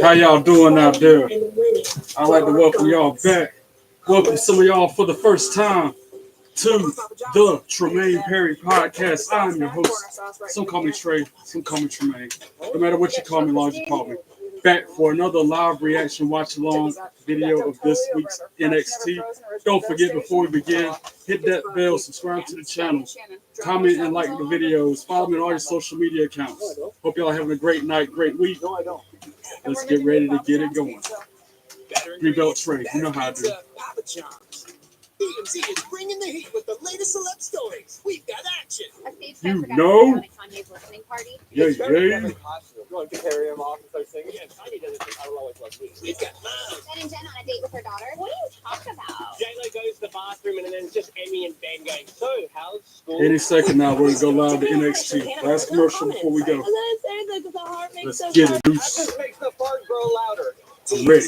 How y'all doing out there? I'd like to welcome y'all back. Welcome some of y'all for the first time to the Tremaine Perry podcast. I'm your host. Some call me Trey, some call me Tremaine. No matter what you call me, long as you call me. Back for another live reaction watch along video of this week's NXT. Don't forget before we begin, hit that bell, subscribe to the channel, comment and like the videos, follow me on all your social media accounts. Hope y'all having a great night, great week. Let's get ready to get it going. Three belt Trey, you know how to do. DMC is bringing the heat with the latest celeb stories. We've got action. You know. Yeah. You want to carry him off and start singing? Yeah, Tiny does it. I will always love me. We've got love. Ben and Jen on a date with her daughter. What are you talking about? Jayla goes to the bathroom and then it's just Emmy and Ben going, so, how's school? Any second now, we're going to go live to NXT. Last commercial before we go. Let's get it That loose. just makes the fart grow louder. I'm ready.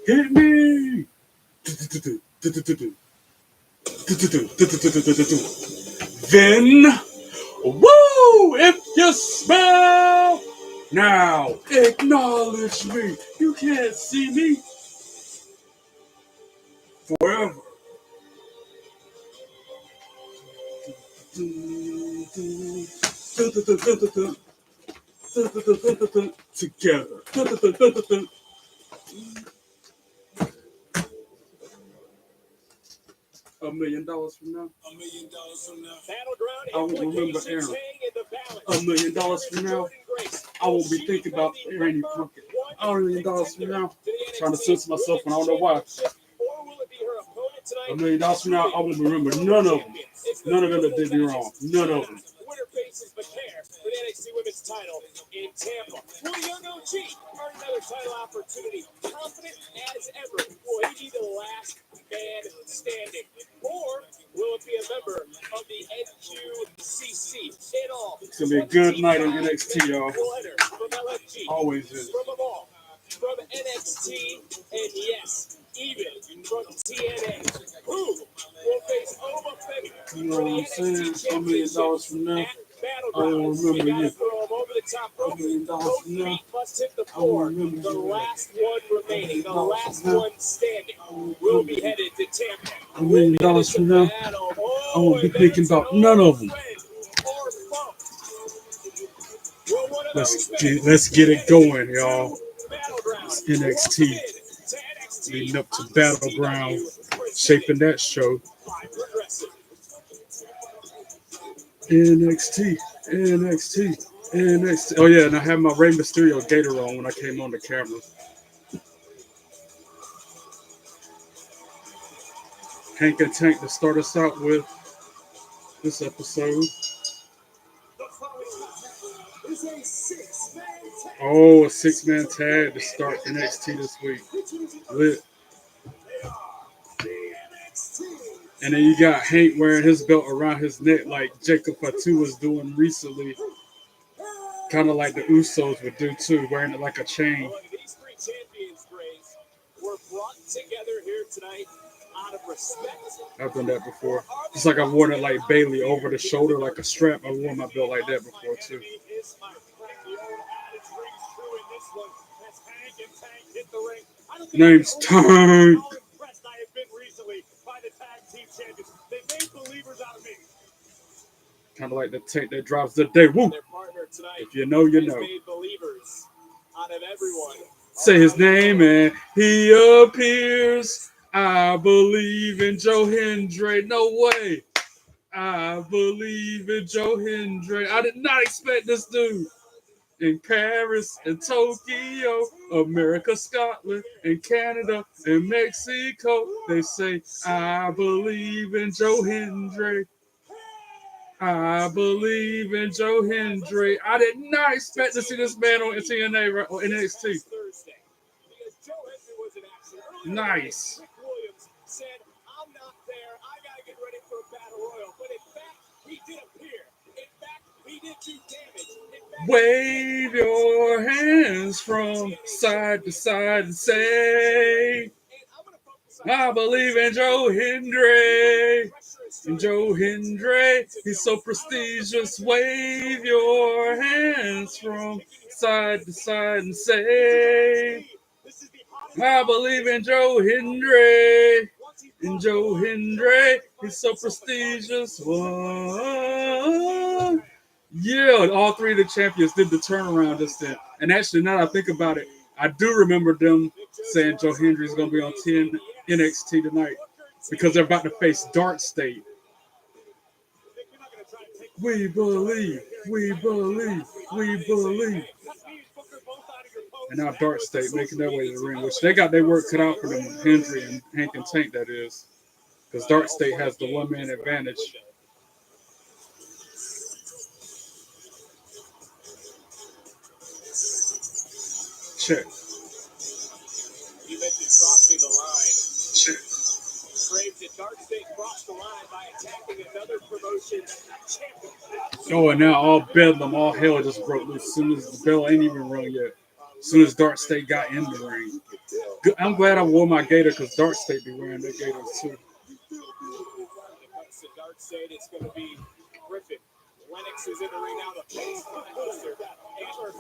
Hit me! Then, woo! If you smell, now acknowledge me. You can't see me forever. Together. $1 million from now. $1 million from now. I won't remember Aaron. $1 million from now, I won't be thinking about Randy Pumpkin. $1 million from now, trying to censor myself and I don't know why. $1 million from now, I won't remember none of them. None of them that did me wrong. None of them. Winner faces McCare for the NXT Women's title in Tampa. Will the Young OG earn another title opportunity? Confident as ever, will he be the last man standing? Or will it be a member of the NQCC? In all, It's going to be a good night on NXT, y'all. from LFG, Always is. from Evolve, from NXT, and yes, even from TNA. Who will face Oma Femi? You know what I'm saying? $1 million from now, I won't remember you. $1 million from now, Must hit the I won't floor. remember The you. last one remaining, the last one standing, will be headed to Tampa. $1 million from now, I won't be thinking about none of them. Let's get it going, y'all. It's NXT leading up to Battleground, shaping that show. NXT. Oh yeah, and I had my Rey Mysterio gator on when I came on the camera. Hank and Tank to start us out with this episode. Oh, a 6-man tag to start NXT this week. Lit. And then you got Hank wearing his belt around his neck like Jacob Fatu was doing recently. Kind of like the Usos would do too, wearing it like a chain. These three champions, Grace, were brought together here tonight out of respect. I've done that before. Just like I've worn it like Bailey over the shoulder like a strap. I've worn my belt like that before too. Name's Tank. Kind of like the tank that drops the day. Woo! If you know, you know. Say his name and he appears. I believe in Joe Hendry. No way. I believe in Joe Hendry. I did not expect this dude. In Paris and Tokyo, America, Scotland, and Canada, and Mexico, they say, I believe in Joe Hendry. I believe in Joe Hendry. I did not expect to see this man on TNA or NXT. Nice. I'm not there. I gotta get ready for a battle royal. But in fact, he did appear. In fact, he did do damage. Wave your hands from side to side and say, I believe in Joe Hendry. And Joe Hendry, he's so prestigious. Wave your hands from side to side and say, I believe in Joe Hendry. And Joe Hendry, he's so prestigious. Whoa. Yeah, all three of the champions did the turnaround just then. And actually, now that I think about it, I do remember them saying Joe Hendry is going to be on 10 NXT tonight because they're about to face Dark State. We believe, we believe, we believe. And now Dark State making their way to the ring, which they got their work cut out for them with Hendry and Hank and Tank, that is. Because Dark State has the one-man advantage. Check. You mentioned crossing the line. Check. Braves at Dark State crossed the line by attacking another promotion champion. Oh, and now all bedlam, all hell just broke loose as soon as the bell ain't even rung yet. As soon as Dark State got in the ring. I'm glad I wore my gator because Dark State be wearing their gators too. When it comes to Dark State, it's going to be Griffin. Lennox is in the ring now. The face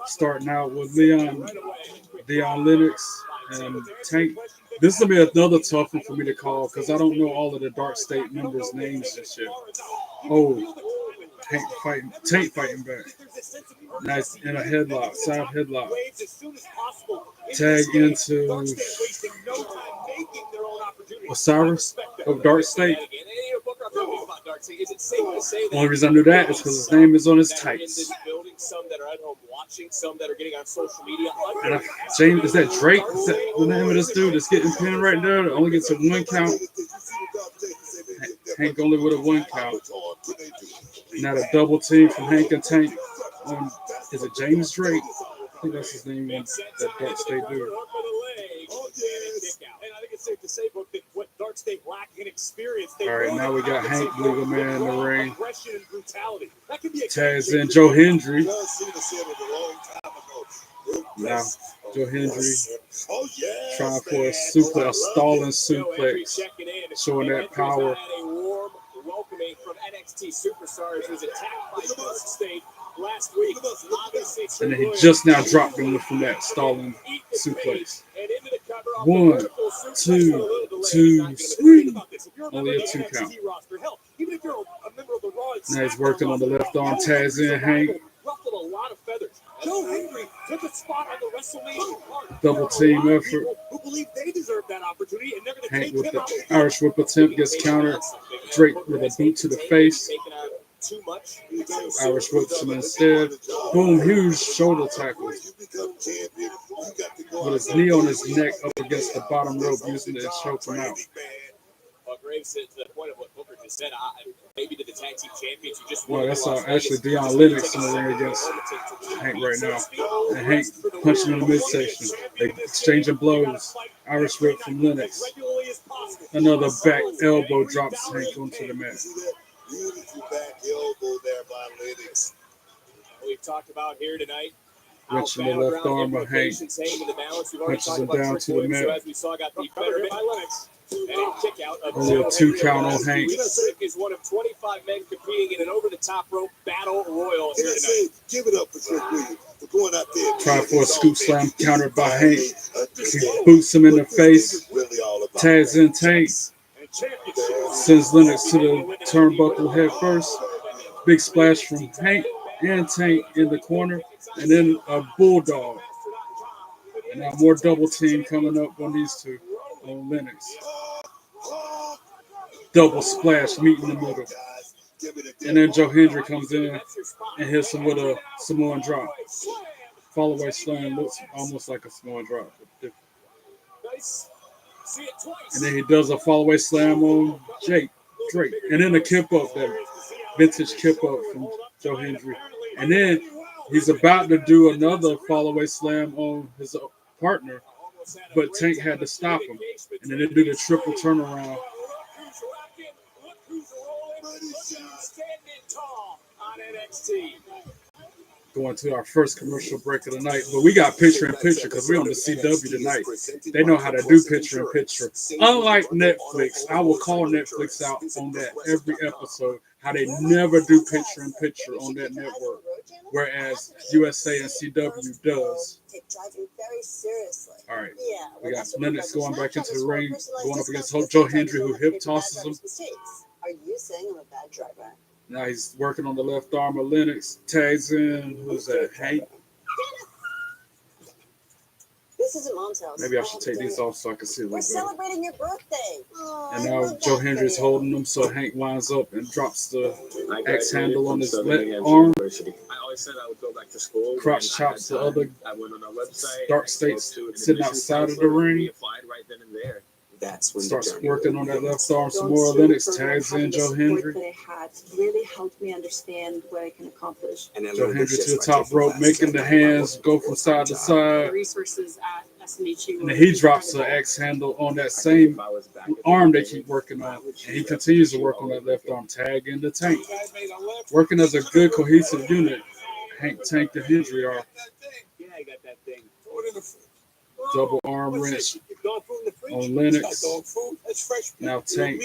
Starting out with Leon Lennox and Tank. This will be another tough one for me to call because I don't know all of the Dark State members' names and shit. Oh, Tank fighting back. Nice in a headlock, side headlock. Tag into Osiris of Dark State. Only reason I knew that is because his name is on his tights. And James, is that Drake? Is that the name of this dude that's getting pinned right there? It only gets a one count. Hank only with a one count. Now the double team from Hank and Tank. Is it James Drake? I think that's his name. That Dark State dude. And I think it's safe to say, Book, that what Dark State lack in experience. All right, now we got Hank, Legal Man in the ring. Tags Tags in Joe Hendry. Now, Joe Hendry trying for a stalling suplex, showing that power. Welcoming from NXT superstars who was attacked by Dark State last week. And then he just now dropped him from that stalling suplex. 1, 2, 2, swing. Only a 2 count. Now he's working on the left arm. Tags in Hank. Ruffled a lot of feathers. Joe Hendry took a spot on the WrestleMania card. Double team effort. Who believe they deserve that opportunity, and they're going to Hank take with him the out. Irish whip attempt gets countered. Drake with a boot to the face. Too much. Irish whips him instead. Boom, huge shoulder tackle. With his knee on his neck up against the bottom rope, using it to choke him out. Graves said to the point of what Booker just said, maybe to the tag team champions, you just well, that's actually Deion Lennox in the ring against Hank right now. And Hank punching in the midsection. They exchanging blows. Irish whip from Lennox. Another back elbow drops Hank onto the mat. Beautiful back elbow there by Lennox. We've talked about here tonight. Wrenching the left arm of Hank. Punches him down to the mat. So as we saw, got the better by Lennox. And a kick out of Only a 2 count on Hank. Rick is one of 25 men competing in an over-the-top rope battle royal here Say, tonight. give it up for Trick Williams for going out there. Try for a scoop slam countered by Hank. He boots him in the face. Tags in Tank. Sends Lennox to the turnbuckle head first. Big splash from Hank and Tank in the corner. And then a bulldog. And now more double team coming up on these two. On Lennox. Double splash, meet in the middle. And then Joe Hendry comes in and hits him with a Samoan drop. Follow-away slam looks almost like a Samoan drop. And then he does a follow-away slam on Drake. And then a kip up, that vintage kip up from Joe Hendry. And then he's about to do another follow-away slam on his partner, but Tank had to stop him. And then they do the triple turnaround. Going to our first commercial break of the night, but we got picture in picture because we're on the CW tonight. They know how to do picture in picture. Unlike Netflix, I will call Netflix out on that every episode, how they never do picture in picture on that network, whereas USA and CW does. All right, we got Lennox going back into the ring, going up against Joe Hendry, who hip tosses him. Are you saying I'm a bad driver? Now he's working on the left arm of Lennox. Tags in, who's that? Hank? This isn't Mom's house. Maybe I should take these off so I can see a We're little better. celebrating your birthday. And now Joe Hendry's holding him, so Hank winds up and drops the X handle on his left arm. I always said I would go back to school. Crotch chops the other I went on our website. Dark States sitting outside of the ring. Applied right then and there. That's when Starts working on that left arm some more. Lennox tags in Joe Hendry. That I had really helped me understand what I can accomplish. Joe Hendry to the top rope, making the hands go from side to side. Resources at SNHU. And then he drops the X handle on that same arm they keep working on. And he continues to work on that left arm, tag in the Tank. Working as a good cohesive unit, Hank, Tank, and Hendry are. Yeah, I got that thing. Double arm wrench on Lennox. Now Tank,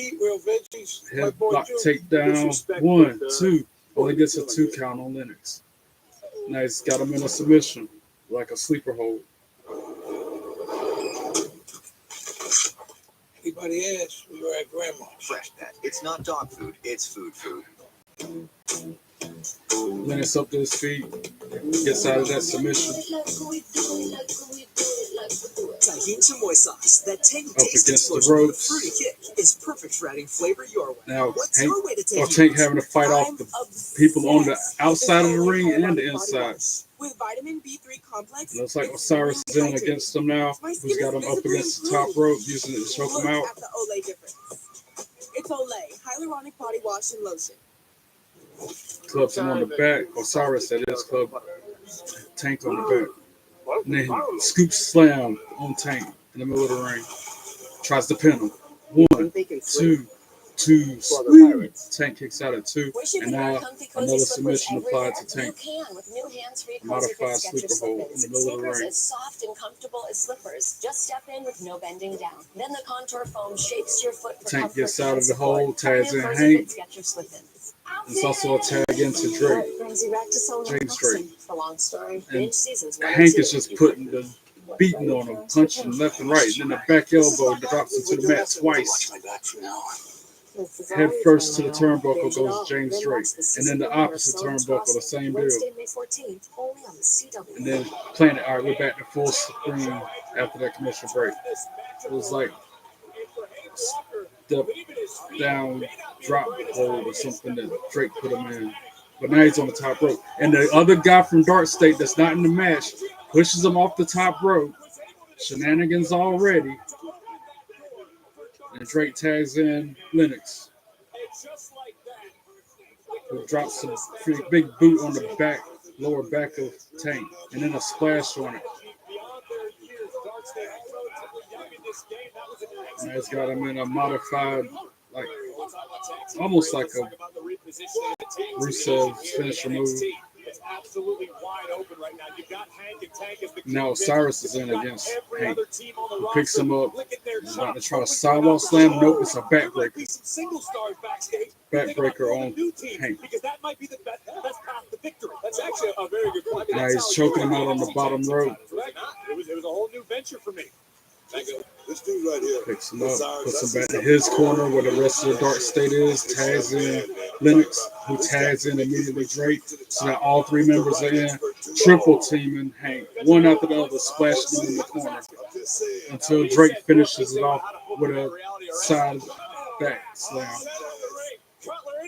headlock takedown. 1, 2. Only gets a 2 count on Lennox. Now he's got him in a submission, like a sleeper hold. Anybody else? We were at Grandma's. Fresh Pet. It's not dog food, it's food. Lennox up to his feet, gets out of that submission. Tahini chamoy sauce, that tangy Up taste against the explosion with a ropes. fruity kick is perfect for adding flavor your way. Now What's Hank, your way to or Tahini? Tank having to fight off the people on the outside of the ring and the inside. With vitamin B3 complex. It looks like Osiris is in against him now. Who's got him up against the top rope, using it to choke him out. At the Olay difference. It's Olay hyaluronic body wash and lotion. Clubs him on the back. Osiris, that is, club Tank on the back. And then scoop slam on Tank in the middle of the ring. Tries to pin him. 1, 2, 2. Sweet. Tank kicks out at 2. And now another submission applied to Tank. Modified sleeper hold in the middle of the ring. As soft and comfortable as slippers. Just step in with no bending down. Then the contour foam shapes your foot for Tank comfort gets out and of the support. hole, tags in First Hank. fits get your slip-ins. There's also a tag into Drake. Brings you back to solo James Drake. unboxing. The long story. And Binge seasons 1 and Hank 2. is just putting the beating on him, punching left and right, and then the back elbow drops into the mat twice. Head first to the turnbuckle goes James Drake, and then the opposite turnbuckle, the same deal. Wednesday, May 14th, only on the CW. And then playing it. All right, we're back to full screen after that commercial break. It was like step down, drop hold or something that Drake put him in. But now he's on the top rope. And the other guy from Dark State that's not in the match pushes him off the top rope. Shenanigans already. And Drake tags in Lennox, who drops a pretty big boot on the back, lower back of Tank, and then a splash on it. And it's got him in a modified, like almost like a Rusev finisher move. It's absolutely wide open right now. You've got Hank and Tank as the Now Osiris is in against Hank. team on the He picks him up. licking their He's about to try a sidewalk slam. Nope, it's a backbreaker. some single stars backstage. Backbreaker on Hank. Because that might be the best path to victory. That's actually a very good point. Now he's choking him out on the bottom rope. It was a whole new venture for me. This dude right here. Picks him up, puts him back in his corner where the rest of the Dark State is, tags in Lennox, who tags in immediately Drake. So now all 3 members are in, triple teaming Hank, one after the other, splashing him in the corner until Drake finishes it off with a side back slam.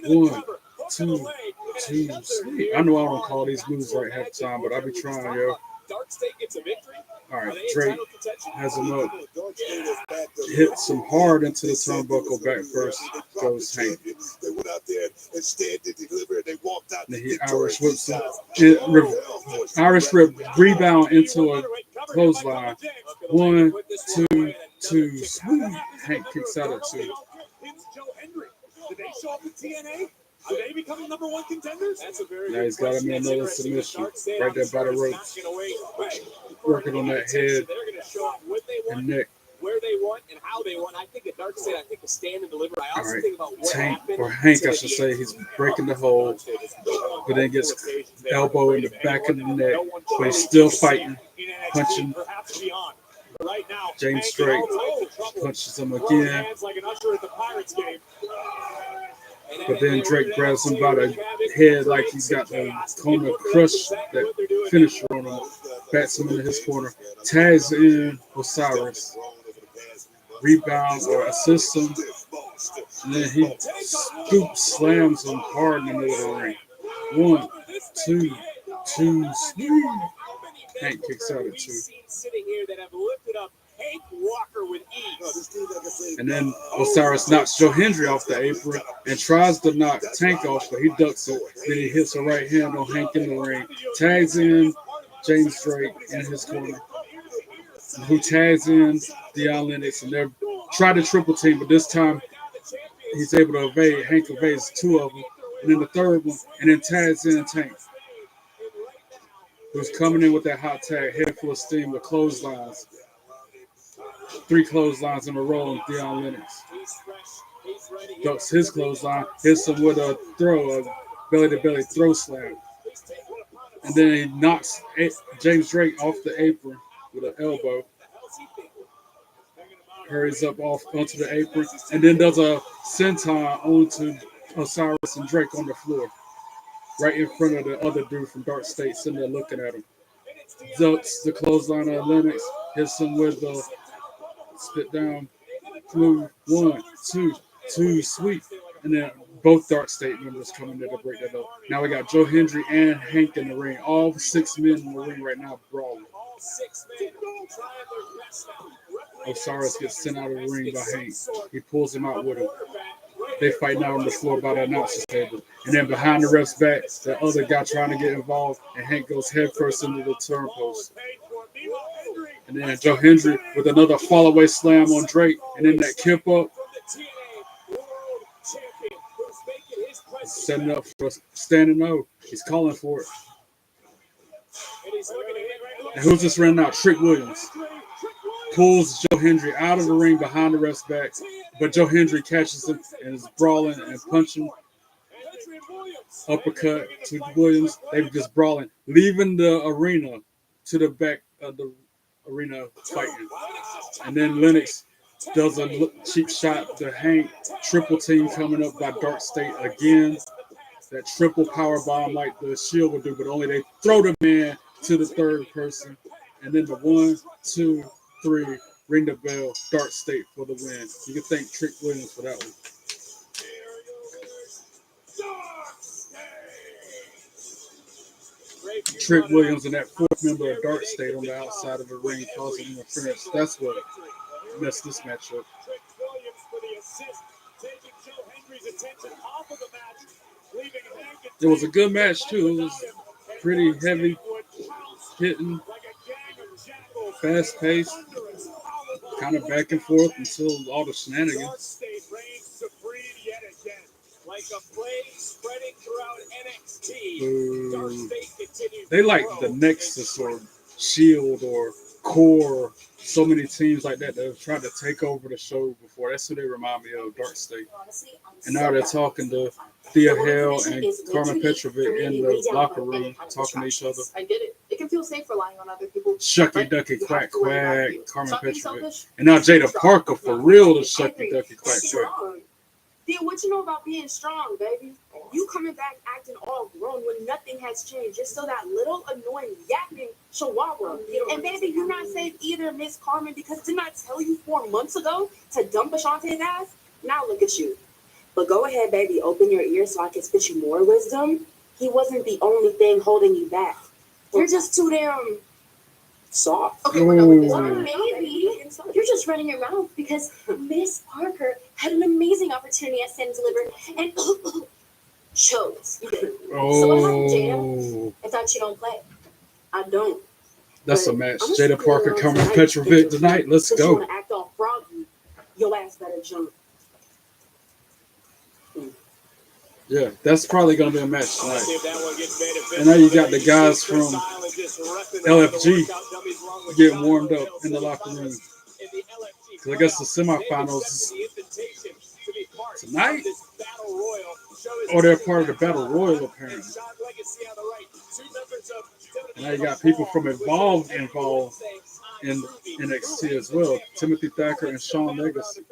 1, 2, 2. Sweet. I know I don't call these moves right half the time, but I be trying, yo. Dark State gets a victory. All right, Drake has him up, hits him hard into the turnbuckle. Back first goes Hank. They went out there and stayed to deliver. They walked out. Then he Irish whips him. Irish whip rebound into a clothesline. 1, 2, 2. Smooth. Hank kicks out at 2. Did they show up at TNA? Are they becoming number one contenders? That's a very Now good he's got him question. in It's another interesting. submission Dark State, right I'm there by the sure, is ropes. not gonna wait. Right. Working on that head They're going to show up what they want, and neck. where they want, and how they want. I think the Dark State, I think the stand and deliver. I All also right, think about what Tank, happened. or Hank, to I should the say, he's breaking the hold, but then gets elbow in the back of the neck, but he's still fighting, punching perhaps beyond. Right now, James Hank straight, in all types of trouble. punches him Throwing again, hands like an usher at the Pirates game. but then Drake grabs him by the head like he's got the corner crush, that finisher on him, bats him into his corner, tags in Osiris, rebounds or assists him, and then he scoops, slams him hard in the middle of the ring. 1, 2, 2, Hank kicks out at 2. Sitting here that have lifted up Hank Walker with ease. And then Osiris knocks Joe Hendry off the apron and tries to knock Tank off, but he ducks it. Then he hits a right hand on Hank in the ring, tags in James Drake in his corner, who tags in Deion Lennox, and they're trying to triple team, but this time he's able to evade. Hank evades 2 of them, and then the third one, and then tags in Tank, who's coming in with that hot tag, head full of steam with clotheslines. 3 clotheslines in a row on Deion Lennox. Ducks his clothesline, hits him with a throw, a belly-to-belly throw slam. And then he knocks James Drake off the apron with an elbow. Hurries up off onto the apron, and then does a senton onto Osiris and Drake on the floor, right in front of the other dude from Dark State sitting there looking at him. Ducks the clothesline of Lennox, hits him with the spit down move. 1, 2, sweep. And then both Dark State members coming there to break that up. Now we got Joe Hendry and Hank in the ring. All 6 men in the ring right now brawling. Osiris gets sent out of the ring by Hank. He pulls him out with him. They fight now on the floor by the announcer's table. And then behind the ref's back, the other guy trying to get involved, and Hank goes headfirst into the turnpost. And then Joe Hendry with another fall-away slam on Drake, and then that kip up. Setting up for a standing O. He's calling for it. And who's just running out? Trick Williams. Pulls Joe Hendry out of the ring behind the ref's back, but Joe Hendry catches him and is brawling and punching. Uppercut to Williams. They're just brawling, leaving the arena to the back of the arena fighting. And then Lennox does a cheap shot to Hank. Triple team coming up by Dark State again. That triple power bomb like the Shield would do, but only they throw the man to the third person. And then the 1, 2, 3, ring the bell, Dark State for the win. You can thank Trick Williams for that one. Trick Williams and that 4th member of Dark State on the outside of the ring causing interference. That's what messed this match up. It was a good match too. It was pretty heavy hitting, fast paced, kind of back and forth until all the shenanigans. Like a flame spreading throughout NXT. They like the Nexus or Shield or Core. So many teams like that have tried to take over the show before. That's who they remind me of, Dark State. And now they're talking to Thea Hale and Carmen Petrovic in the locker room, talking to each other. I get it. It can feel safe relying on other people. Shucky Ducky Quack Quack, Carmen Petrovic. And now Jada Parker for real to Shucky Ducky Quack Quack. Then what you know about being strong, baby? You coming back acting all grown when nothing has changed. You're still that little annoying yapping chihuahua. And baby, you're not safe either, Miss Carmen, because didn't I tell you 4 months ago to dump Ashante's ass? Now look at you. But go ahead, baby, open your ears so I can spit you more wisdom. He wasn't the only thing holding you back. You're just too damn soft. Okay, we're done with this. Maybe you're just running your mouth because Miss Parker had an amazing opportunity at Stand and Deliver and chose. So what happened, Jada? I thought you don't play. I don't. That's a match. Jada Parker, Carmen Petrovic tonight. Let's Since go. you want to act all froggy, your ass better jump. Yeah, that's probably going to be a match tonight. See if that one gets made official. And now you got the guys Chris from Island just repping LFG the workout dummies along with getting John warmed up Royal. in the So locker room. in the LFG Because I guess the playoffs, semifinals they've accepted the invitation to be part tonight, of this Battle Royal. Show his or they're team part of the that Battle John Royal Hunt apparently. and Sean Legacy on the right. Two members of And now you got people from involved in NXT as well. Timothy Thacker and Sean Legacy.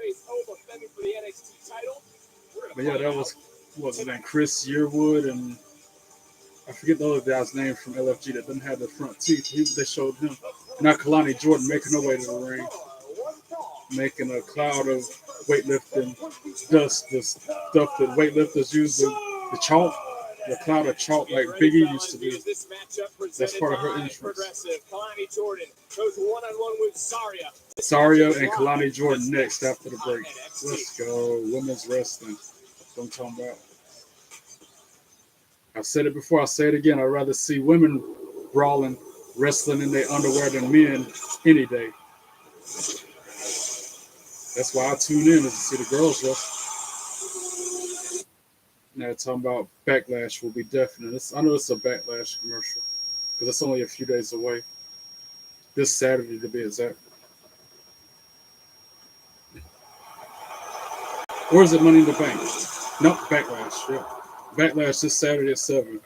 But yeah, that was his name, Chris Yearwood, and I forget the other guy's name from LFG that doesn't have the front teeth. They showed him. Now Kalani Jordan making her way to the ring, making a cloud of weightlifting dust, the stuff that weightlifters use, the chalk, the cloud of chalk like Biggie used to do. That's part of her entrance. Kalani Jordan goes one-on-one with Saria. Saria and Kalani Jordan next after the break. Let's go. Women's wrestling. That's what I'm talking about. I've said it before, I'll say it again. I'd rather see women brawling, wrestling in their underwear than men any day. That's why I tune in, is to see the girls wrestle. Now talking about Backlash will be definite. I know it's a Backlash commercial because it's only a few days away. This Saturday to be exact. Or is it Money in the Bank? Nope, Backlash. Yeah. Backlash this Saturday at 7.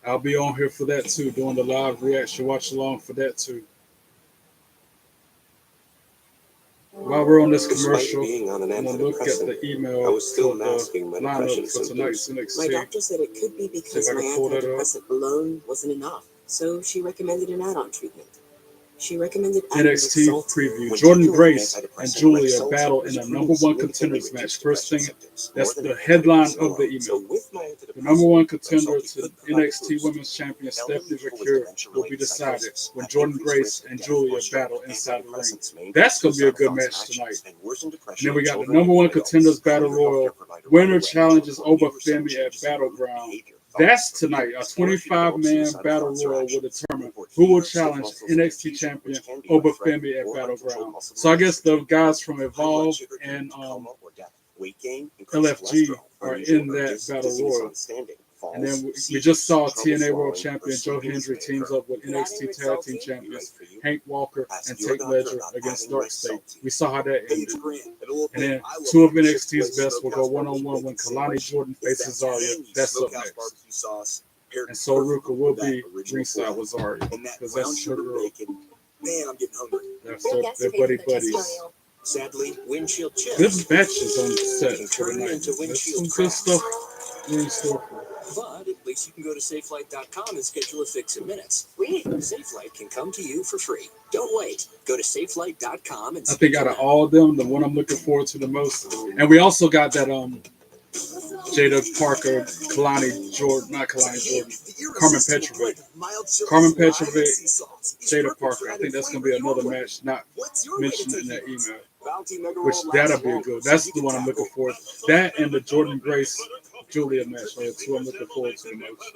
I'll be on here for that too, doing the live reaction, watch along for that too. While we're on this commercial, I'm going to look at the email I was still for masking my the depression lineup for tonight's symptoms. My NXT. doctor said it could be because my antidepressant alone wasn't enough, so she recommended an add-on treatment. She recommended NXT preview. Jordan Grace and Julia battle in a number one contenders match. First thing, that's the headline of the email. The number one contender to NXT Women's Champion Stephanie McCure will be decided when Jordan Grace and Julia battle inside the ring. That's going to be a good match tonight. And then we got the number one contenders battle royal. Winner challenges Obafemi at Battleground. That's tonight. A 25-man battle royal will determine who will challenge NXT champion Obafemi at Battleground. So I guess the guys from Evolve and LFG are in that battle royal. And then we just saw TNA World Champion Joe Hendry teams up with NXT Tag Team Champions Hank Walker and Tate Ledger against Dark State. We saw how that ended. And then two of NXT's best will go one-on-one when Kalani Jordan faces Zarya. That's up next. And so Ruka will be ringside with Zarya because that's her girl. Man, I'm getting hungry. That's their buddies. Sadly, windshield chips. Good matches on the set for tonight. There's some good stuff in store for it. But at least you can go to SafeLight.com and schedule a fix in minutes. SafeLight can come to you for free. Don't wait. Go to SafeLight.com and I think out of all of them, the one I'm looking forward to the most. And we also got that Jada Parker, Kalani Jordan, not Kalani Jordan, Carmen Petrovic. Carmen Petrovic, Jada Parker. I think that's going to be another match not mentioned in that email, which that'll be good. That's the one I'm looking forward to. That and the Jordan Grace Julia match are the two I'm looking forward to the most.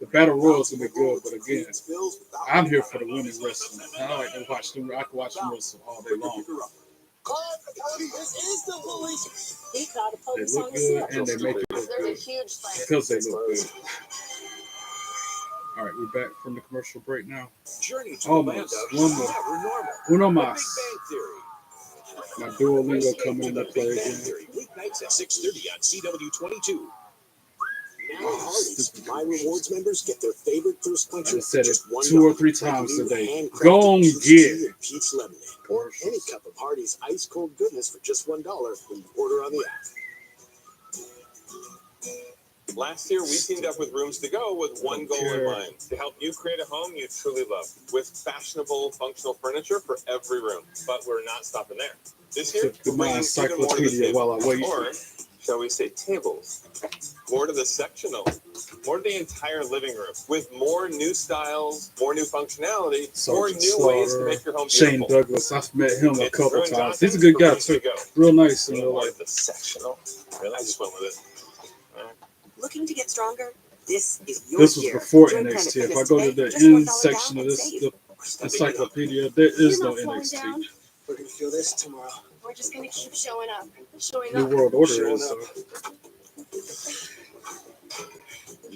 The Battle Royal is going to be good, but again, I'm here for the women's wrestling. I like to watch them. I can watch them wrestle all day long. They look good and they make it look good because they look good. All right, we're back from the commercial break now. Almost. One more. Uno más. My Duolingo coming into play again. Weeknights at 6:30 on CW22. Now, My Rewards members get their favorite thirst quencher. I said it 2 or 3 times today. Go on, get it. Peach lemonade, or any cup of Hardy's ice cold goodness for just $1 when you order on the app. Last year, we teamed up with Rooms to Go with one goal in mind: to help you create a home you truly love, with fashionable, functional furniture for every room. But we're not stopping there. This year, Took my encyclopedia while I wait. Or, shall we say, tables. More to the sectional, more to the entire living room, with more new styles, more new functionality, more new ways to make your home beautiful. Shane Douglas, I've met him a couple times. He's a good guy too. Real nice in real life. The sectional. Really, I just went with it. Looking to get stronger? This is your This was year. before Join NXT. Planet If I go to today, the just end $1 section down of and this save. the encyclopedia, there is no NXT. We're gonna feel this tomorrow. We're just gonna keep showing up. Showing New up. World Order is.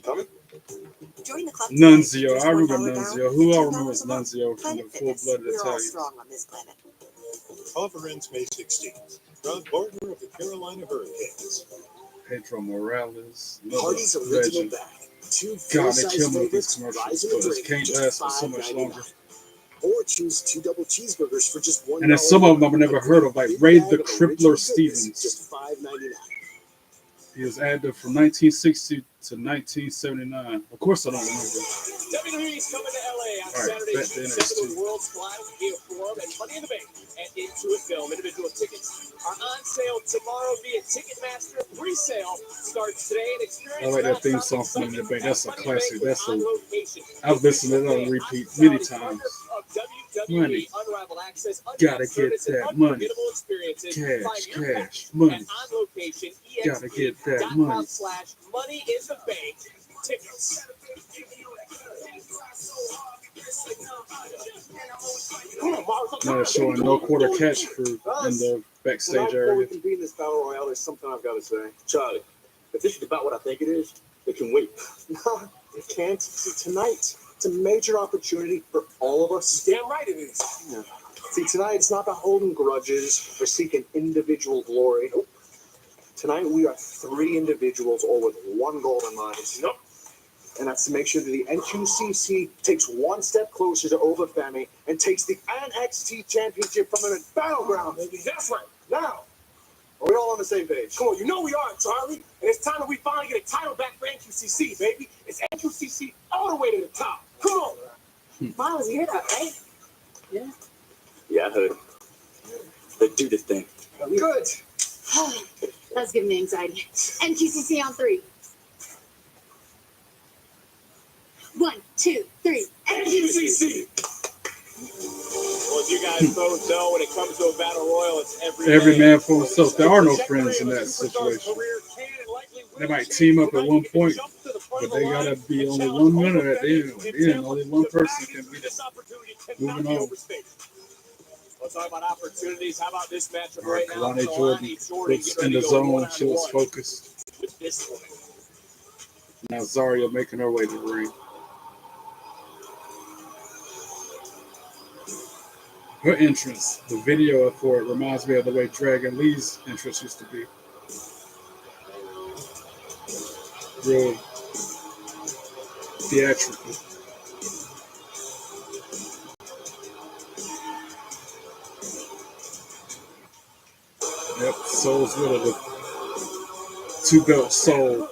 You coming? Join the club. Nunzio. Just I remember $1 down, Nunzio. Who all $10 remembers a month. Nunzio from the Planet Fitness. full-blooded We're all Italians? strong on this planet. Offer ends May 16th. Proud partner of the Carolina Hurricanes. Pedro Morales. Hardee's original Legend. bag. Two God, they full-size kill me with these favorites, commercials, fries and but a it drink, can't just last for so much $5.99. longer. Or choose 2 double cheeseburgers for just $1. And then some of them I've never heard of, like Big Ray bag the of Crippler original goodness, Stevens. Just $5.99. He was active from 1960 to 1979. Of course, I don't remember. WWE's coming to LA on All right, Saturday, back to June NXT. 7th with Worlds Collide, Game of Forum, and Money in the Bank and Intuit Film. Individual tickets are on sale tomorrow via Ticketmaster. Pre-sale starts today and experience. I like that theme song from Money in the Bank. That's a classic. I've listened to that on repeat many times. Money. Gotta get that money. Cash, money. Gotta get that money. Money in the Bank tickets. Now they're showing no quarter catch crew in the backstage Before we area. compete in this battle royale, there's something I've got to say. Charlie, if this is about what I think it is, it can wait. No, it can't. See, tonight, it's a major opportunity for all of us. Damn right it is. Yeah. See, tonight, it's not about holding grudges or seeking individual glory. Nope. Tonight, we are 3 individuals, all with one goal in mind. Nope. And that's to make sure that the NQCC takes one step closer to over Femi and takes the NXT Championship from an battleground. That's right. Now, are we all on the same page? Come on, you know we are, Charlie. And it's time that we finally get a title back for NQCC, baby. It's NQCC all the way to the top. Come on. Miles, you hear that, right? Yeah, I heard. Let's do this thing. Good. That's giving me anxiety. NQCC on 3. 1, 2, 3. NQCC. Well, as you guys both know, when it comes to a battle royal, it's Every man for himself. There are no friends in that situation. They might team up at one point, but they gotta be only one winner at the end. Then only one person can be moving on. Let's talk about opportunities. How about this matchup All right right, now? Kalani Jordan looks in the zone. She was focused. With this one. Now Zarya making her way to the ring. Her entrance, the video for it reminds me of the way Dragon Lee's entrance used to be. Real theatrical. Yep, Soul's with her. The 2-belt Soul.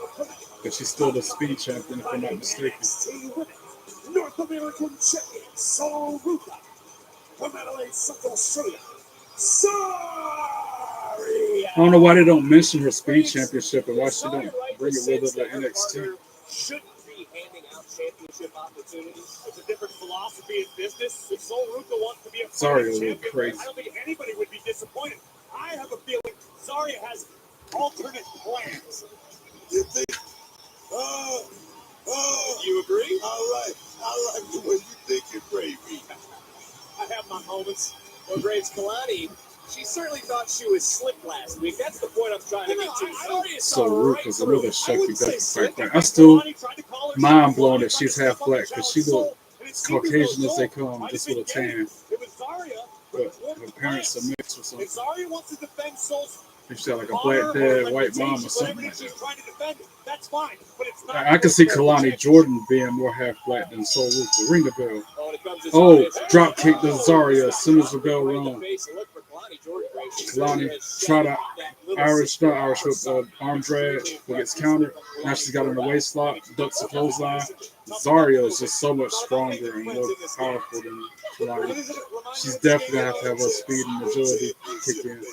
But she's still the speed champion, if I'm not mistaken. North American champion, Saul Ruka. From Adelaide, South Australia. Sorry. I don't know why they don't mention her speed championship and why she don't bring it with her to NXT. Shouldn't be handing out championship opportunities. It's a different philosophy in business. If Saul Ruka wants to be a champion, crazy. I don't think anybody would be disappointed. I have a feeling Zarya has alternate plans. You think? You agree? All right. I like the way you think you're gravy. I have my moments. Well, Graves Kalani, she certainly thought she was slick last week. That's the point I'm trying to get to. So Ruka's another Shakti back. I still mind blown that she's half black because she looks as Caucasian as they come, just with a tan. But her parents are mixed or something. If Zarya wants to defend Soul's She's got like a black dad, white mom, or something like that. That's fine, but it's not. I can see Kalani Jordan being more half black than Soul Ruka. Ring the bell. Oh, drop kick to Zarya as soon as the bell rung. Kalani tried to not Irish whip, arm drag, but gets countered. Now she's got in the waist lock, ducks the clothesline. Zarya is just so much stronger and more powerful than Kalani. She's definitely going to have her speed and agility kick in.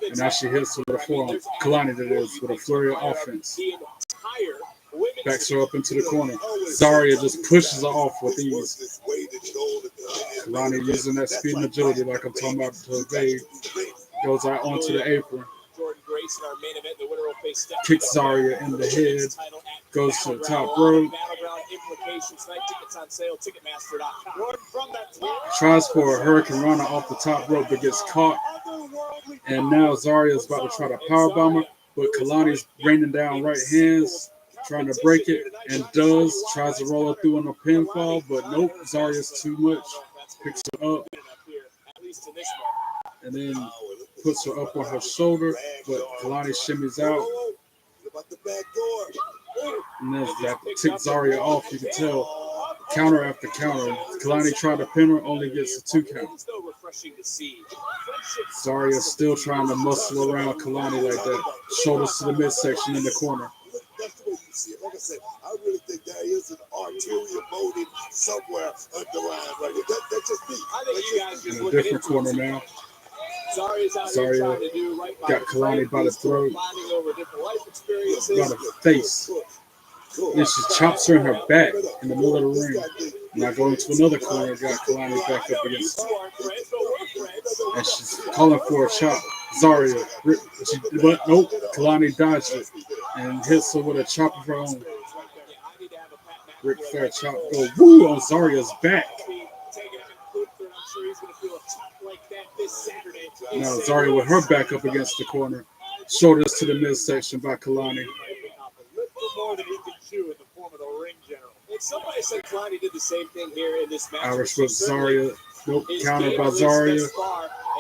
And now she hits with a forearm. Kalani, that is, with a flurry of offense. Backs her up into the corner. Zarya just pushes her off with ease. Kalani using that speed and agility like I'm talking about to evade. Goes out onto the apron. Kicks Zarya in the head. Goes to the top rope. Tries for a Hurricane Runner off the top rope but gets caught. And now Zarya is about to try to powerbomb her, but Kalani's raining down right hands. trying to break it and does. Tries to roll her through on a pinfall, but nope. Zarya's too much. Picks her up and then puts her up on her shoulder, but Kalani shimmies out. And as that ticks Zarya off, you can tell counter after counter. Kalani tried to pin her, only gets a 2 count. Zarya still trying to muscle around Kalani like that. Shoulders to the midsection in the corner. That's the way you see it. Like I said, I really think there is an ulterior motive somewhere underlying right here. That's just me. I think you guys just In a different corner now. Zarya got Kalani by the throat, by the face. Then she chops her in her back in the middle of the ring. Now going to another corner, got Kalani back up against her. And she's calling for a chop. Zarya, but nope, Kalani dodged it and hits her with a chop of her own. Ric Flair chop go woo on Zarya's back. Now Zarya with her back up against the corner. Shoulders to the midsection by Kalani. Somebody said Kalani did the same thing here in this match. Irish whip Zarya. Nope, countered by Zarya.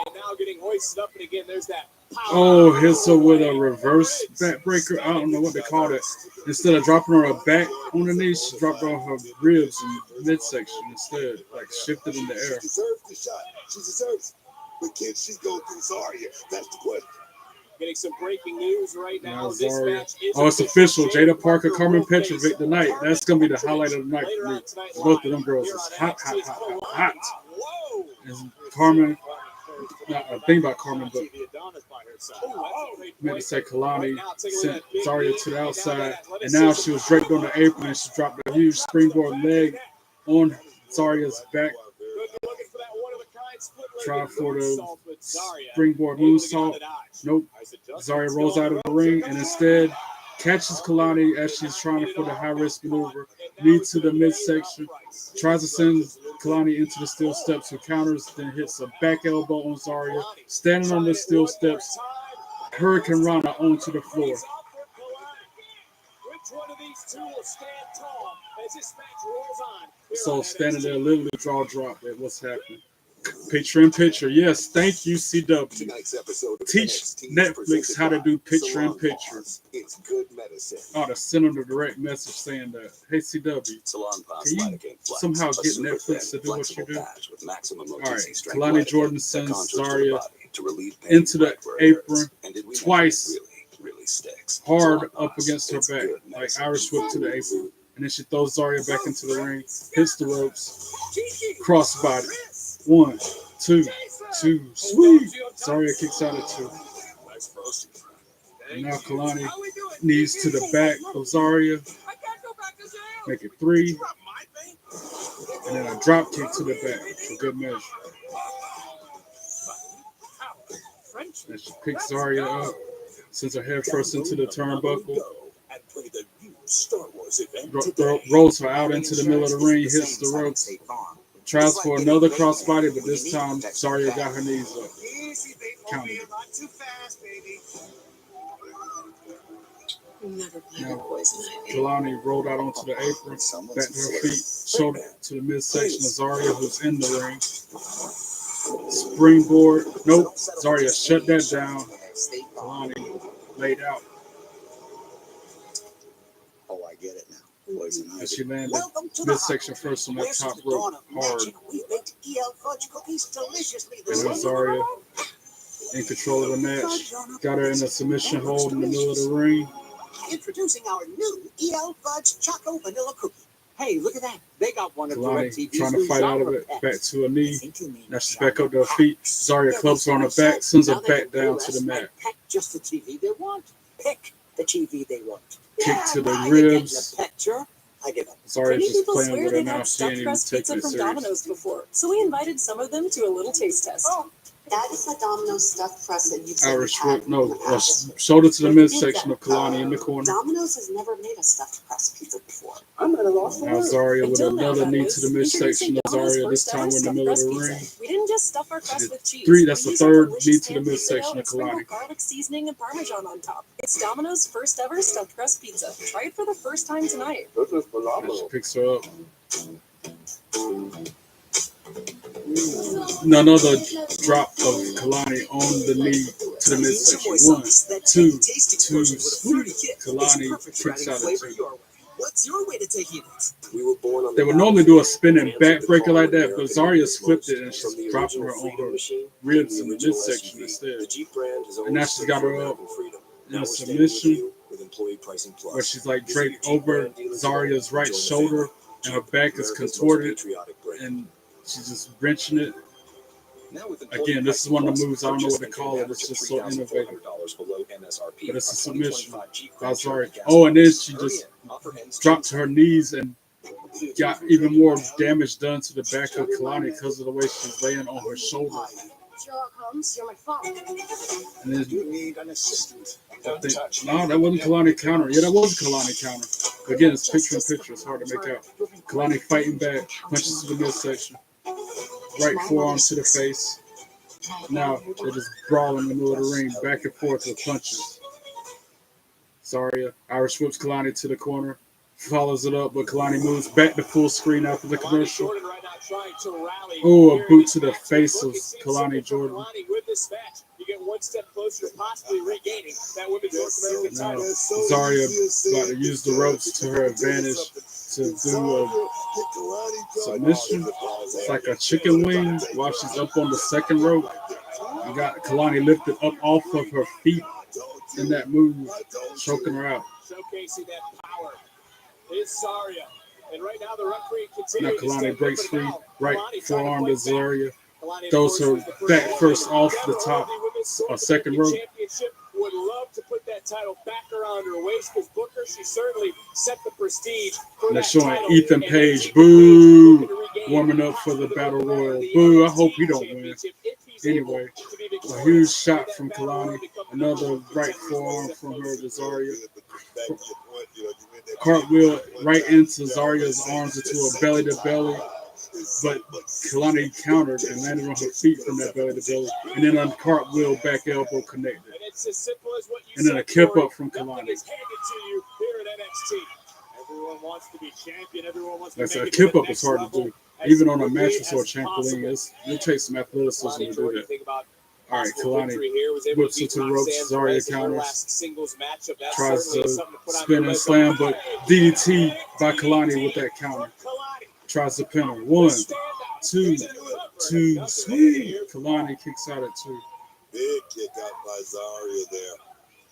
And now getting hoisted up, and again, there's that. Oh, hits her with a reverse backbreaker. I don't know what they called it. Instead of dropping her back on the knee, she dropped on her ribs and midsection instead, like shifted in the air. She deserves the shot. She deserves it. But can she go through Zarya? That's the question. Getting some breaking news right now. This Zarya. match is Oh, it's official. Jada Parker, Carmen Petrovic tonight. That's going to be the highlight of the night for me. Both of them girls is hot. And Carmen, not a thing about Carmen, but meant to say Kalani sent Zarya to the outside. And now she was draped on the apron and she dropped a huge springboard leg on Zarya's back. Try for the springboard moonsault. Nope. Zarya rolls out of the ring and instead catches Kalani as she's trying for the high-risk maneuver. Knee to the midsection. Tries to send Kalani into the steel steps who counters, then hits a back elbow on Zarya. Standing on the steel steps, Hurricane Rana onto the floor. Which one of these two will stand tall as this match rolls on? So standing there, literally jaw drop at what's happening. Picture in picture. Yes, thank you, CW. Teach Netflix how to do picture in picture. It's good medicine. Oh, to send them the direct message saying that, hey, CW, can you somehow get Netflix to do what you do? All right, Kalani Jordan sends Zarya into the apron twice, hard up against her back, like Irish whip to the apron. And then she throws Zarya back into the ring, hits the ropes, crossbody. 1, 2, sweet. Zarya kicks out at 2. And now Kalani knees to the back of Zarya. Make it 3. And then a drop kick to the back for good measure. And she picks Zarya up, sends her head first into the turnbuckle. Rolls her out into the middle of the ring, hits the ropes. Tries for another crossbody, but this time Zarya got her knees up. Counted. Now, Kalani rolled out onto the apron, back to her feet, shoulder to the midsection of Zarya, who's in the ring. Springboard. Nope. Zarya shut that down. Kalani laid out. Oh, I get it now. As she landed midsection first on that top rope hard. And then Zarya in control of the match. Got her in a submission hold in the middle of the ring. Introducing our new EL Fudge Choco Vanilla Cookie. Hey, look at that. They got one of Kalani trying to fight out of it. Back to her knee. Now she's back up to her feet. Zarya clubs her on her back, sends her back down to the mat. Pick just the TV they want. Pick the TV they want. Kick to the ribs. I give up. Zarya just people playing swear with her they've now. had She ain't stuffed even crust taking pizza it from serious. Domino's before, so we invited some of them to a little taste test. Oh, that is the Domino's stuffed crust that you've Irish whip, shoulder to the midsection of Kalani in the corner. Domino's has never made a stuffed crust pizza before. I'm at a loss for Now words. Zarya with Until now, another that knee is, to the midsection of introducing Zarya. This Domino's time we're in the first middle of ever the stuffed ring. crust pizza. We didn't gonna stuff our crust with cheese. Three, that's the We use our third delicious meat to the pan pizza midsection dough of and sprinkle Kalani. garlic seasoning and Parmesan on top. It's Domino's first ever stuffed crust pizza. Try it for the first time tonight. This is She phenomenal. picks her up. Another drop of Kalani on the knee to the midsection. One, two, sweet. Kalani kicks out at 2. What's your way to taking it? We were born on They would normally do a spinning backbreaker like that, but Zarya's flipped it and she's dropping her on her ribs in the midsection instead. And now she's got her up in a submission where she's like draped over Zarya's right shoulder and her back is contorted and she's just wrenching it. Again, this is one of the moves, I don't know what to call it. It's just so innovative. But it's a submission by Zarya. Oh, and then she just dropped to her knees and got even more damage done to the back of Kalani because of the way she's laying on her shoulder. Sherlock Holmes, you're my phone. And then, You need an assistant. Don't touch me. no, that wasn't Kalani counter. Yeah, that was a Kalani counter. Again, it's picture in picture. It's hard to make out. Kalani fighting back, punches to the midsection. Right forearm to the face. Now they're just brawling in the middle of the ring, back and forth with punches. Zarya, Irish whips Kalani to the corner, follows it up, but Kalani moves back to full screen after the commercial. Oh, a boot to the face of Kalani Jordan. You get one step closer to possibly regaining that women's North American Now title. Zarya about to use the ropes to her advantage to do a submission. It's like a chicken wing while she's up on the second rope. You got Kalani lifted up off of her feet in that move, choking her out. Showcasing that power is Zarya. And right now the referee Now continues to Kalani stand breaks up free, and out. right Kalani trying forearm to to fight back. Zarya, Kalani, of throws course, her was the back first first off the ever top, Women's North a second American rope. Championship. Would love to put that title back around her waist because Booker, she certainly set the prestige for And they're that showing title. Ethan And Page, Ethan Page boo, looking to regain warming up for the Battle Royal. Boo, I hope he don't win. Anyway, a huge shot from Kalani, another right forearm from her to Zarya. Cartwheel right into Zarya's arms into a belly to belly, but Kalani countered and landed on her feet from that belly to belly, and then a cartwheel back elbow connected, And it's as simple as what you and then a said, kip Corey. up from Nothing Kalani. is handed to you here at NXT. Everyone wants to be champion. Everyone wants to That's make a it kip to the up is next hard to level do, as even on a quickly mattress or a as trampoline. possible. It takes some athleticism Kalani to do Jordan, that. think about All right, possible Kalani victory here, was able whips to beat into the ropes. Roxanne Zarya Perez in her counters, last singles matchup. That tries certainly is to something to put on spin your and resume. slam, but DDT by Kalani with that counter. Tries to pin her. 1, 2, sweet. Kalani kicks out at 2. Big kick out by Zarya there.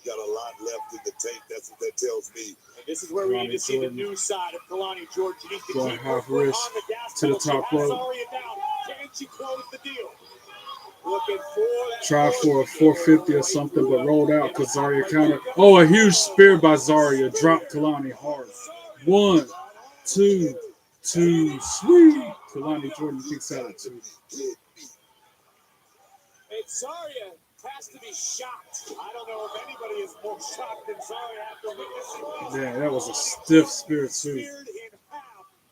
Got a lot left in the tank. That's what that tells me. And this is where we Kalani need to see Jordan the new side of Kalani Jordan. She needs to going keep her half foot wrist on the gas to the pedal. She top has rope. Zarya down. Can she close the deal? Looking for that. Tried for a 450 or something, but rolled out because Zarya countered. Oh, a huge spear by Zarya. Dropped Kalani hard. 1, 2, sweet. Kalani Jordan kicks out at 2. And Zarya has to be shocked. I don't know if anybody is more shocked than Zarya after witnessing. Yeah, that was a stiff spear too. Speared in half,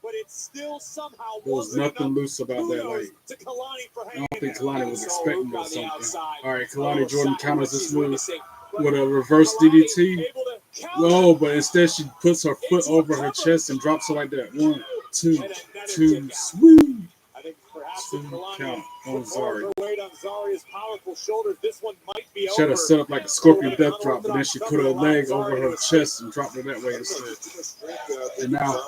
but it still somehow There was wasn't nothing enough. loose about that. Kudos Like, to Kalani for I hanging don't think in there. Kalani was expecting Luke on or the something. outside. All right, A Kalani little Jordan shot counters she's this move witnessing, but with a reverse Kalani DDT. able to counter. Whoa, but instead she puts her foot over her chest and drops her like that. 1, 2, sweet. I think perhaps 2 if Kalani count on puts more of Zarya. her weight on Zarya's powerful shoulders, this one might be She had over. her set up like a scorpion death drop, but then she put her leg over her chest and dropped her that way instead. And now,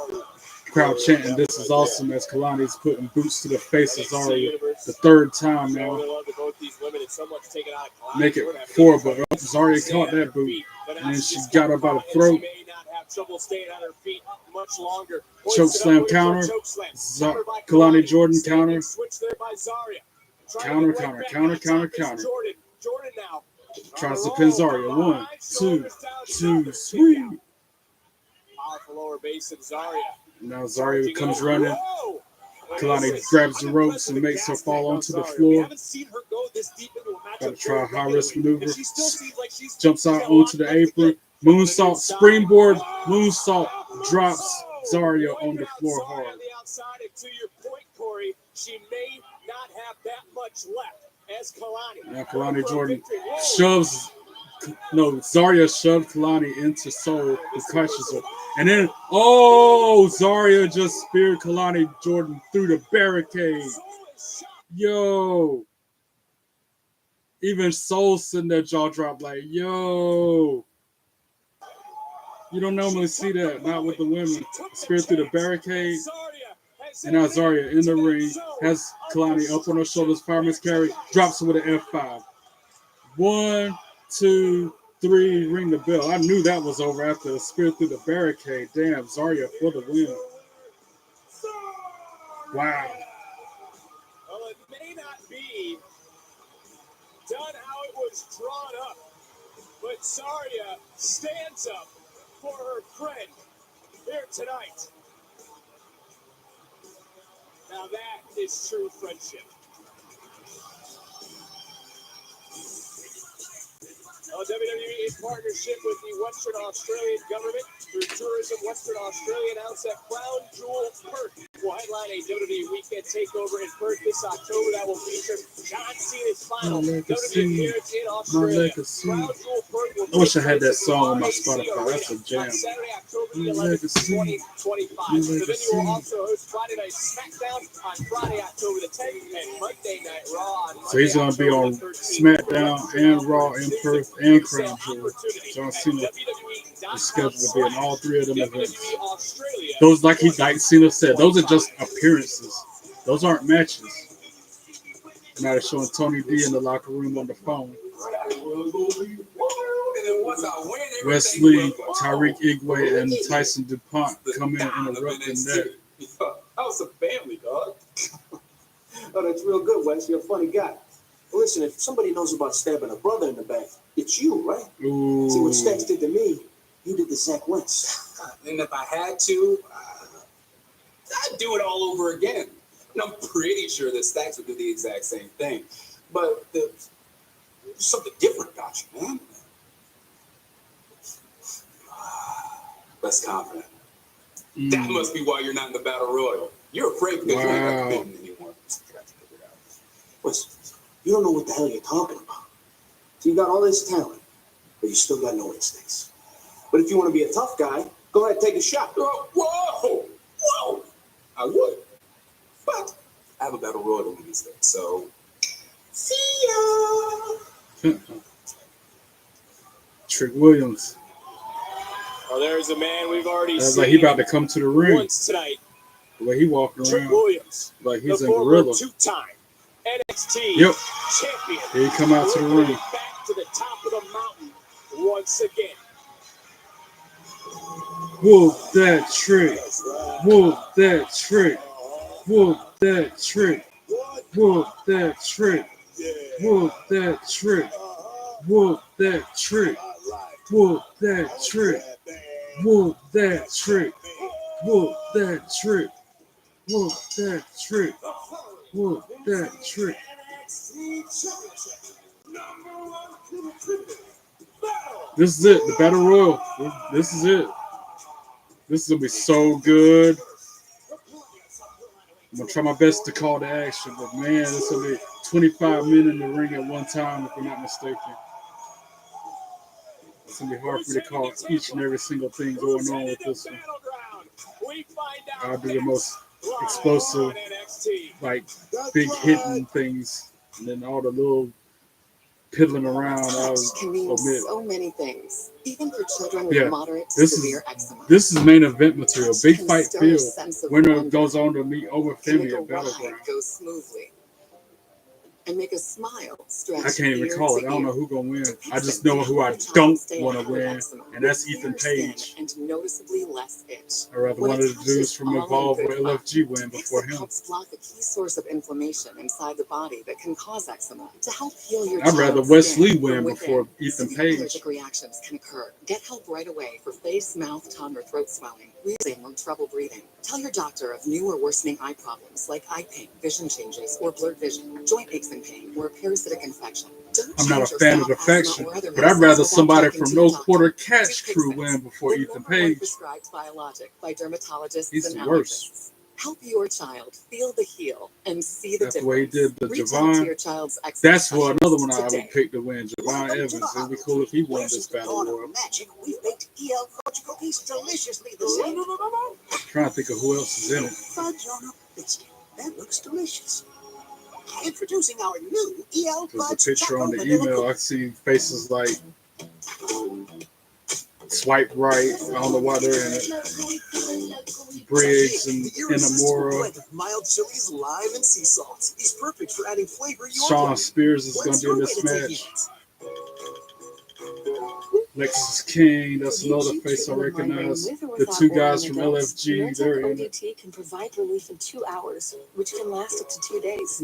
crowd chanting, "This is awesome," as Kalani's putting boots to the face of Zarya. The third time now. Make it 4, but Zarya caught that boot. And then she got her by the throat. Choke slam counter. Kalani Jordan counter. Counter. Jordan now Tries to pin Zarya. 1, 2, sweet. Powerful lower base of Zarya. Now Zarya comes running. Kalani grabs the ropes and makes her fall onto the floor. Got to try a high risk maneuver. Jumps out onto the apron. Moonsault, springboard, moonsault, drops Zarya on the floor hard. To your point, Corey, she may not have that much left as Kalani. Now Kalani Jordan shoves. No, Zarya shoved Kalani into Soul and crushes her. And then, Zarya just speared Kalani Jordan through the barricade. Yo. Even Soul sitting there jaw drop like, yo. You don't normally see that, not with the women. Speared through the barricade. And now Zarya in the ring has Kalani up on her shoulders, fireman's carry, drops her with an F5. 1, 2, 3, ring the bell. I knew that was over after the spear through the barricade. Damn, Zarya for the win. Wow. Well, it may not be done how it was drawn up, but Zarya stands up for her friend here tonight. Now that is true friendship. WWE, in partnership with the Western Australian government through Tourism Western Australia, announced that Crown Jewel Perth will headline a WWE weekend takeover in Perth this October that will feature John Cena's final WWE appearance in Australia. Crown Jewel Perth will I wish I had that song on my Spotify. That's a jam. on Saturday, October the 11th, 2025. The venue will also host Friday Night SmackDown on Friday, October the 10th, and Monday Night Raw on Monday, So he's going to be on SmackDown and Raw in Perth and Crown Jewel. John Cena is scheduled to be in all three of them events. Those, like Cena said, those are just appearances. Those aren't matches. Now they're showing Tony D in the locker room on the phone. Wesley, Tyreek Igwe, and Tyson DuPont come in interrupting that. That was a family, dog. Oh, that's real good, Wes. You're a funny guy. Well, listen, if somebody knows about stabbing a brother in the back, it's you, right? Ooh. See, what Stacks did to me, you did to Zach Wentz. And if I had to, I'd do it all over again. And I'm pretty sure that Stacks would do the exact same thing. But there's something different about you, man. Less confident. That must be why you're not in the Battle Royal. You're afraid because you ain't got the bitten anymore. Listen, you don't know what the hell you're talking about. So you got all this talent, but you still got no instincts. But if you want to be a tough guy, go ahead and take a shot. Whoa! I would. But I have a Battle Royal to win these things, so see ya! Trick Williams. Oh, there's a man we've already That's seen. like he about to come to the ring. Once tonight. The way he walking around. Trick Williams, like he's the in gorilla. Two-time NXT champion. Here he come out to the ring. Back to the top of the mountain once again. Whoop that trick. Whoop that trick. Whoop that trick. Whoop that trick. Whoop that trick. Whoop that trick. Whoop that trick. Whoop that trick. Whoop that trick. Whoop that trick. Whoop that trick. This is it, the Battle Royal. This is it. This is gonna be so good. I'm gonna try my best to call the action, but man, it's gonna be 25 men in the ring at one time, if I'm not mistaken. It's gonna be hard for me to call each and every single thing going on with this one. I'll do the most explosive, like big hitting things, and then all the little piddling around. I'll can mean omit. so many things, even for children with moderate to This severe is eczema. this is main event material. Big Can fight stir a field. sense of Winner wonder. goes on to meet over Can make Femi a at Battleground. ride go smoothly and make a smile stretch. I can't even ear call to it. I don't ear. know who's gonna win. I just know who I don't want to win, and that's Ethan Page. And noticeably less itch. I'd rather When one it of the dudes touches from all Evolve in or good fun, LFG win before Fix-It him. helps block a key source of inflammation inside the body that can cause eczema. To help heal your I'd rather child's Wes skin Lee from win within, before Ethan severe Page. allergic reactions can occur. Get help right away for face, mouth, tongue, or throat swelling, wheezing, or trouble breathing. Tell your doctor of new or worsening eye problems like eye pain, vision changes, or blurred vision, joint aches and pain, or a parasitic infection. Don't I'm not a change or fan of stop defection, asthma or other but I'd rather medicines without somebody talking from to No your doctor. Quarter Catch Take Crew Fix-It, win before the Ethan number one Page. prescribed biologic by dermatologists He's and the worst. allergists. Help your child feel the heel and see the That's the way he difference. did the Reach out to Javon. your child's expert That's what another one I specialist would today. pick to win. Javon Evans. It'd be cool if he won this battle royal. Magic, we baked EL fudge cookies deliciously this evening. Trying to think of who else is in it. Fudge on a biscuit. That looks delicious. Introducing our new EL There's a fudge picture on the chocolate vanilla email. I see faces like Swipe Right. I don't know why they're in it. Briggs and Inamura. blend of mild chilies, lime, and sea salt. He's perfect for adding flavor. Sean Spears is going to be in this match. Lexus King, that's another face I recognize. The two guys from LFG, they're in it. ODT can provide relief in 2 hours, which can last up to 2 days.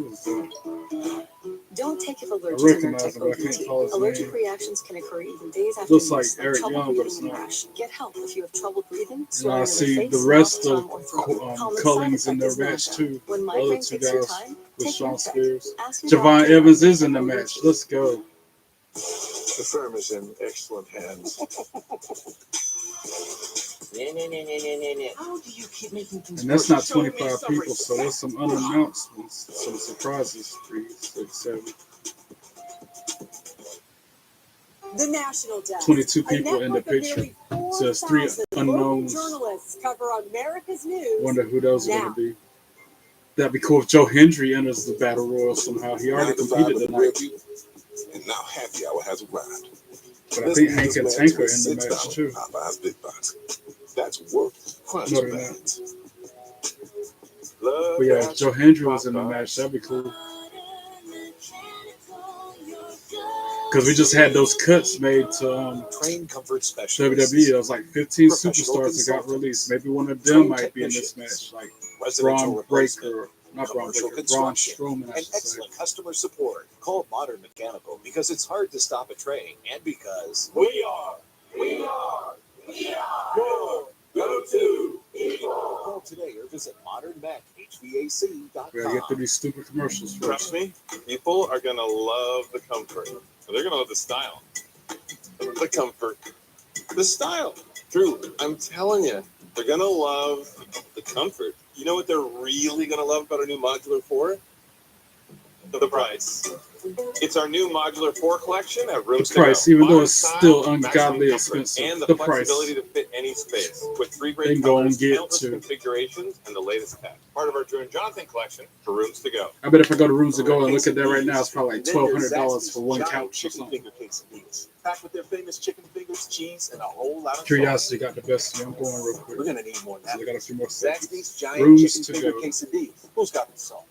Don't take it allergic to recognize him, but I can't ODT. call his Allergic name. reactions can occur even days after Looks like use, Eric trouble Young, but breathing it's and not. rash. Get help if you have trouble breathing, And I swelling in see the the face, rest mouth, of tongue, or throat. Common Cullings side in their effect is match nausea. too. When The other migraine two takes your guys time, with take Sean Nurtec. Spears. Ask your Javon doctor Evans about is in the ODT. match. Let's go. The firm is in excellent hands. How do you keep making things And that's not Show me 25 some people, so there's some unannounced ones, some surprises. 3, 6, 7. The National Desk. 22 A people in the network of picture. nearly So it's 3 4,000 unknowns. local journalists cover America's news. Wonder who those are now. going to be. That'd be cool if Joe Hendry enters the Battle Royal somehow. He already competed tonight. And now Happy Hour has arrived. But I think Hank and Tank are in the match too. Popeye's Big Box. That's worth crunch No, they're not. bags. But yeah, if Joe Hendry was in the match, that'd be cool. Because we just had those cuts made to Train comfort specialist. WWE. There was like 15 Professional superstars that got consultants. released. Maybe one of them Trained might be in this technicians. match, like Residential Braun replacement. Breaker, not Braun Commercial Breaker, Braun construction, Strowman, I and should say. excellent customer support. Call Modern Mechanical because it's hard to stop a train, and because We are your go-to people. call today or visit modernmechhvac.com. We gotta get through these stupid commercials Trust first. me, people are gonna love the comfort. They're gonna love the style. The comfort. The style. Drew, I'm telling you, they're gonna love the comfort. You know what they're really gonna love about our new Modular 4? The price. It's our new Modular 4 collection at Rooms The price, to Go. even though Modern it's style, still maximum ungodly comfort, expensive. and the The price. flexibility to fit any space with 3 They great can go and colors, get countless to. configurations, and the latest tech. Part of our Drew and Jonathan collection for Rooms to Go. I bet if I go to Rooms to Go and look at that right now, it's probably like $1,200 for one couch or chicken something. finger quesadillas, packed with their famous chicken fingers, cheese, and a whole lot of Curiosity got the best of me. I'm going real salt. We're quick. gonna need more than So I that. got a few more seconds. Zaxby's giant Rooms chicken to finger Go. quesadillas. Who's got the salt?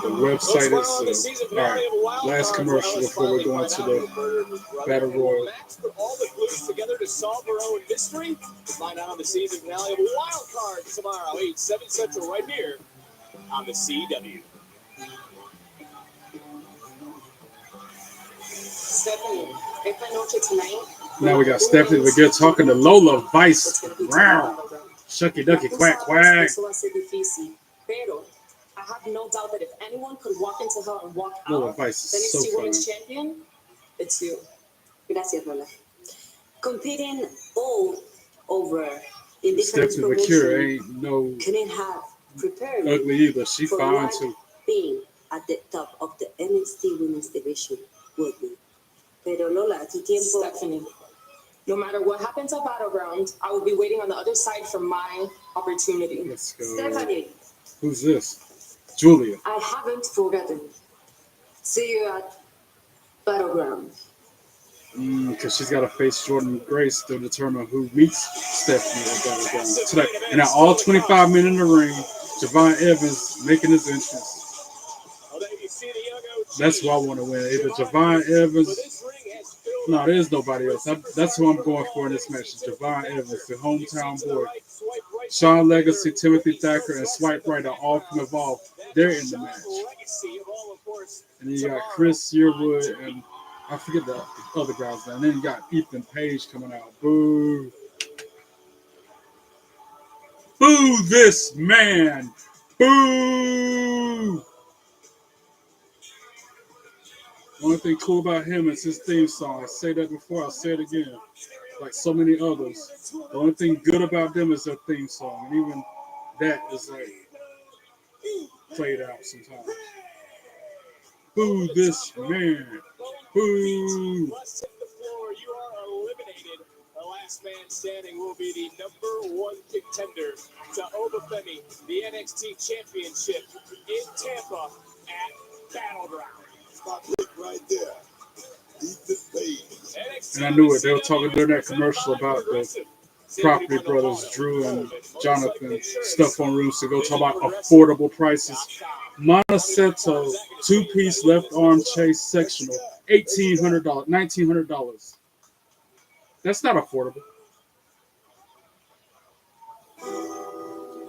The website is all right. Last commercial before we go into the Battle Royal. Put all the clues together to solve their own mystery. Find out on the season finale of Wild Card tomorrow, 8, 7 Central, right here on the CW. Stephanie, esta noche tonight. Now we got Stephanie Leggett talking to Lola Vice. Wow. Shucky Ducky Quack Quack. Eso va a ser difícil, pero I have no doubt that if anyone could walk into her and walk Lola out, Vice the is so NXT funny. Women's Champion, it's you. Gracias, Lola. Competing all over in different Stephanie promotions McCure ain't no couldn't have prepared me ugly either. She for fine what too. being at the top of the NXT Women's Division would be. Pero Lola, tu tiempo. Stephanie, no matter what happens at Battleground, I will be waiting on the other side for my opportunity. Let's go. Stephanie, Who's this? Julia. I haven't forgotten. See you at Battleground. Because she's got to face Jordan Grace to determine who meets Stephanie at Battleground today. And now all 25 men in the ring, Javon Evans making his entrance. That's who I want to win. Either Javon Evans. No, there's nobody else. That's who I'm going for in this match. Javon Evans, the hometown boy. Sean Legacy, Timothy Thacker, and Swipe Right are all from Evolve. They're in the match. And then you got Chris Yearwood and I forget the other guys. And then you got Ethan Page coming out. Boo. Boo this man. Boo. Only thing cool about him is his theme song. I say that before, I'll say it again. like so many others. The only thing good about them is their theme song, and even that is like played out sometimes. Boo this man. Boo. Must hit the floor. You are eliminated. The last man standing will be the #1 contender to Obafemi, the NXT Championship in Tampa at Battleground. My pick right there. Ethan Page. And I knew it. They were talking during that commercial about the Property Brothers, Drew and Jonathan, stuff on rooms to go talk about affordable prices. Monaceto, 2-piece left arm chase sectional, $1,800, $1,900. That's not affordable.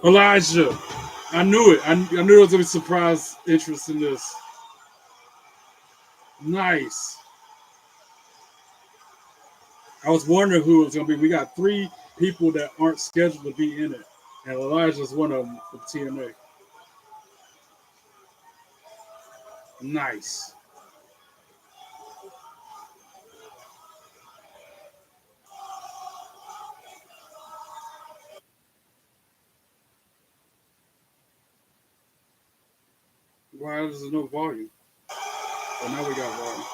Elijah, I knew it. I knew there was going to be surprise interest in this. Nice. I was wondering who it was going to be. We got 3 people that aren't scheduled to be in it, and Elijah's one of them for TNA. Nice. Why is there no volume? Oh, now we got volume.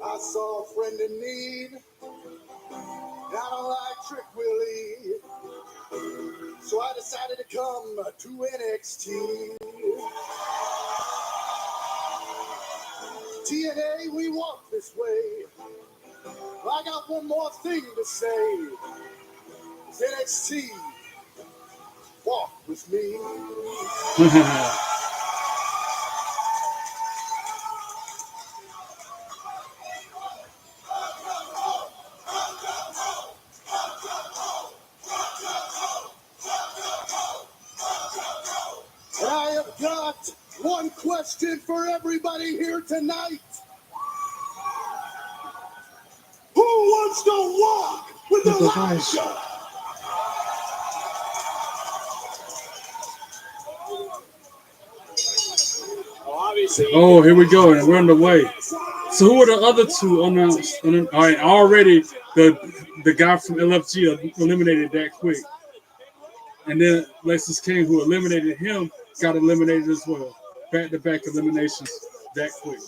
I saw a friend in need. I don't like Trick Willie. So I decided to come to NXT. TNA, we walk this way. I got one more thing to say. NXT, walk with me. And I have got one question for everybody here tonight. Who wants to walk with Elijah? Oh, here we go, and we're on the way. So who are the other 2 announced? All right, already the guy from LFG eliminated that quick. And then Lexus King, who eliminated him, got eliminated as well. Back-to-back eliminations that quick.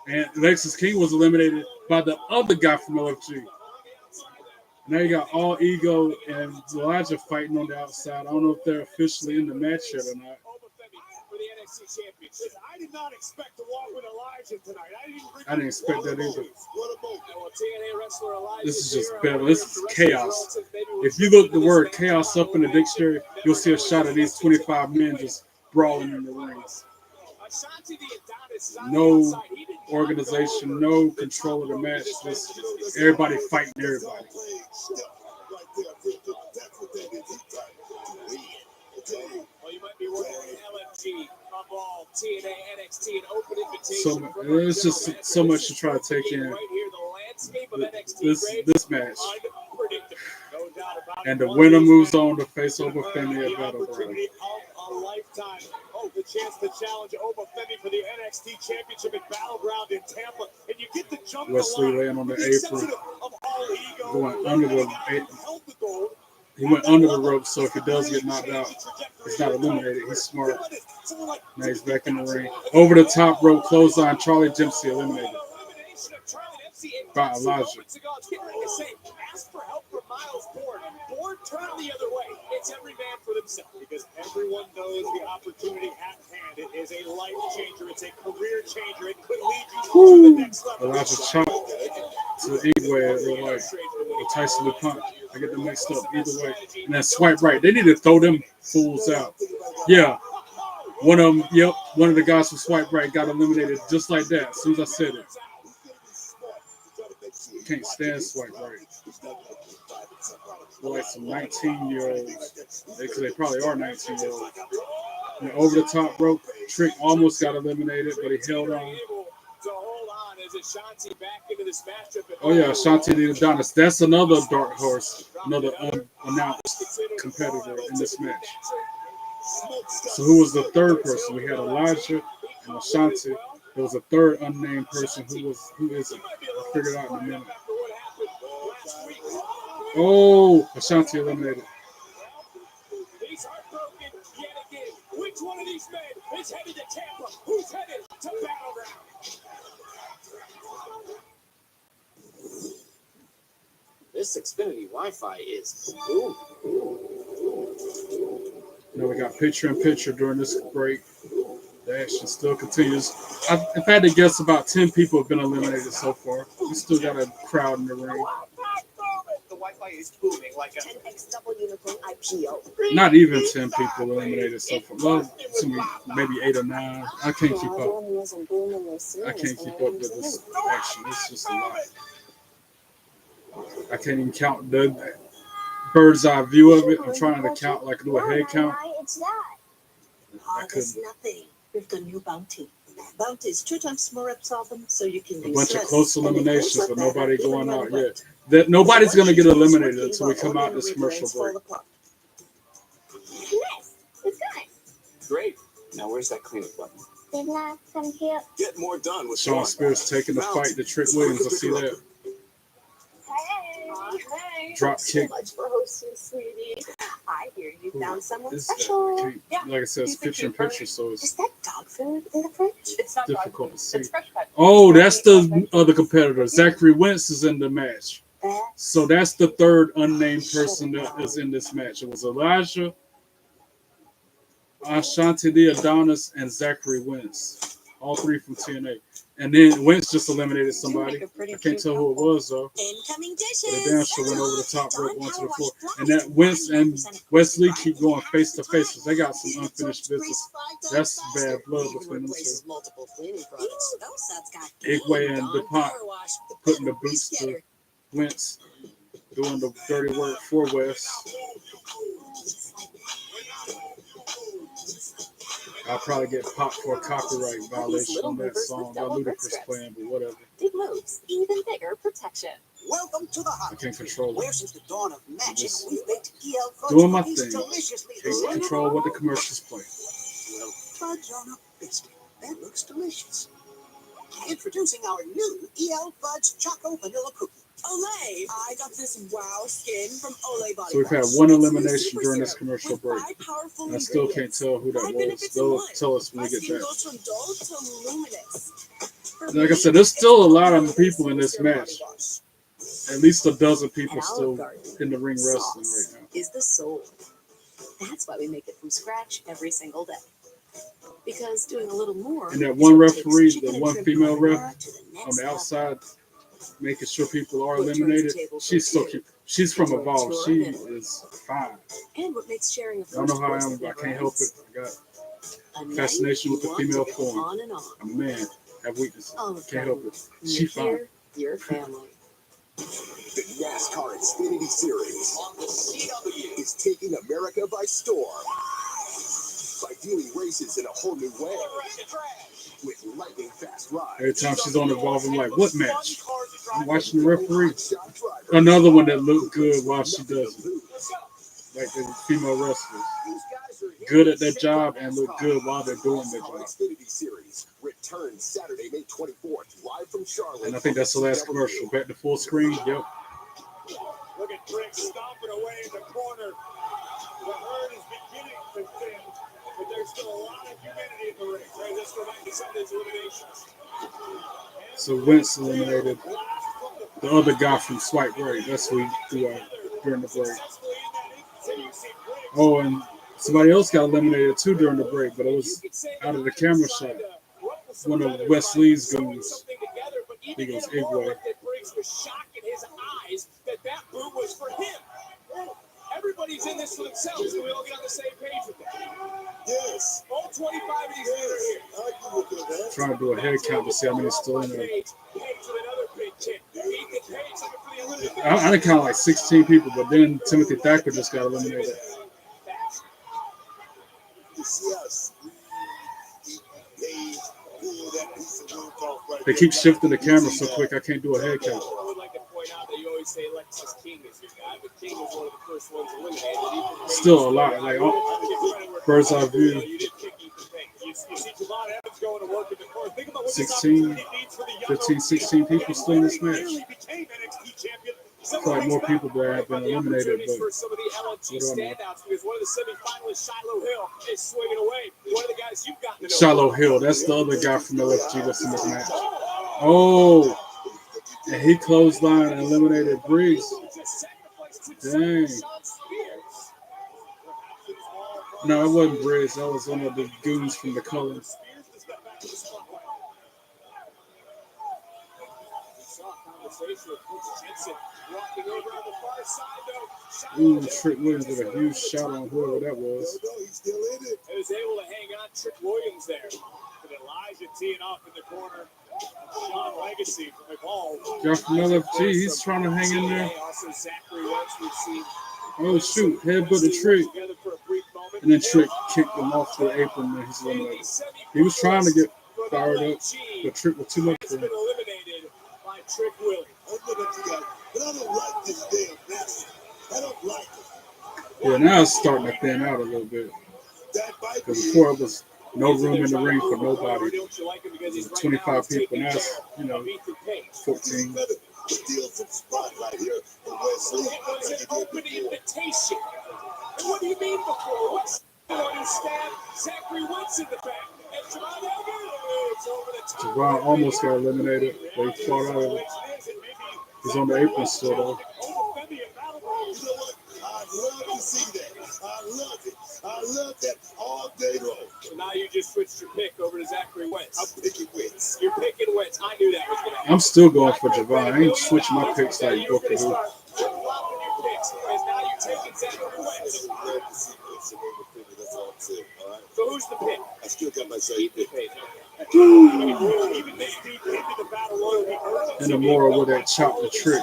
And Lexus King was eliminated by the other guy from LFG. Now you got All Ego and Elijah fighting on the outside. I don't know if they're officially in the match yet or not. I did not expect to walk with Elijah tonight. I didn't expect that either. This is just better. This is chaos. If you look the word chaos up in the dictionary, you'll see a shot of these 25 men just brawling in the ring. No organization, no control of the match. Just everybody fighting everybody. Well, you might be wondering, LFG, of all, TNA, NXT, and open invitation. So there's just so much to try to take in. Right here, the landscape of NXT this match. And the winner moves on to face Obafemi at Battleground. A lifetime. Oh, the chance to challenge Obafemi for the NXT Championship at Battleground in Tampa. And you get the jump. Wesley laying on the apron, going under the. He went under the rope, so if he does get knocked out, he's not eliminated. He's smart. Now he's back in the ring. Over the top rope, clothesline, Charlie Dempsey eliminated by Elijah. Ask for help from Miles Bourne. Bourne turned the other way. It's every man for themselves because everyone knows the opportunity at hand. It is a life changer. It's a career changer. It could lead you to the next level. Elijah chop to Igwe either way. Or Tyson LePont. I get them mixed up either way. And then swipe right. They need to throw them fools out. Yeah. One of them, yep. One of the guys from Swipe Right got eliminated just like that as soon as I said it. Can't stand Swipe Right. They're like some 19-year-olds. Because they probably are 19-year-olds. And over the top rope, Trick almost got eliminated, but he held on. Oh yeah, Shanti the Adonis. That's another dark horse, another unannounced competitor in this match. So who was the third person? We had Elijah and Ashanti. There was a third unnamed person who is it? figure it out in a minute. Oh, Ashanti eliminated. He's heartbroken yet again. Which one of these men is headed to Tampa? Who's headed to Battleground? This Xfinity Wi-Fi is boom. Now we got picture-in-picture during this break. The action still continues. If I had to guess, about 10 people have been eliminated so far. We still got a crowd in the ring. The Wi-Fi is booming like a 10x double unicorn IPO. Not even 10 people eliminated so far. Well, maybe 8 or 9. I can't keep up. I can't keep up with this action. It's just a lot. I can't even count the bird's eye view of it. I'm trying to count, like do a head count. It's that. I There's couldn't. nothing. We've got new bounty. Bounty is 2 times more reps of them, so you can A use bunch of less. close And it eliminations, goes but like that, nobody even going when out it yet. That nobody's going to get eliminated until we while come out ordinary this commercial brains fall break. apart. Nice. It's good. Great. Now where's that cleanup button? Did not come here. Get more done with Sean Spears taking the fight to Trick Williams. I see that. Hey. Drop Thanks kick. so much for hosting, sweetie. I hear you found someone Is that? special. Like I said, it's picture-in-picture, so Is it's that dog food in the fridge? It's not difficult to see. It's fresh cut. Oh, that's the other competitor. Zachary Wentz is in the match. So that's the third unnamed person that is in this match. It was Elijah, Ashanti the Adonis, and Zachary Wentz. All three from TNA. And then Wentz just eliminated somebody. I can't tell who it was, though. Incoming dishes. But the damn sure went over the top rope onto the floor. And that Wentz and Wesley keep going face to face. They got some unfinished business. That's bad blood between them two. Multiple cleaning products. Those sets got Igwe and Dawn DuPont Power Wash, the putting the better boots to getter. Wentz, doing the dirty work for West. I'll probably get popped for a copyright violation on that song by Ludacris playing, but whatever. Big moves, even bigger protection. Welcome to the I hut, can't control where it. since the dawn of magic, Just we've baked EL fudge doing my cookies thing. deliciously. Can't control what the commercials play. Well, fudge on a biscuit. That looks delicious. Introducing our new EL Fudge Choco Vanilla Cookie. Olay! I got this wow skin from Olay Body So we've had Wash. one It's elimination super during this syrup commercial with break. 5 powerful And I still can't ingredients. tell who that 5 was. benefits in They'll one. tell us when My we get skin that. goes from dull to luminous. For Like I me, said, there's still a it's lot of Olay people in this Super Serum match. Body Wash. At least a dozen people At still Olive Garden, in the ring wrestling sauce right now. Is the soul. That's why we make it from scratch every single day. Because doing a little more. And that is one what takes referee, chicken the and one shrimp female ref carbonara to the on next the level. outside, making sure people are What turns the eliminated, table for she's still two? keep. She's from Enjoy Evolve. tour She and more. is fine. And what makes sharing a I don't first know how I course am, that but I never can't help it. ends. I got A night fascination with you the want female to go form. on and on. I'm a man. Have weaknesses. Olive Can't help Garden. it. She You're fine. here, your family. The NASCAR Xfinity Series on the CW is taking America by storm by viewing races in a whole new way with lightning fast rides. Every time she's on Evolve, I'm like, what match? I'm watching the referee. Another one that looked good while she does it. Like the female wrestlers. Good at their job and look good while they're doing their job. Xfinity Series returns Saturday, May 24th, live from Charlotte. And I think that's the last commercial. Back to full screen. Yep. Look at Brick stomping away in the corner. The herd is beginning to thin, but there's still a lot of humidity in the ring. Right, let's go back to some of these eliminations. So Wentz eliminated the other guy from Swipe Right. That's who he threw out during the break. Oh, and somebody else got eliminated too during the break, but it was out of the camera shot. One of Wesley's goons. I think it was Igwe. Briggs was shocked in his eyes that boot was for him. Everybody's in this for themselves, and we all get on the same page with that. Yes. All 25 of these men are here. I can look at that. Trying to do a head count to see how many is still in there. I didn't count like 16 people, but then Timothy Thacker just got eliminated. You see us. They keep shifting the camera so quick I can't do a head count. I would like to point out that you always say Lexus King is your guy, but King was one of the first ones eliminated. Still a lot, like bird's eye view. You see Javon Evans going to work in the corner. Think about what 16, this opportunity means for the young 15, 16 people still in this match. I feel like more people that have been eliminated, but for some of the LFG standouts because one of the semifinalists, Shiloh Hill, is swinging away. One of the guys you've gotten to know. Shiloh Hill, that's the other guy from LFG that's in this match. Oh, and he clotheslined and eliminated Briggs. Dang. No, it wasn't Briggs. That was one of the goons from the Colors. Ooh, Trick Williams with a huge shot on whoever that was. He was able to hang on Trick Williams there. With Elijah teeing off in the corner. Sean Legacy from McCall. Guy from LFG, he's trying to hang in there. Also Zachary Wentz, we've seen. Oh shoot, headbutt the Trick. And then Trick kicked him off the apron and he's eliminated. He was trying to get fired up, but Trick was too much for him. Eliminated by Trick Williams. But I don't like this damn mess. I don't like it. Yeah, now it's starting to thin out a little bit. Because before it was no room in the ring for nobody. 25 people, now it's, 14. Steal some spotlight here for Wesley. It was an open invitation. And what do you mean before? What's on his staff? Zachary Wentz in the back. And Javon Evans over the top. Javon almost got eliminated, but he fought out of it. He's on the apron still, though. I love to see that. I love it. I love that all day long. So now you just switched your pick over to Zachary Wentz. I'm picking Wentz. You're picking Wentz. I knew that was going to happen. I'm still going for Javon. I ain't switching my picks like Booker do. Flopping your picks, and now you're taking Zachary Wentz. So who's the pick? I still got my same pick. Even this deep into the battle royal, And the more with that chop the Trick.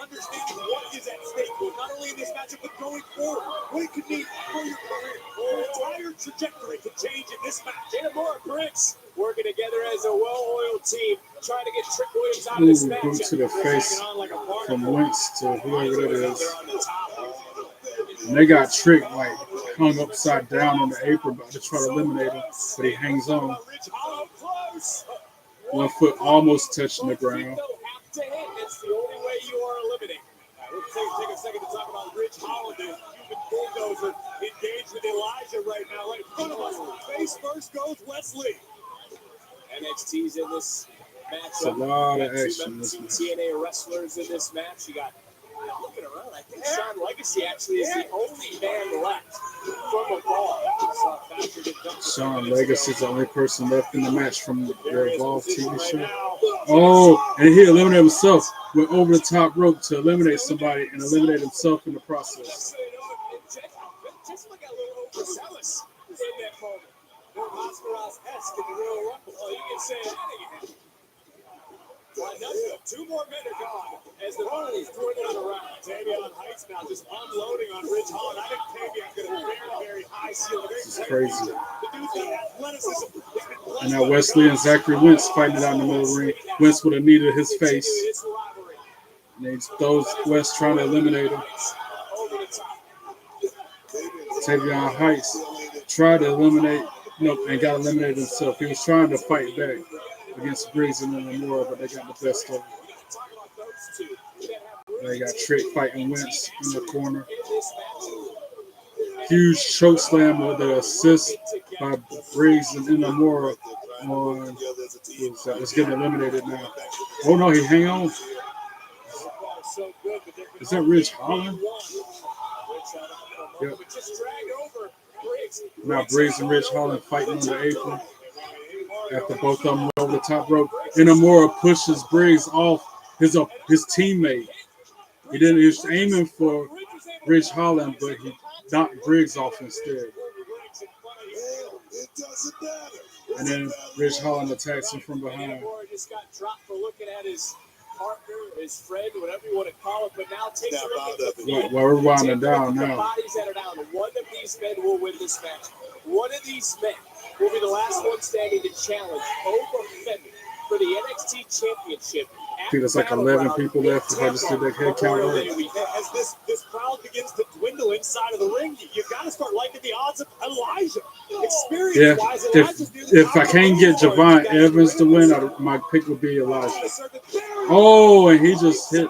understanding what is at stake, not only in this matchup, but going forward. What it could mean for your career. Your entire trajectory could change in this match. And more Bricks working together as a well-oiled team, trying to get Trick Williams out of this match. Boot to the face from Wentz to whoever that is. And they got Trick like hung upside down on the apron about to try to eliminate him, but he hangs on. 1 foot almost touching the ground. It's the only way you are eliminated. Let's take a second to talk about Ridge Holland, the human bulldozer, engaged with Elijah right now, right in front of us. Face first goes Wesley. NXT's in this match. It's a lot of action in this match. TNA wrestlers in this match. You got, looking around, I think Sean Legacy actually is the only man left from a ball. Sean Legacy is the only person left in the match from the Evolve TV show. Oh, and he eliminated himself. Went over the top rope to eliminate somebody and eliminate himself in the process. Just look at a little overzealous in that moment. More Mascaras-esque in the Royal Rumble. Oh, you can say that again. Two more men are gone as the Rollins dwindling around. Tavion Heights now just unloading on Ridge Holland. I think Tavion's got a very, very high ceiling. This is crazy. The dude's got athleticism. And now Wesley and Zachary Wentz fighting it out in the middle of the ring. Wentz with a knee to his face. And he throws Wentz trying to eliminate him. Tavion Heights tried to eliminate, and got eliminated himself. He was trying to fight back against Briggs and Namora, but they got the best of him. They got Trick fighting Wentz in the corner. Huge choke slam with the assist by Briggs and Namora on. It's getting eliminated now. Oh no, he hang on. Is that Ridge Holland? Yep. Now Briggs and Ridge Holland fighting on the apron. After both of them went over the top rope, Namora pushes Briggs off his teammate. He was aiming for Ridge Holland, but he knocked Briggs off instead. And then Ridge Holland attacks him from behind. Just got dropped for looking at his partner, his friend, whatever you want to call it, but now takes a look at the Well, we're winding down the now. bodies that are down. One of these men will win this match. One of these men will be the last one standing to challenge Oba Femi for the NXT Championship I think there's like 11 people left if I just did that head count right. As this crowd begins to dwindle inside of the ring, you got to start liking the odds of Elijah. Experience-wise, Elijah's If I can't get Javon Evans to win, my pick would be Elijah. Oh, and he just hit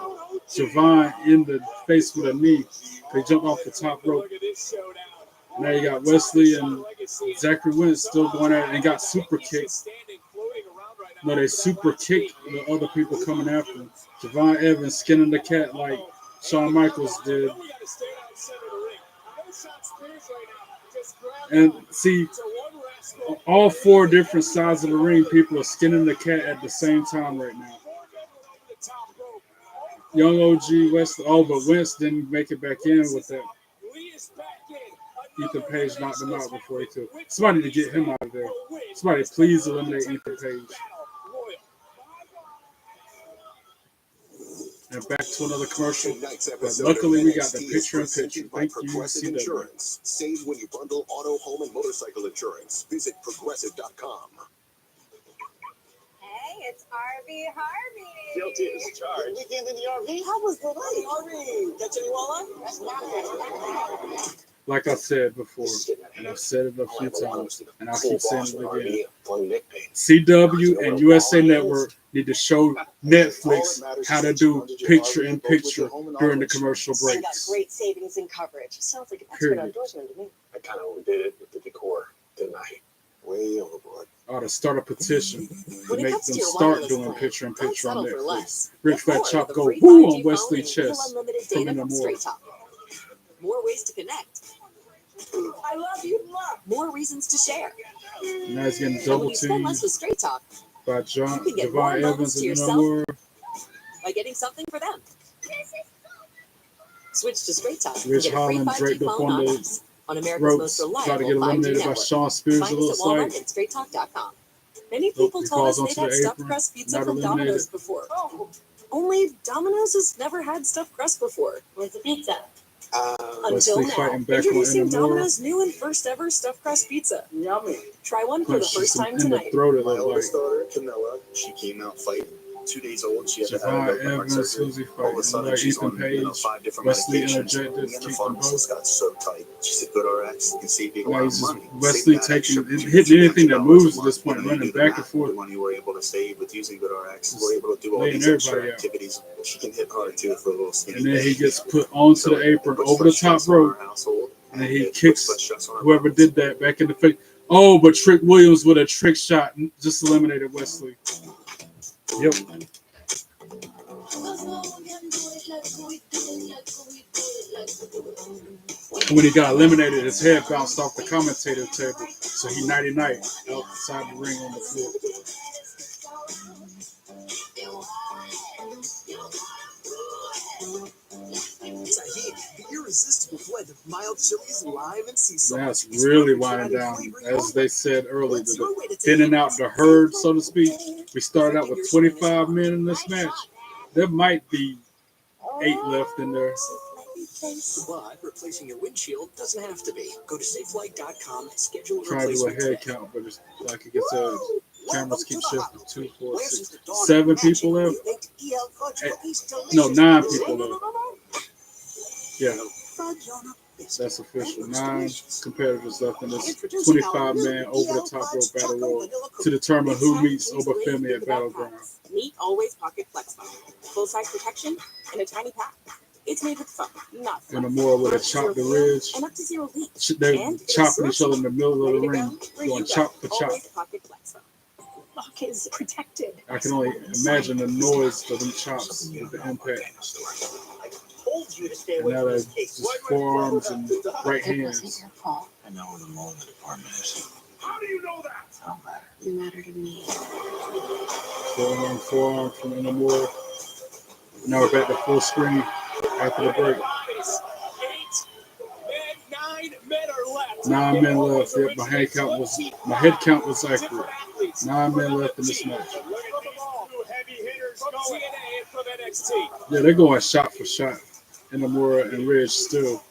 Javon in the face with a knee. They jumped off the top rope. Now you got Wesley and Zachary Wentz still going at it and got super kicked. No, they super kicked the other people coming after him. Javon Evans skinning the cat like Shawn Michaels did. And see, all four different sides of the ring, people are skinning the cat at the same time right now. Young OG Wesley, but Wentz didn't make it back in with that. Ethan Page knocked him out before he could. Somebody to get him out of there. Somebody please eliminate Ethan Page. And back to another commercial. But luckily, we got the picture-in-picture. Thank you, Progressive CW. Insurance. Save when you bundle auto, home, and motorcycle insurance. Visit Progressive.com. Hey, it's RV Harvey. Guilty as charged. Weekend in the RV? How was the ride? RV. Catch any walleye? Like I said before, and I've said it a few times, and I'll keep saying it again. CW and USA Network need to show Netflix how to do picture-in-picture during the commercial They got breaks. great savings and coverage. Sounds like an expert Period. endorsement to me. I kind of overdid it with the decor, didn't I? Way overboard. Ought to start a petition to When it make comes them to your start wireless doing plan, picture-in-picture on don't settle for Netflix. less. Rich Get Fat more Chop with a go free woo 5G on Wesley phone Chest and unlimited from data In the from More. Straight Talk. More ways to connect. I love you. More reasons to share. Now he's getting And when double you spend teamed less with Straight Talk, by you can get more Javon moments Evans to and In the yourself More. by getting something for them. Switch to Straight Talk and Rich get a free Holland 5G draped up phone on on the us on America's most ropes, try to reliable get 5G eliminated by network. Sean Spears, Find it us looks at Walmart like. and StraightTalk.com. Many Nope, people he told falls us onto they'd had the stuffed apron, crust pizza not from eliminated. Domino's before. Only Domino's has never had stuffed crust before. Where's the pizza? Until Wesley now, fighting back on introducing In the More. Domino's new and first ever stuffed crust pizza. Yummy. Try one for the Punched first him time in the tonight. throat, it My looked like. oldest daughter, Camilla, she came out fighting. 2 days old, she had to have Javon open heart Evans, surgery. who's he All of fighting? a sudden, Like she's Ethan on Page. 5 different Wesley medications. interjected, Me and the keep them pharmacist both. got so tight. She said, GoodRx, you can save you a Now lot he's of just money. Wesley Save that extra hitting anything that $250 moves a at this month. point, You know, running you do the back and math, forth. the money we're able to save with using GoodRx, we're able to do all Laying these extra everybody out. activities. She can hit hard too for a little skinny And then he baby. gets put onto the apron Puts over the less stress top on our rope, household, and then he it puts kicks less stress on our whoever mouths. did that back in the face. Oh, but Trick Williams with a trick shot just eliminated Wesley. Yep. When he got eliminated, his head bounced off the commentator table, so he nighty-night outside the ring on the floor. Tahiti, the irresistible blend of mild chilies, lime, and sea salt. Now it's really winding down. As they said earlier, the thinning out the herd, so to speak. We started out with 25 men in this match. There might be 8 left in there. But replacing your windshield doesn't have to be. Go to safelight.com and schedule a Try to do a replacement head today. count, but it's like it gets cameras keep shifting. 2, 4, 6, 7 people left. 9 people left. Yeah, that's official. 9 competitors left in this 25-man over-the-top rope battle royal to determine who meets Obafemi at Battleground. Meet Always Pocket Flex Phone. Full-size protection in a tiny pack. It's made with foam, not In the more where they chop the ridge, and up to 0 leaks. they're And chopping each other in the middle of the ring, where you going go. chop for chop. Always Pocket Flex Phone. Lock is protected. I can only imagine the noise of them chops with the impact. And now they're just forearms and right hands. I know where the mole in the department is. How do you know that? Don't matter. You matter to me. Forearm from In the More. Now we're back to full screen after the break. 9 men left. Yep, my head count was accurate. 9 men left in this match. Yeah, they're going shot for shot. In the More and Ridge still.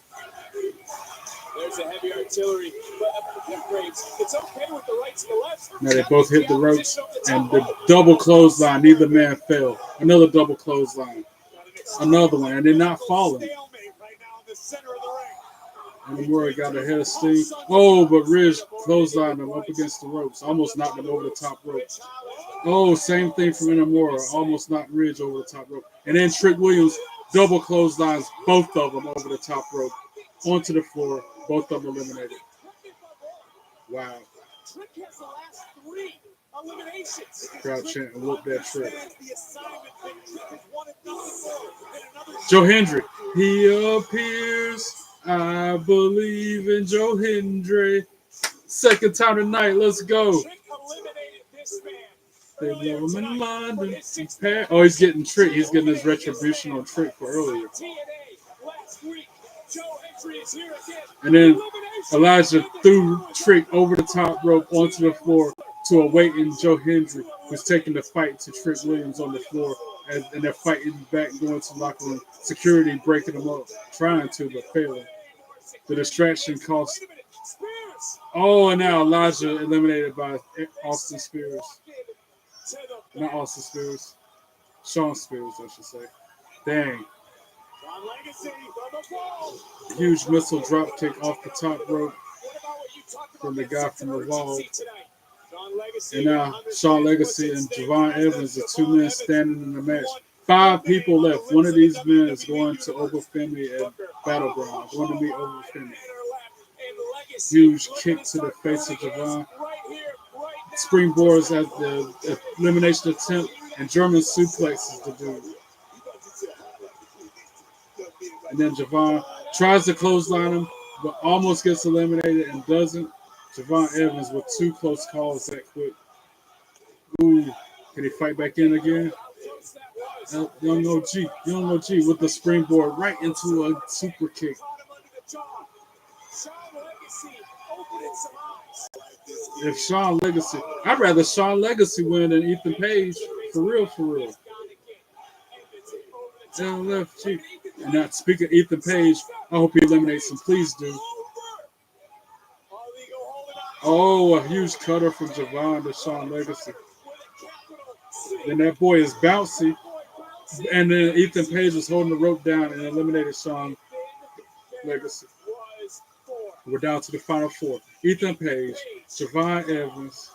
the heavy artillery, but it's okay with the right to the left. Now they both hit the ropes and the double clothesline. Neither man fell. Another double clothesline. Another one, and they're not falling. And Murray got a head of steam. Oh, but Ridge clotheslined him up against the ropes. Almost knocked him over the top rope. Oh, same thing from Inamura. Almost knocked Ridge over the top rope. And then Trick Williams double clotheslines both of them over the top rope. Onto the floor. Both of them eliminated. Wow. Trick has the last 3 eliminations. Crowd chanting, whoop that Trick. Joe Hendry. He appears. I believe in Joe Hendry. Second time tonight. Let's go. They love him in London. Oh, he's getting Trick. He's getting his retribution on Trick for earlier. And then Elijah threw Trick over the top rope onto the floor to a waiting Joe Hendry, who's taking the fight to Trick Williams on the floor. And they're fighting back, going to the locker room. Security breaking them up, trying to, but failing. The distraction cost. Oh, and now Elijah eliminated by Austin Spears. Not Austin Spears. Sean Spears, I should say. Dang. Huge missile drop kick off the top rope from the guy from the wall. And now Shawn Legacy and Javon Evans, the 2 men standing in the match. 5 people left. One of these men is going to Obafemi at Battleground. Going to meet Obafemi. Huge kick to the face of Javon. Springboards at the elimination attempt, and German suplexes the dude. And then Javon tries to clothesline him, but almost gets eliminated and doesn't. Javon Evans with 2 close calls that quick. Ooh, can he fight back in again? Young OG with the springboard right into a super kick. If Shawn Legacy, I'd rather Shawn Legacy win than Ethan Page. For real. Down left cheek. And not speaking of Ethan Page, I hope he eliminates him. Please do. Oh, a huge cutter from Javon to Shawn Legacy. Then that boy is bouncy. And then Ethan Page was holding the rope down and eliminated Shawn Legacy. We're down to the final 4. Ethan Page, Javon Evans,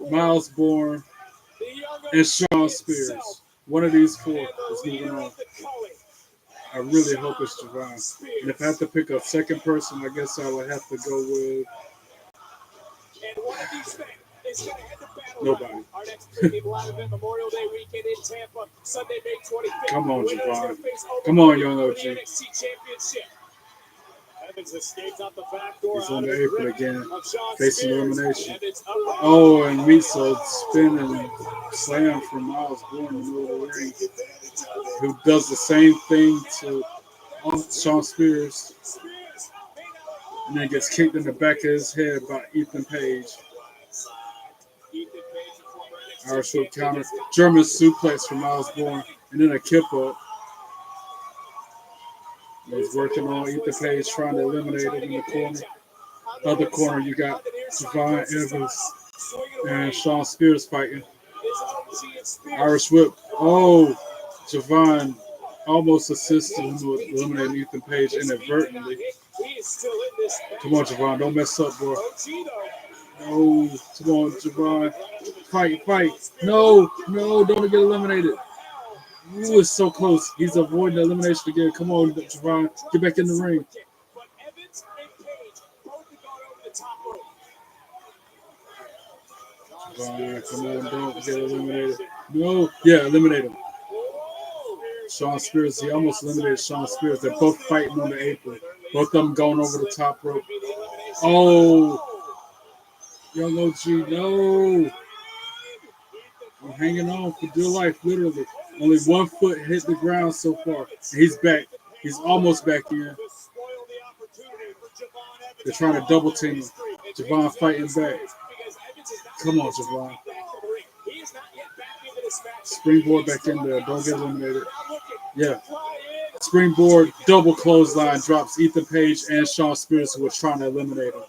Miles Bourne, and Shawn Spears. One of these 4 is moving on. I really hope it's Javon. And if I have to pick a second person, I guess I would have to go with nobody. Come on, Javon. Come on, young OG. He's on the apron again, facing elimination. Oh, and meets a spin and slam from Miles Bourne in the middle of the ring, who does the same thing to Shawn Spears, and then gets kicked in the back of his head by Ethan Page. Irish whip counter, German suplex from Miles Bourne, and then a kip up. He's working on Ethan Page, trying to eliminate him in the corner. Other corner, you got Javon Evans and Shawn Spears fighting. Irish whip. Oh, Javon almost assisted him with eliminating Ethan Page inadvertently. Come on, Javon. Don't mess up, bro. No. Come on, Javon. Fight. No, don't get eliminated. Ooh, it's so close. He's avoiding the elimination again. Come on, Javon. Get back in the ring. Javon, come on, don't get eliminated. No. Yeah, eliminate him. Shawn Spears, he almost eliminated Shawn Spears. They're both fighting on the apron. Both of them going over the top rope. Oh. Young OG, no. I'm hanging on for dear life, literally. Only 1 foot hit the ground so far. He's back. He's almost back in. They're trying to double team him. Javon fighting back. Come on, Javon. Springboard back in there. Don't get eliminated. Yeah. Springboard double clothesline drops Ethan Page and Shawn Spears, who was trying to eliminate him.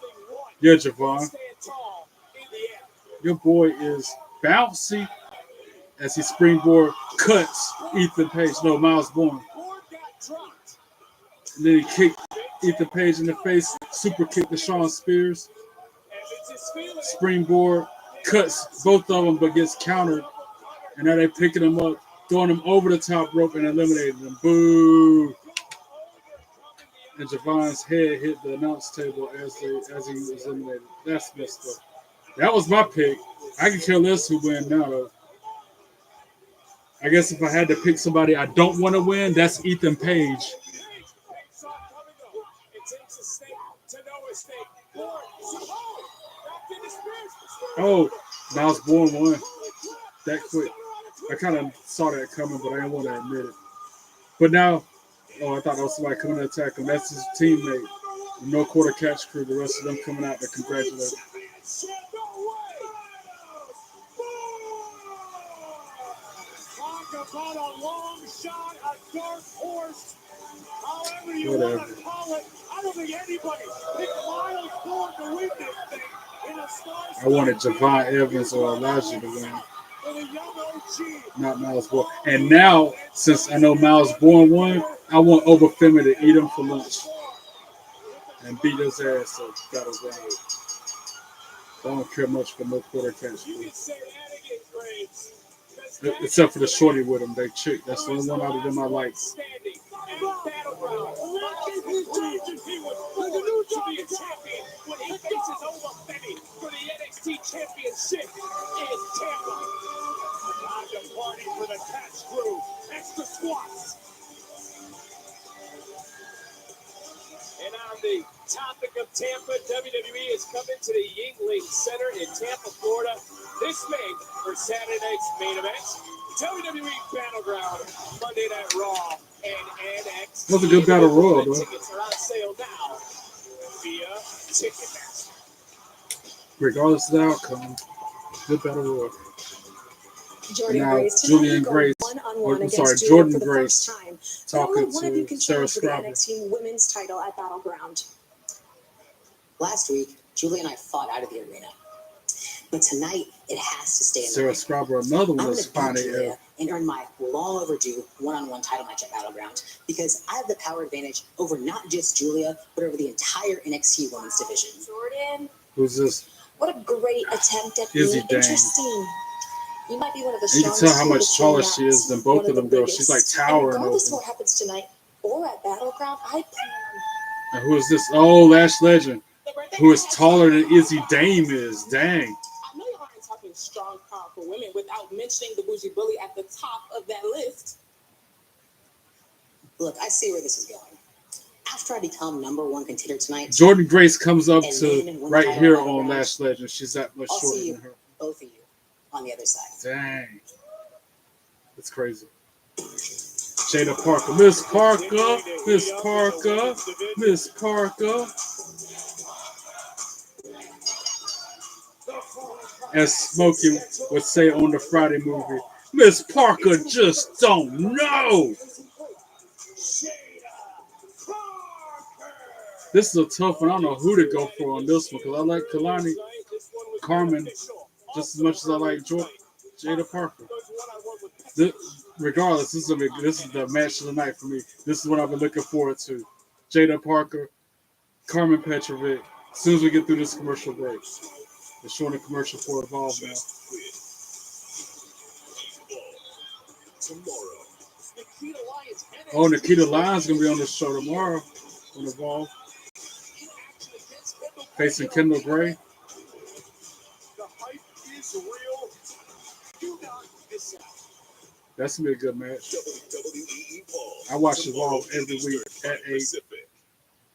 Yeah, Javon. Your boy is bouncy as he springboard cuts Ethan Page. No, Miles Bourne. And then he kicked Ethan Page in the face, super kick to Shawn Spears. Springboard cuts both of them, but gets countered. And now they're picking him up, throwing him over the top rope and eliminating him. Boo! And Javon's head hit the announce table as he was eliminated. That's messed up. That was my pick. I can care less who win now, though. I guess if I had to pick somebody I don't want to win, that's Ethan Page. Oh, Miles Bourne won that quick. I kind of saw that coming, but I didn't want to admit it. But now, I thought that was somebody coming to attack him. That's his teammate. No quarter catch crew. The rest of them coming out to congratulate him. Talk about a long shot, a dark horse. However you Whatever. want to call it, I don't think anybody picked Miles Bourne to win this thing. I wanted Javon Evans or Elijah to win, not Miles Bourne. And now, since I know Miles Bourne won, I want Obafemi to eat him for lunch and beat his ass so battleground. I don't care much for no quarter catch. Except for the shorty with him, they chick. That's the only one out of them I like. When he faces Obafemi for the NXT Championship in Tampa. Time to party for the catch crew. Extra squats. And on the topic of Tampa, WWE is coming to the Yingling Center in Tampa, Florida this May for Saturday night's main event. WWE Battleground, Monday Night Raw, and NXT. That's a good battle royal, though. Tickets are on sale now via Ticketmaster. Regardless of the outcome, good battle royal. Jordan Grace talking to Sarah Scrabble. NXT Women's title at Battleground. Last week, Julie and I fought out of the arena. But tonight, it has to stay in the Sarah ring. Scrabble, another one that's finding Julia and earn my long overdue one-on-one title match at Battleground because I have the power advantage over not just Julia, but over the entire NXT Women's division. Jordan. Who's this? What a great attempt at Izzy being Dang. interesting. You might be one of the You can strongest. tell how much taller she is than both of them girls. She's like towering over. Regardless of what happens tonight or at Battleground, I plan. And who is this? Oh, Lash Legend, who is taller than Izzy Dame is. Dang. I know you aren't talking strong, powerful women without mentioning the bougie bully at the top of that list. Look, I see where this is going. After I become #1 contender tonight, Jordan Grace comes up and to then win right title here at on Battleground, Lash Legend. She's that much I'll shorter see than her. both of you on the other side. Dang. That's crazy. Jada Parker. Miss Parker. Miss Parker. Miss Parker. As Smokey would say on the Friday movie, Miss Parker just don't know. This is a tough one. I don't know who to go for on this one because I like Kalani Carmen just as much as I like Jada Parker. Regardless, this is the match of the night for me. This is what I've been looking forward to. Jada Parker, Carmen Petrovic. As soon as we get through this commercial break. They're showing a commercial for Evolve now. Oh, Nikita Lyons going to be on the show tomorrow on Evolve. Facing Kendall Gray. The hype is real. Do not miss out. That's going to be a good match. I watch Evolve every week at a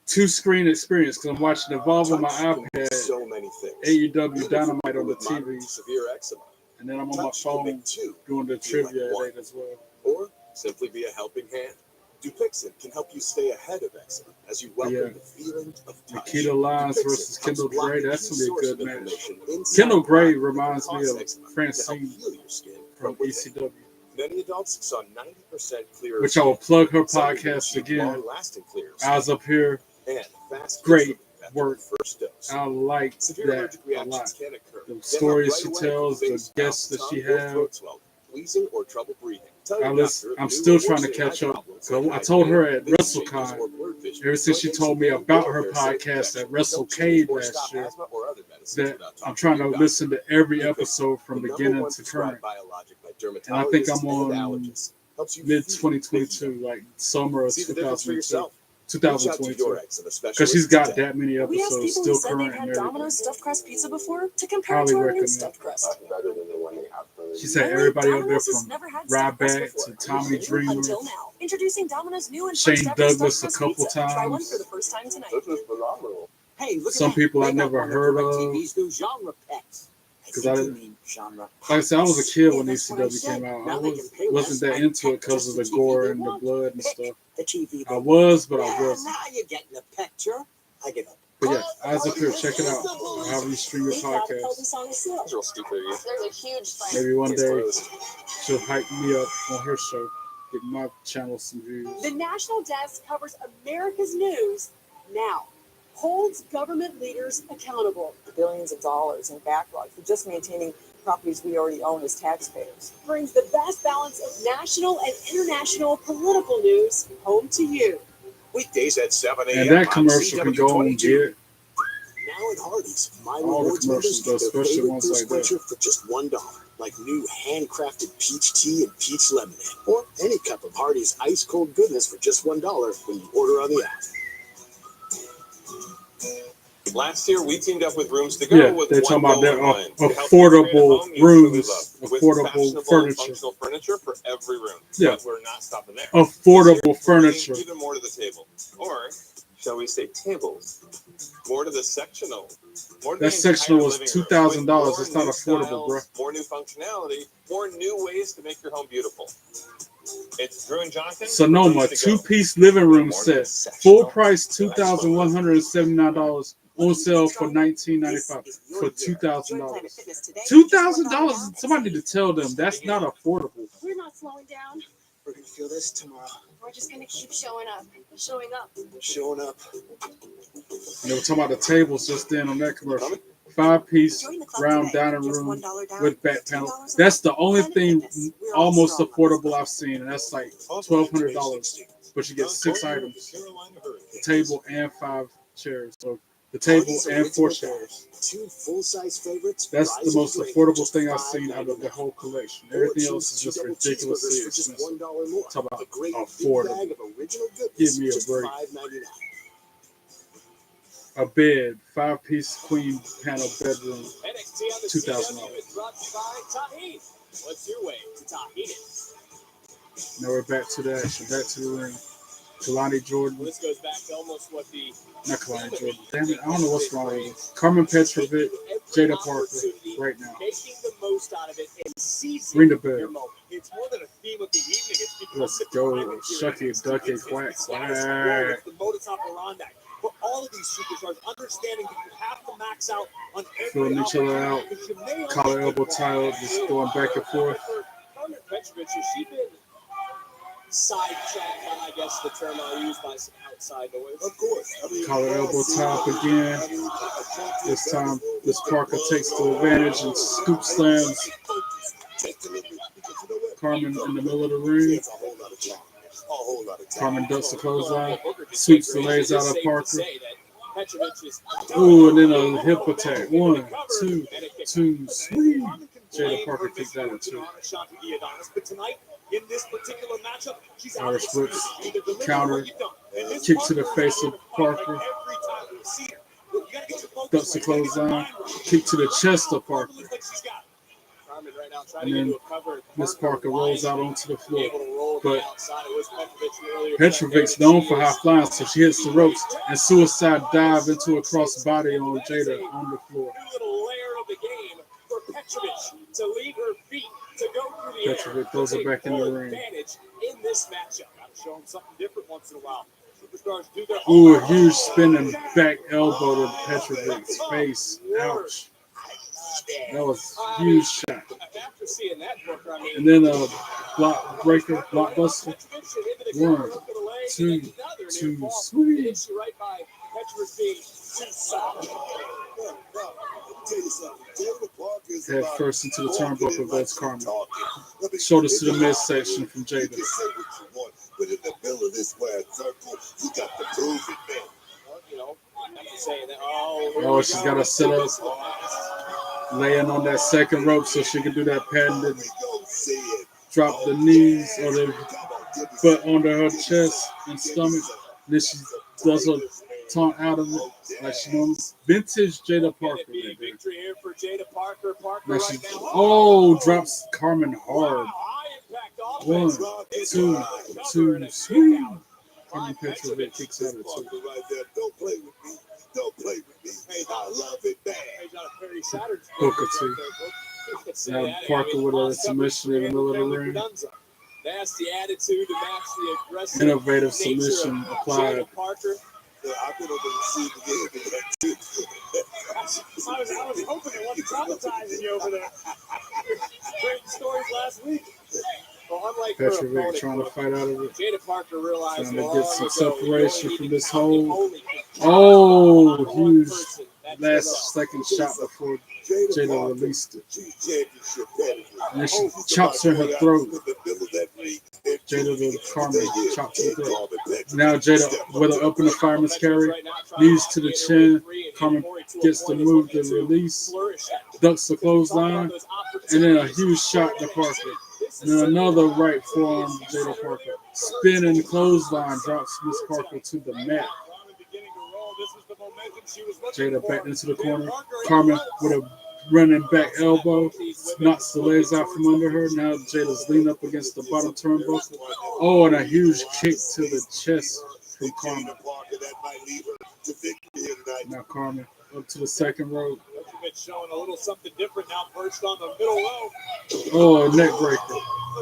2-screen experience because I'm watching Evolve on my iPad, So many things. AEW Dynamite on the TV, Severe eczema. and then I'm on my phone doing the trivia at 8 as well. Or simply be a helping hand. Dupixent can help you stay ahead of eczema as you welcome the feeling of touch. Nikita Lyons Dupixent versus helps Kendall block Gray. the That's key going to be a source good of match. inflammation inside Kendall the Gray body reminds that me can of cause eczema to help Francine heal your skin from within. ECW. Many adults saw 90% clearer. Which I will plug her Some podcast achieved again. long-lasting clears. Eyes up here. And fast Great after work. the first dose. I like Severe that allergic a reactions lot. can occur. The Get stories help she right away tells, for the face, guests mouth, that she tongue, or has. throat swelling, wheezing, or trouble breathing. Tell your doctor I'm if still new or trying to worsening catch eye up. problems So like I eye told pain, her at vision changes, WrestleCon, or blurred vision, ever since she joint told me aches and about pain, her or hair podcast injection. at WrestleCade Don't change or last stop year, asthma or other medicines that without I'm talking trying to to your listen to every doctor. episode from The number beginning one to prescribed current. biologic by And I think dermatologists I'm and on allergists. Helps you mid feel 2022, like summer of See the difference for 2002, yourself. Reach out to 2022. your ex and a Because she's specialist got today. that many We asked episodes people still who said they've current had and everything. Domino's stuffed crust pizza before to compare it Highly to our new recommend. stuffed crust. Better than the one they have for She said Only everybody up there Domino's has from never had stuffed crust Ryback before. to Tommy Dreamer, Until now. Introducing Domino's new and Shane first ever Douglas stuffed a crust couple pizza. Try one for times. the first time tonight. This is phenomenal. Hey, look Some at that. people I They got never one heard of. DirecTV's new genre packs. Because think I you didn't. mean genre Like I said, I was a kid when that's what I ECW said. came out. I Now they can pay wasn't less that and into it pick because just of the the TV gore they and the want. blood and Pick stuff. the TV they I was, but want. I wasn't. Now you're getting a picture. I give up. But yeah, eyes up here, check it out. However you stream your podcast. That's real stupid of you. There's a huge fight. Maybe one It's day gross. she'll hype me up on her show, get my channel some views. The National Desk covers America's news now. Holds government leaders accountable. Billions of dollars in backlog for just maintaining properties we already own as taxpayers. Brings the best balance of national and international political news home to you. Weekdays at 7 a.m. And that on commercial can go on CW22. get Now at Hardee's, My all the Rewards members commercials, though, get their especially favorite ones thirst like that. quencher for just $1, like new handcrafted peach tea and peach lemonade, or any cup of Hardee's ice cold goodness for just $1 when you order on the app. Last year, we teamed up with Rooms to Go Yeah, with they're talking about $1 that blinds to help you create a affordable home you truly rooms, love, with affordable fashionable, furniture. functional furniture for every room. Yeah. But we're not stopping there. Affordable This year, we're furniture. bringing even more to the table, or shall we say tables? More to the sectional. More to That the sectional entire was living room, with $2,000. more It's not new affordable, bro. styles, more new functionality, more new ways to make your home beautiful. It's Drew and Jonathan. Sonoma, Rooms to Go. two-piece living room More set. than sectional. Full price $2,179. On sale for $19.95 for $2,000. $2,000. Somebody need to tell them that's not affordable. We're not slowing down. We're gonna feel this tomorrow. We're just gonna keep showing up. Showing up. Showing up. They were talking about the tables just then on that commercial. 5-piece round dining room with back panel. That's the only thing almost affordable I've seen, and that's like $1,200. But you get 6 items: the table and 5 chairs. So the table and 4 chairs. 2 full-size favorites. That's the most affordable thing I've seen out of the whole collection. Everything else is just ridiculously expensive. Talk about affordable. Give me a break. A bed, 5-piece queen panel bedroom, NXT on the $2,000. CW is brought to you by Tahiti. What's your way to Tahiti? Now we're back to the action, back to the ring. Kalani Jordan, Well, this goes back to almost what the not Kalani Jordan. Damn it, I don't know what's wrong with him. Carmen Petrovic, Jada Parker, right now. making the most out of it and seizing Ring the bell. your moment. It's more than a theme of the evening. It's become Let's the go. climate here Shucky, at NXT. ducky, It's quack, the status quo. quack. It's the modus operandi. For all of these superstars, understanding that you have to max out on every Filling each other out. opportunity because you may Collar, only elbow, get tie up, just going back and forth. Carmen Petrovic, has she been sidetracked by, I guess the term I'll use, by some outside noise? Of course. Collar, elbow, tie up again. This time, this Parker takes the advantage and scoop slams Carmen in the middle of the ring. Carmen ducks the clothesline, sweeps the legs out of Parker. Ooh, and then a hip attack. 1, 2, 2, sweet. Jada Parker kicked that one too. But tonight, in this particular matchup, she's out of Irish the whips, scrimmage. Either deliver counter, or you don't. And this kick to the Parker face of is Parker. every time we see her. Look, you gotta get your focus Ducks the right. You gotta get your clothesline, mind right. kick to the chest of Parker. Looks like she's got it. Carmen right now trying And to get then to a cover. Miss Parker rolls out onto the floor. Able to roll to But the outside. It was Petrovic earlier. Petrovic's known for high flying, so she hits the ropes and suicide dive into a crossbody on Jada on the floor. New little layer of the game for Petrovic to leave her feet to go through the Petrovic air. throws it Take back in the full ring. advantage in this matchup. Gotta show them something different once in a while. Superstars do their Ooh, a huge spinning back elbow to Petrovic's face. Ouch. That was a huge shot. After seeing that book, I mean, And then blockbuster. 1, 2, 2, sweet. issue right by Petrovich being too soft. Head first into the turnbuckle goes Carmen. Shoulders to the midsection from Jada. But in the middle of this square circle, you got to prove it, man. You know, after saying that, oh, Oh, she's got to set up, laying on that second rope so she can do that patented drop the knees or the foot under her chest and stomach. Then she does a taunt out of it like she knows. Vintage Jada Parker. Big victory here for Jada Parker. Now she, drops Carmen hard. 1, 2, 2, sweet. Carmen Petrovic kicks out of it too. Don't play with me. Don't play with me. I love it, man. Booker T. Now Parker with a submission in the middle of the ring. That's the attitude to match the aggressive. Innovative submission applied. Parker. I've been able to see the game too. I was hoping it wasn't traumatizing you over there. Great stories last week. Well, unlike Petrovic trying to fight out of it. Jada Parker realized trying to get some separation from this hold. Oh, huge last second shot before Jada released it. And then she chops her in her throat. Jada the Carmen chops her throat. Now Jada with an up in the fireman's carry, knees to the chin. Carmen gets to move the release, ducks the clothesline, and then a huge shot to Parker. And then another right forearm to Jada Parker. Spinning clothesline drops Miss Parker to the mat. Jada back into the corner. Carmen with a running back elbow knocks the legs out from under her. Now Jada's leaned up against the bottom turnbuckle. Oh, and a huge kick to the chest from Carmen. Now Carmen up to the second rope. Showing a little something different now, perched on the middle row. Oh, a neck breaker.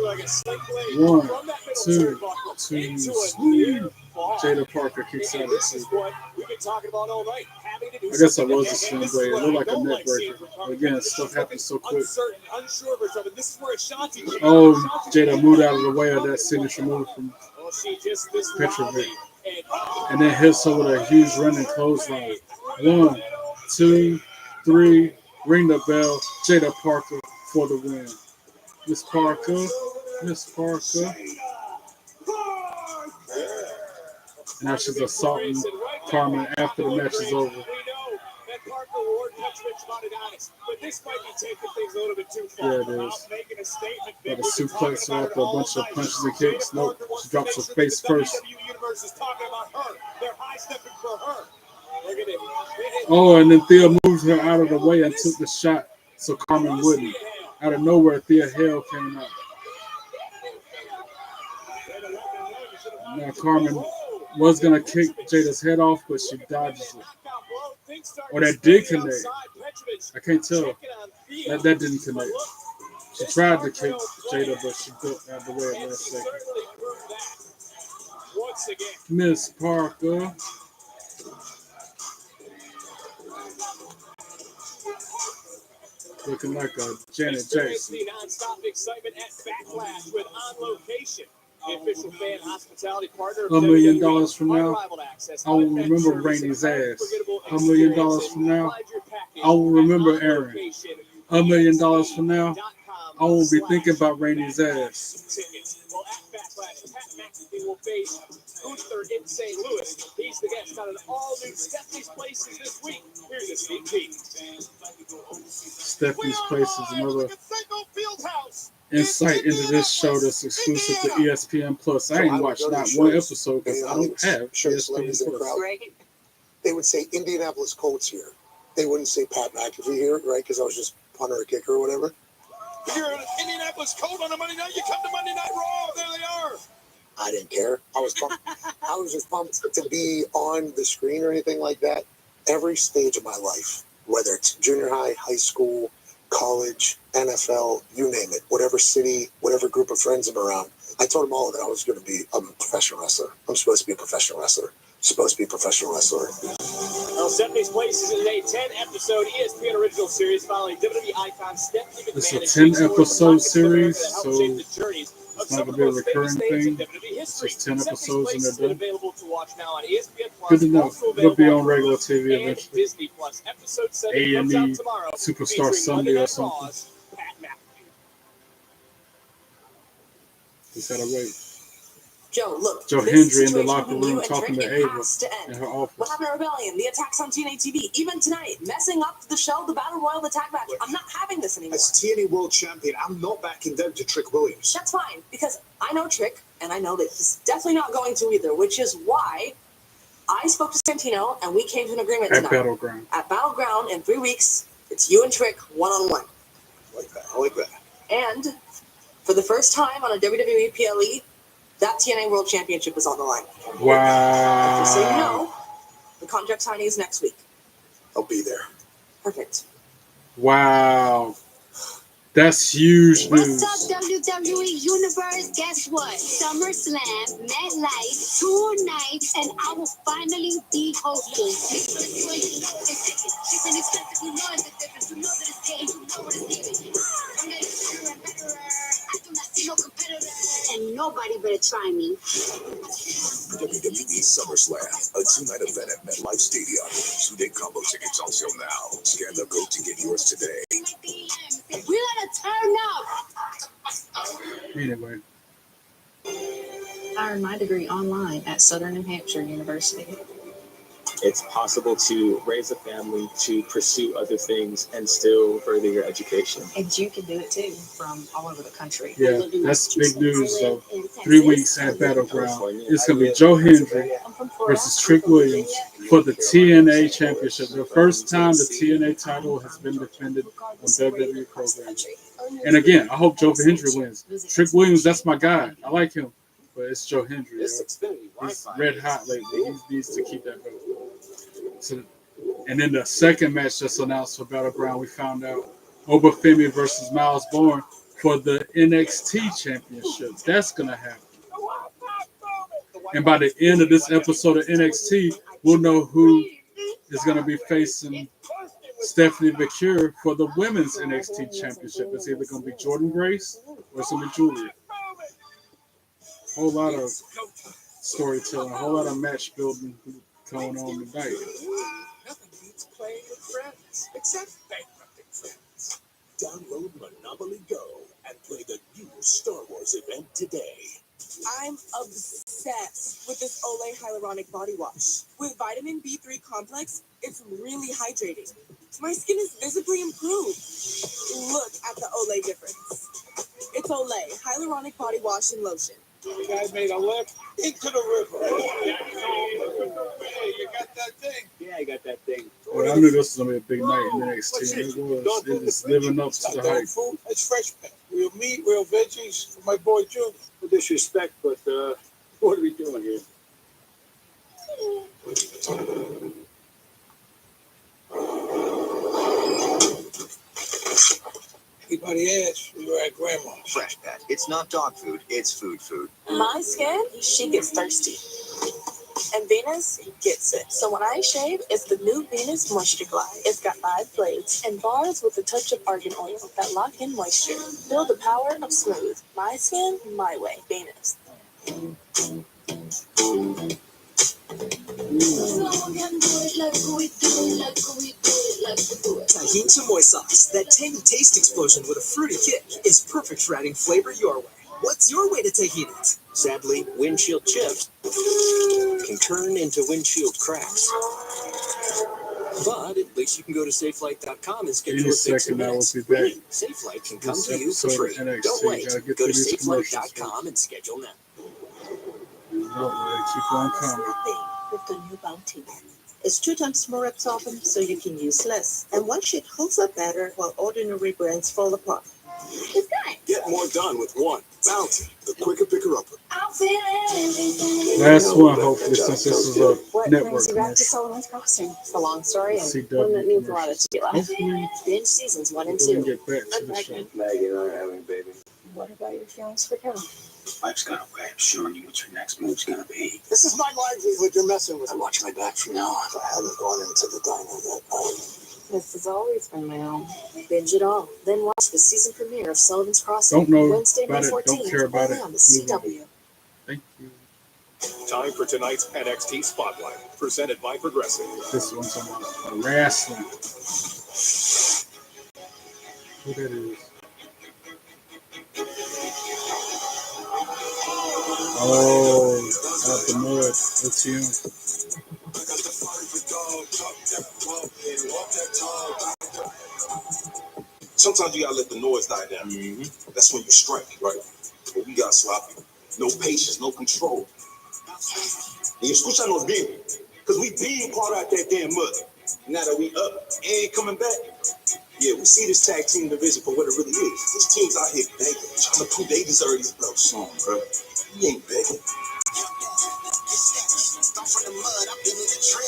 Like a snake blade 1, from that middle 2, turnbuckle 2, into a sweet. fall. Jada Parker kicks out of This is it. what we've been talking about all night. Having to do I guess I something was a different. swing And blade. this It is looked like what I a don't neck seeing breaker. from Carmen. Again, This stuff is happens so quick. Uncertain, unsure of herself. And this is where Ashanti. Oh, Jada moved out of the way of that signature move from Well, she just this Petrovic. and And then hits her with a huge running clothesline. 1, 2, 3. Ring the bell. Jada Parker for the win. Miss Parker. Miss Parker. Now she's assaulting Carmen after the match is over. we know that Parker Ward Petrovich Montadonnis, but this might be taking things a little bit too far. Yeah, it is. Making a statement. But a suplex her after a bunch of punches and kicks. Nope. She drops her face first. WWE Universe is talking about her. They're high stepping for her. Look at it. Oh, and then Thea moved her out of the way and took the shot so Carmen wouldn't. Out of nowhere, Thea Hale came out. Now Carmen was going to kick Jada's head off, but she dodges it. Or that did connect. I can't tell. That didn't connect. She tried to kick Jada, but she got out of the way at last second. Miss Parker. Looking like a Janet Jackson. The non-stop excitement at Backlash with On Location, the official fan hospitality partner of $1 million WWE, from now, unrivaled access, I will unmatched remember service, Rainey's and ass. unforgettable $1 million experience. from now, Find your package I will at remember Aaron. onlocation.com. $1 million from now, I won't be thinking about Rainey's ass. Tickets. Well, at Backlash, Pat McAfee will face Gunther in St. Louis. He's the guest on an all-new Stephanie's Places this week. Here's a sneak peek. Stephanie's Place is another insight into this show that's exclusive to ESPN Plus. I ain't watched not one episode because I don't have ESPN Plus. They would say Indianapolis Colts here. They wouldn't say Pat McAfee here, right? Because I was just punter or kicker or whatever. You're an Indianapolis Colt on a Monday night. You come to Monday Night Raw. There they are. I didn't care. I was pumped. I was just pumped to be on the screen or anything like that. Every stage of my life, whether it's junior high, high school, college, NFL, you name it, whatever city, whatever group of friends I'm around, I told them all that I was going to be a professional wrestler. I'm supposed to be a professional wrestler. Supposed to be a professional wrestler. Well, 70's Place is a 10-episode ESPN original series following WWE icon Stephanie McMahon. It's a 10-episode series, so it's not going to be a recurring thing. It's just 10 episodes and they're done. Available to watch now on ESPN Plus. Good to know. They'll be on regular TV and eventually. Disney Plus. Episode 7 A&E comes out tomorrow, Superstar featuring Sunday Monday or Night something. Raw's Pat McAfee. Just gotta wait. Joe, look. Joe this Hendry in the situation locker between you room and talking Trick, to it Ava has to end. in her office. What happened to Rebellion? The attacks on TNA TV, even tonight, messing up the show, the Battle Royal attack match. I'm not having this anymore. As TNA World Champion, I'm not backing down to Trick Williams. That's fine, because I know Trick, and I know that he's definitely not going to either, which is why I spoke to Santino, and we came to an agreement At tonight. Battleground. At Battleground, in 3 weeks, it's you and Trick one-on-one. I like that. And for the first time on a WWE PLE, that TNA World Championship is on the line. Wow. Just so you know, the contract signing is next week. I'll be there. Perfect. Wow. That's huge news. What's up, WWE Universe? Guess what? SummerSlam, MetLife, 2 nights, and I will finally be hosting. It's an expensive, you know it's a difference. You know that it's getting, you know what it's giving. I'm getting better and better. I do not see no competitor. And nobody better try me. WWE SummerSlam, a 2-night event at MetLife Stadium. 2-day combo tickets on sale now. Scan the code to get yours today. We gotta turn up. Anyway. I earned my degree online at Southern New Hampshire University. It's possible to raise a family, to pursue other things, and still further your education. And you can do it too from all over the country. Yeah, that's big news. So 3 weeks at Battleground. It's going to be Joe Hendry versus Trick Williams for the TNA Championship. The first time the TNA title has been defended on WWE program. And again, I hope Joe Hendry wins. Trick Williams, that's my guy. I like him. But it's Joe Hendry. He's red hot lately. He needs to keep that belt. So, and then the second match just announced for Battleground, we found out Obafemi versus Miles Bourne for the NXT Championship. That's going to happen. And by the end of this episode of NXT, we'll know who is going to be facing Stephanie McMahon for the Women's NXT Championship. It's either going to be Jordan Grace or it's going to be Julia. A whole lot of storytelling, a whole lot of match building going on tonight. Nothing beats playing with friends, except bankrupting friends. Download Monopoly Go and play the new Star Wars event today. I'm obsessed with this Olay Hyaluronic Body Wash. With vitamin B3 complex, it's really hydrating. My skin is visibly improved. Look at the Olay difference. It's Olay Hyaluronic Body Wash and Lotion. The guy made a left into the river. Hey, you got that thing? Yeah, I got that thing. Well, I knew this was going to be a big night in NXT. It is living up to the hype. Food, it's fresh pet. Real meat, real veggies for my boy Junior. No disrespect, but what are we doing here? Everybody asks, we were at grandma's. Fresh Pet. It's not dog food, it's food. My skin, she gets thirsty. And Venus gets it. So when I shave, it's the new Venus Moisture Glide. It's got 5 blades and bars with a touch of argan oil that lock in moisture. Feel the power of smooth. My skin, my way. Venus. Tajin chamoy sauce, that tangy taste explosion with a fruity kick, is perfect for adding flavor your way. What's your way to Tajin it? Sadly, windshield chips can turn into windshield cracks. But at least you can go to SafeLight.com and schedule a fix in minutes. Really, SafeLight can come to you for free. Don't wait. Go to SafeLight.com and schedule now. Keep on coming. With the new Bounty. It's 2 times more absorbent, so you can use less. And one sheet holds up better while ordinary brands fall apart. It's good. Get more done with one. Bounty, the quicker picker-upper. Last one, hopefully, since this is a What network brings you back to commercial. Solomon's Crossing? It's a long story and CW one that needs a lot of tequila. Hopefully, Binge seasons 1 and we can 2. get back to I'm the show. pregnant. Maggie and I are having a baby. What about your feelings for Carol? Life's got a way of showing you what your next move's gonna be. This is my livelihood you're messing with. I'm watching my back from now on. I haven't gone into the diner that night. This has always been my home. Binge it all. Then watch the season premiere of Sullivan's Crossing Don't know Wednesday, about May it. 14th, Don't care about only it. on the CW. Thank you. Time for tonight's NXT Spotlight, presented by Progressive. This one's on wrestling. Who that is? Oh, out the mud. That's him. Sometimes you gotta let the noise die down. That's when you strike, right? But we got sloppy. No patience, no control. Y escúchanos bien, because we being part out that damn mud. Now that we up and coming back, yeah, we see this tag team division for what it really is. This team's out here begging, trying to prove they deserve these belts song, bro. We ain't begging.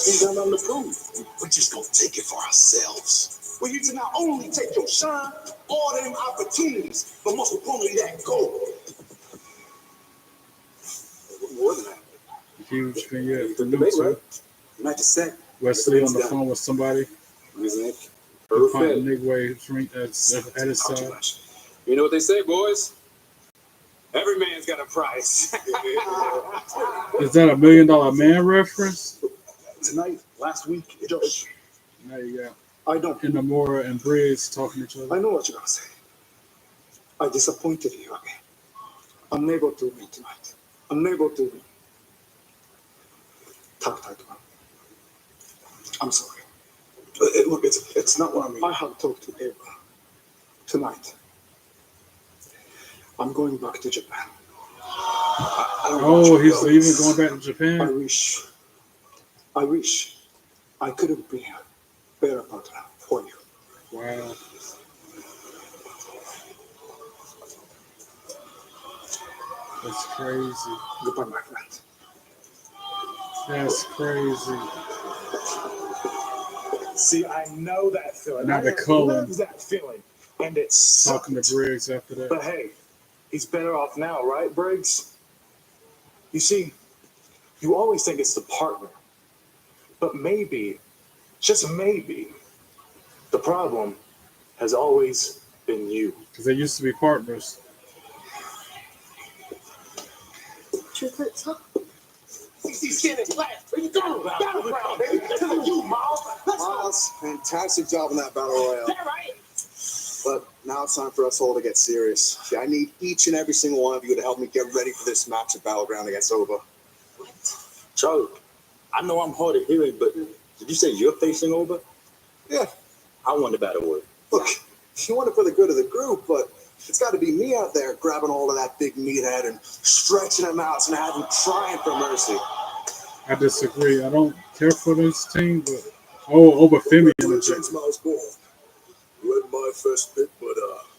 Ain't got nothing to prove. We just gonna take it for ourselves. We need to not only take your shine, all them opportunities, but most importantly, that goal. What more than that? Huge vignette for them too. Not to say. Wesley on the phone with somebody. Isn't it? Perfect. Nick Wade at his side. You know what they say, boys? Every man's got a price. Is that $1 Million Man reference? Tonight, last week, Josh. Now you got I don't. Inamura and Briggs talking to each other. I know what you're gonna say. I disappointed you again. Unable to win tonight. Unable to win. Talk tight, man. I'm sorry. Look, it's not what I mean. I have talked to Eva tonight. I'm going back to Japan. Oh, he's leaving, going back to Japan? I wish I could have been a better partner for you. Wow. That's crazy. Goodbye, my friend. That's crazy. See, I know that feeling. Now the I color. love that feeling. And it's Talking to Briggs after that. But hey, he's better off now, right, Briggs? You see, you always think it's the partner. But maybe, just maybe, the problem has always been you. Because they used to be partners. Truth hurts, huh? Where you going? Battleground, baby. To you, Miles. Miles, fantastic job in that battle royale. That right? But now it's time for us all to get serious. See, I need each and every single one of you to help me get ready for this match at Battleground against Ova. Charlie, I know I'm hard of hearing, but did you say you're facing Ova? Yeah. I won the battle word. Look, you want it for the good of the group, but it's got to be me out there grabbing all of that big meathead and stretching him out and having him trying for mercy. I disagree. I don't care for this team, but Ova Femi in the gym. You had my first pick, but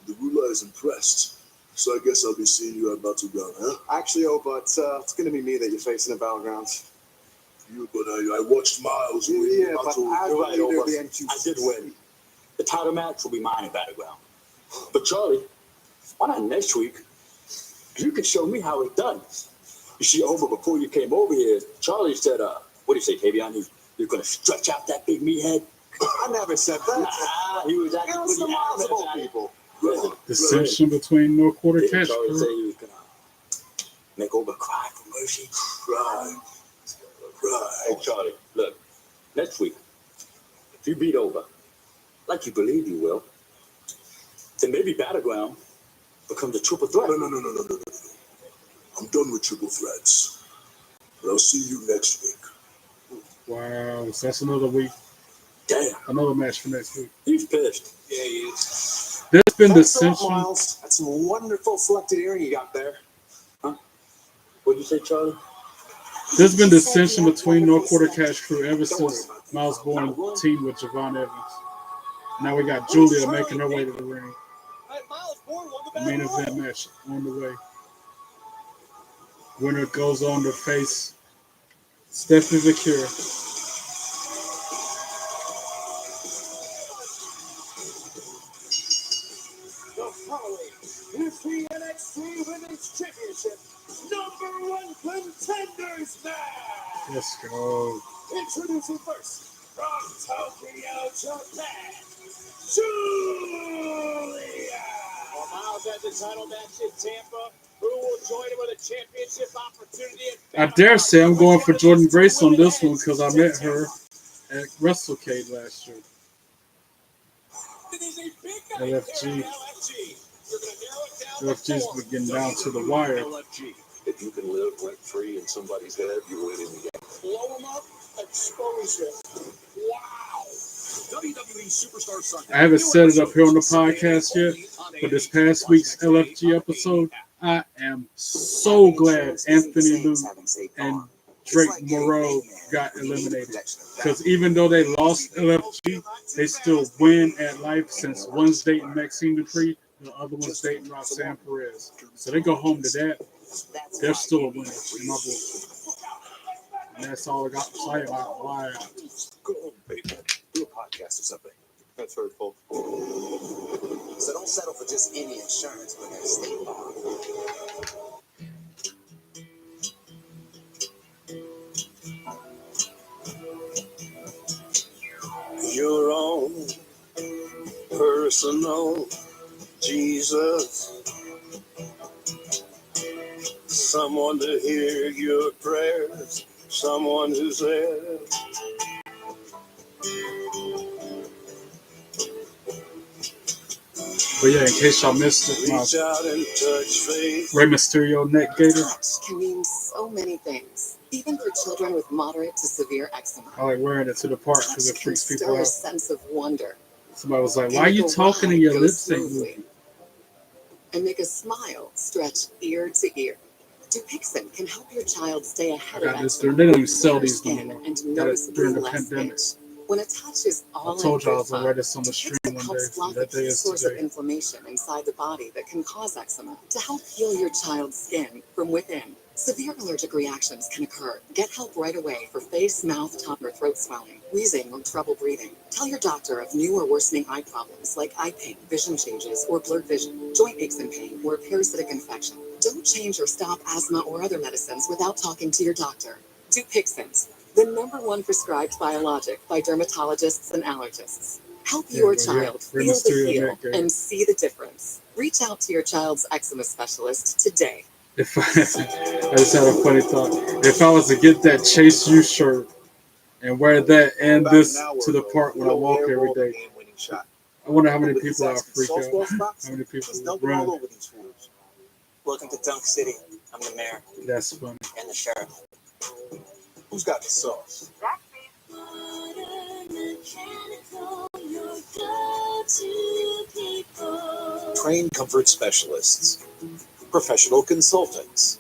the ruler is impressed. So I guess I'll be seeing you at Battleground, huh? Actually, Ova, it's going to be me that you're facing at Battlegrounds. You, but I watched Miles win. Yeah, but I'd right, leader Ova. of the NQC. I did win. The title match will be mine at Battleground. But Charlie, why not next week? You can show me how it's done. You see, Ova, before you came over here, Charlie said, what do you say, Tavion? You're going to stretch out that big meathead? I never said that. Nah, he was acting It was the pretty Miles adamant of about it. people. Dissension between North Quarter Didn't Catch Charlie say Crew. he was going to make Ova cry for mercy? Right. Hey, Charlie, look, next week, if you beat Ova, like you believe you will, then maybe Battleground becomes a triple threat. No. I'm done with triple threats. But I'll see you next week. Wow, so that's another week. Damn. Another match for next week. He's pissed. Yeah, he is. There's been Thanks a lot, dissension. Miles. That's some wonderful selected earring you got there. Huh? What'd you say, Charlie? There's been dissension between North Quarter Catch Crew ever since Miles Bourne teamed with Javon Evans. Now we got Julia making her way to the ring. Main event match on the way. Winner goes on to face Stephanie Vakira. The following is the NXT Women's Championship #1 contenders match. Let's go. Introducing first, from Tokyo, Japan, Julia. Well, Miles had the title match in Tampa. Who will join him with a championship opportunity? I dare say I'm going for Jordan Grace on this one because I met her at WrestleCade last year. LFG. LFG's been getting down to the wire. If you can live rent free in somebody's head, you win in the game. Blow him up, expose him. Wow. WWE Superstar Sunday. I haven't set it up here on the podcast yet, but this past week's LFG episode, I am so glad Anthony Lou and Drake Moreau got eliminated. Because even though they lost LFG, they still win at life since one's dating Maxine Dupree, the other one's dating Roxanne Perez. So they go home to that. They're still a winner in my book. And that's all I got to say about why. Go home, baby. Do a podcast or something. That's hurtful. So don't settle for just any insurance when there's State Farm. Your own personal Jesus. Someone to hear your prayers. Someone who's there. But yeah, in case y'all missed it, my Rey Mysterio neck gator. Can mean so many things, even for children with moderate to severe eczema. I like wearing it to the park because it freaks people Stir a out. sense of wonder Somebody was like, "Why are you talking and your lips ain't moving?" and make a smile stretch ear to ear. Dupixent can help your child stay I ahead got of this. They eczema don't even sell these no and more. Got it noticeably during the less pandemic. itch. When a touch is all I told in y'all I good was gonna fun, write this on the stream Dupixent one helps day. block That the day key is source of today. inflammation inside the body that can cause eczema to help heal your child's skin from within. Severe allergic reactions can occur. Get help right away for face, mouth, tongue, or throat swelling, wheezing, or trouble breathing. Tell your doctor of new or worsening eye problems like eye pain, vision changes, or blurred vision, joint aches and pain, or a parasitic infection. Don't change or stop asthma or other medicines without talking to your doctor. Dupixent, the #1 prescribed biologic by dermatologists and allergists. Help your child Rey feel the Mysterio heal neck gator. and see the difference. Reach out to your child's eczema specialist today. If I just had a funny thought. If I was to get that Chase U shirt and wear that and this to the park when I walk every day, I wonder how many people I'll freak out. How many people will run. Welcome to Dunk City. I'm the mayor. That's funny. And the sheriff. Who's got the sauce? Trained comfort specialists, professional consultants,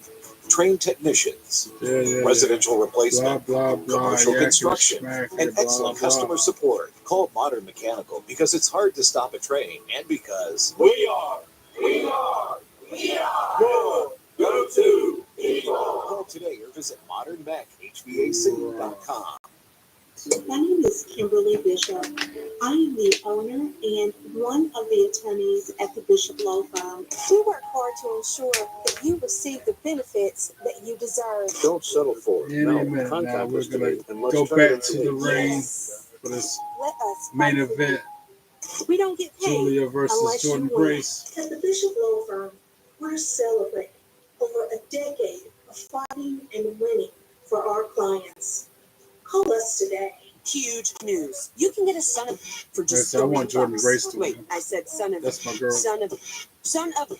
trained technicians, residential replacement, commercial construction, and excellent customer support. Call Modern Mechanical because it's hard to stop a train and because We are your go-to people. Call today or visit modernmechhvac.com. My name is Kimberly Bishop. I am the owner and one of the attorneys at the Bishop Law Firm. We work hard to ensure that you receive the benefits that you deserve. Don't settle for it. In a minute now, we're going to go back to the ring for this Let us main event. We don't get paid Julia versus unless Jordan you win. Grace. At the Bishop Law Firm, we're celebrating over a decade of fighting and winning for our clients. Call us today. Huge news. You can get a son of for just I want Jordan Grace to Wait, win. I said son of. That's my girl. Son of.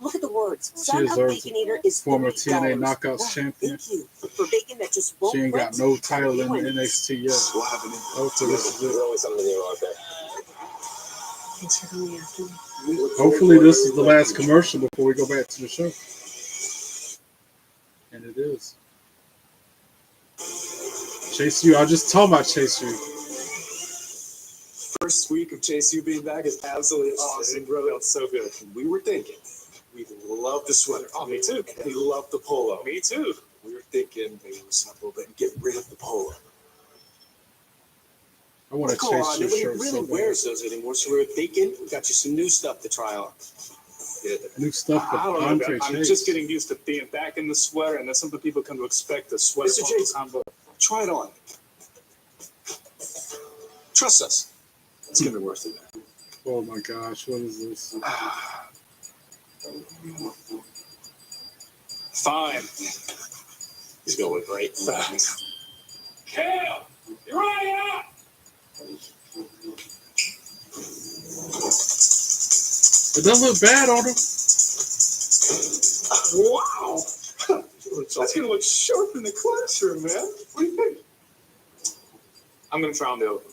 Look at the words. She Son of deserves Bacon Eater is former $50. TNA Knockouts Wow, champion. Thank you for bacon that just won't She ain't got quit. no title in Win. NXT yet. Hopefully this is it. always something new out there. Thanks for coming after me. Hopefully this is the last commercial before we go back to the show. And it is. Chase U. I just talked about Chase U. First week of Chase U being back is absolutely awesome, bro. It's so good. We were thinking we love the sweater. Oh, me too. And we love the polo. Me too. We were thinking maybe loosen up a little bit and get rid of the polo. I want to Come Chase on, U nobody shirt really so bad. wears those anymore, so we were thinking we got you some new stuff to try on. New stuff with I don't know. Andre I'm Chase. just getting used to being back in the sweater, and then some people come to expect the sweater Mr. Chase, combo. try it on. Trust us. It's gonna be worse than that. Oh my gosh, what is this? Fine. He's gonna look great. Facts. Kale, you're right up. It doesn't look bad on him. Wow. That's gonna look sharp in the classroom, man. What do you think? I'm gonna try on the other one.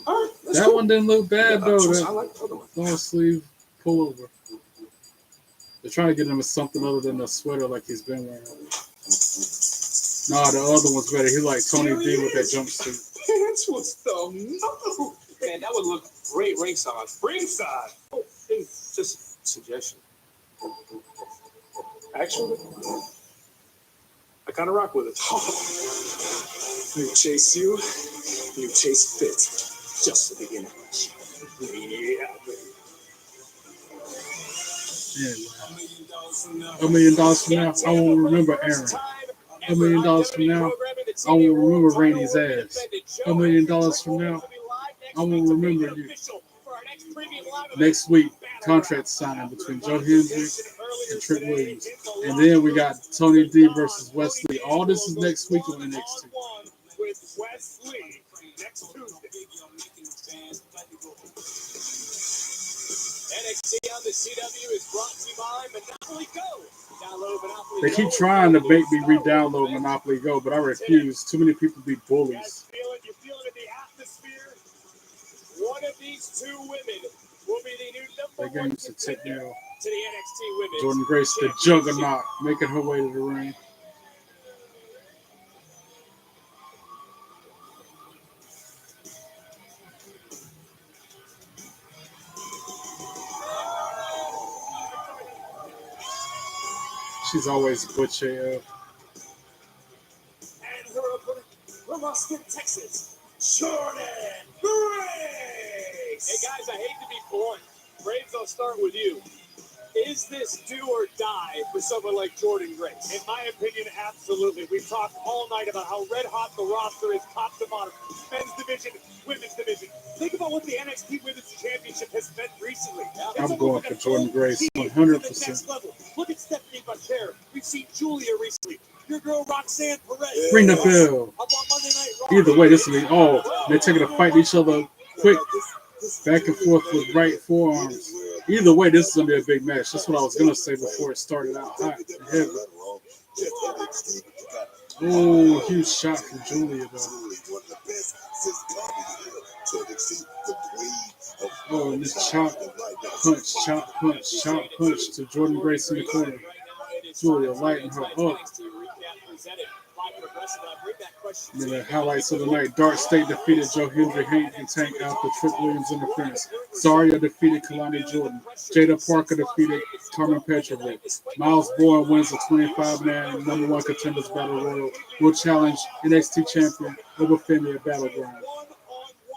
All right, That one didn't look bad though. I That like the other one. long sleeve pullover. They're trying to get him something other than a sweater like he's been wearing. Nah, the other one's better. He like Tony D with that jumpsuit. Pants was the move. Man, that would look great ringside. Ringside. Oh, it's just a suggestion. Actually, I kind of rock with it. You chase you, you chase fit. Just the beginning. Yeah, baby. $1 million from now, I won't remember Aaron. $1 million from now, I won't remember Randy's ass. $1 million from now, I won't remember you. Next week, contract signing between Joe Hendry and Trick Williams. And then we got Tony D versus Wesley. All this is next week on NXT. With Wesley next Tuesday. NXT on the CW is brought to you by Monopoly Go. Download Monopoly They keep trying to make me re-download Monopoly Go, but I refuse. Too many people be bullies. You feel it in the atmosphere? One of these two women will be the new That number game one is a tech contender now. to the NXT Women's Jordan Grace, the juggernaut, making her way to the ring. She's always butch AF. And her opponent from Austin, Texas, Jordan Grace. Hey guys, I hate to be blunt. Braves, I'll start with you. Is this do or die for someone like Jordan Grace? In my opinion, absolutely. We've talked all night about how red hot the roster is, top to bottom. Men's division, women's division. Think about what the NXT Women's Championship has meant recently. I'm going for Jordan Grace, 100%. Look at Stephanie Butcher. We've seen Julia recently. Your girl Roxanne Perez. Ring the bell. Either way, this is they're taking a fight each other quick, back and forth with right forearms. Either way, this is gonna be a big match. That's what I was gonna say before it started out hot and heavy. Oh, huge shot from Julia though. Oh, and this chop punch to Jordan Grace in the corner. Julia lighting her up. And then the highlights of the night. Dark State defeated Joe Hendry, Hank, and Tank after Trick Williams interference. Zarya defeated Kalani Jordan. Jada Parker defeated Carmen Petrovic. Miles Bourne wins a 25-man number one contenders battle royal. Will challenge NXT champion Obafemi at Battleground.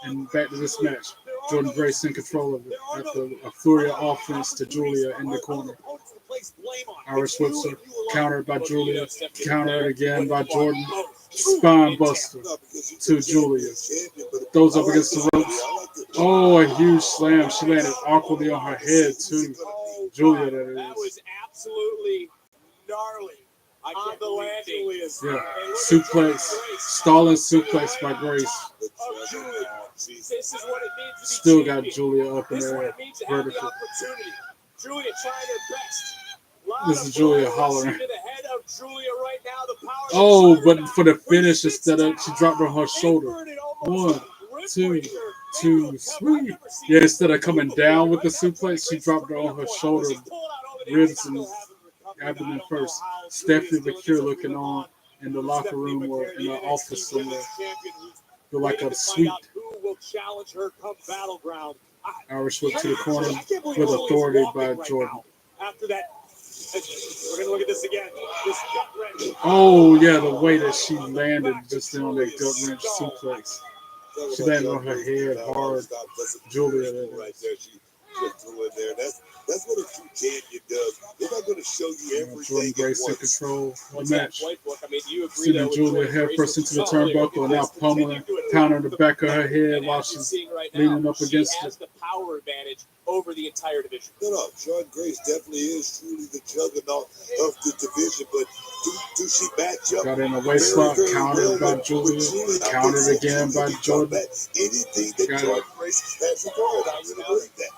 And back to this match. Jordan Grace in control of it after a flurry of offense to Julia in the corner. Irish whips her, countered by Julia, countered again by Jordan. Spine buster to Julia. Throws up against the ropes. Oh, a huge slam. She landed awkwardly on her head, too. Julia, that is. That was absolutely gnarly on the landing. Yeah. Suplex. Stalling suplex by Grace. This is what it means to be Still got champion. Julia up in This is what there. it means to have the Vertical. opportunity. Julia trying her best. This is Julia hollering. To the head of Julia right now, the power Oh, but for the finish, instead of she dropped on her shoulder. 1, 2, 2, sweet. Yeah, instead of coming down with the suplex, she dropped it on her shoulder, ribs and abdomen first. Stephanie McCure looking on in the locker room or in the office somewhere. Feel like a sweet. Who will challenge her come Battleground? Irish whip to the corner with authority by Jordan. After that, we're gonna look at this again. This gut wrench. Oh yeah, the way that she landed just on that gut wrench suplex. She landed on her head hard. Julia. Just throw it there. That's what a true champion does. They're not going to show you everything. Jordan Grace in control of the match. Playbook. I mean, do you agree Sending Julia head first into the turnbuckle and now pummeling, pounding the back of her head while she's leaning up against she has it. the power advantage over the entire division. No, Jordan Grace definitely is truly the juggernaut of the division, but do she match up? Got in a waist lock, countered by Julia, countered again by Jordan. Anything that Jordan Grace has to go, I really believe that.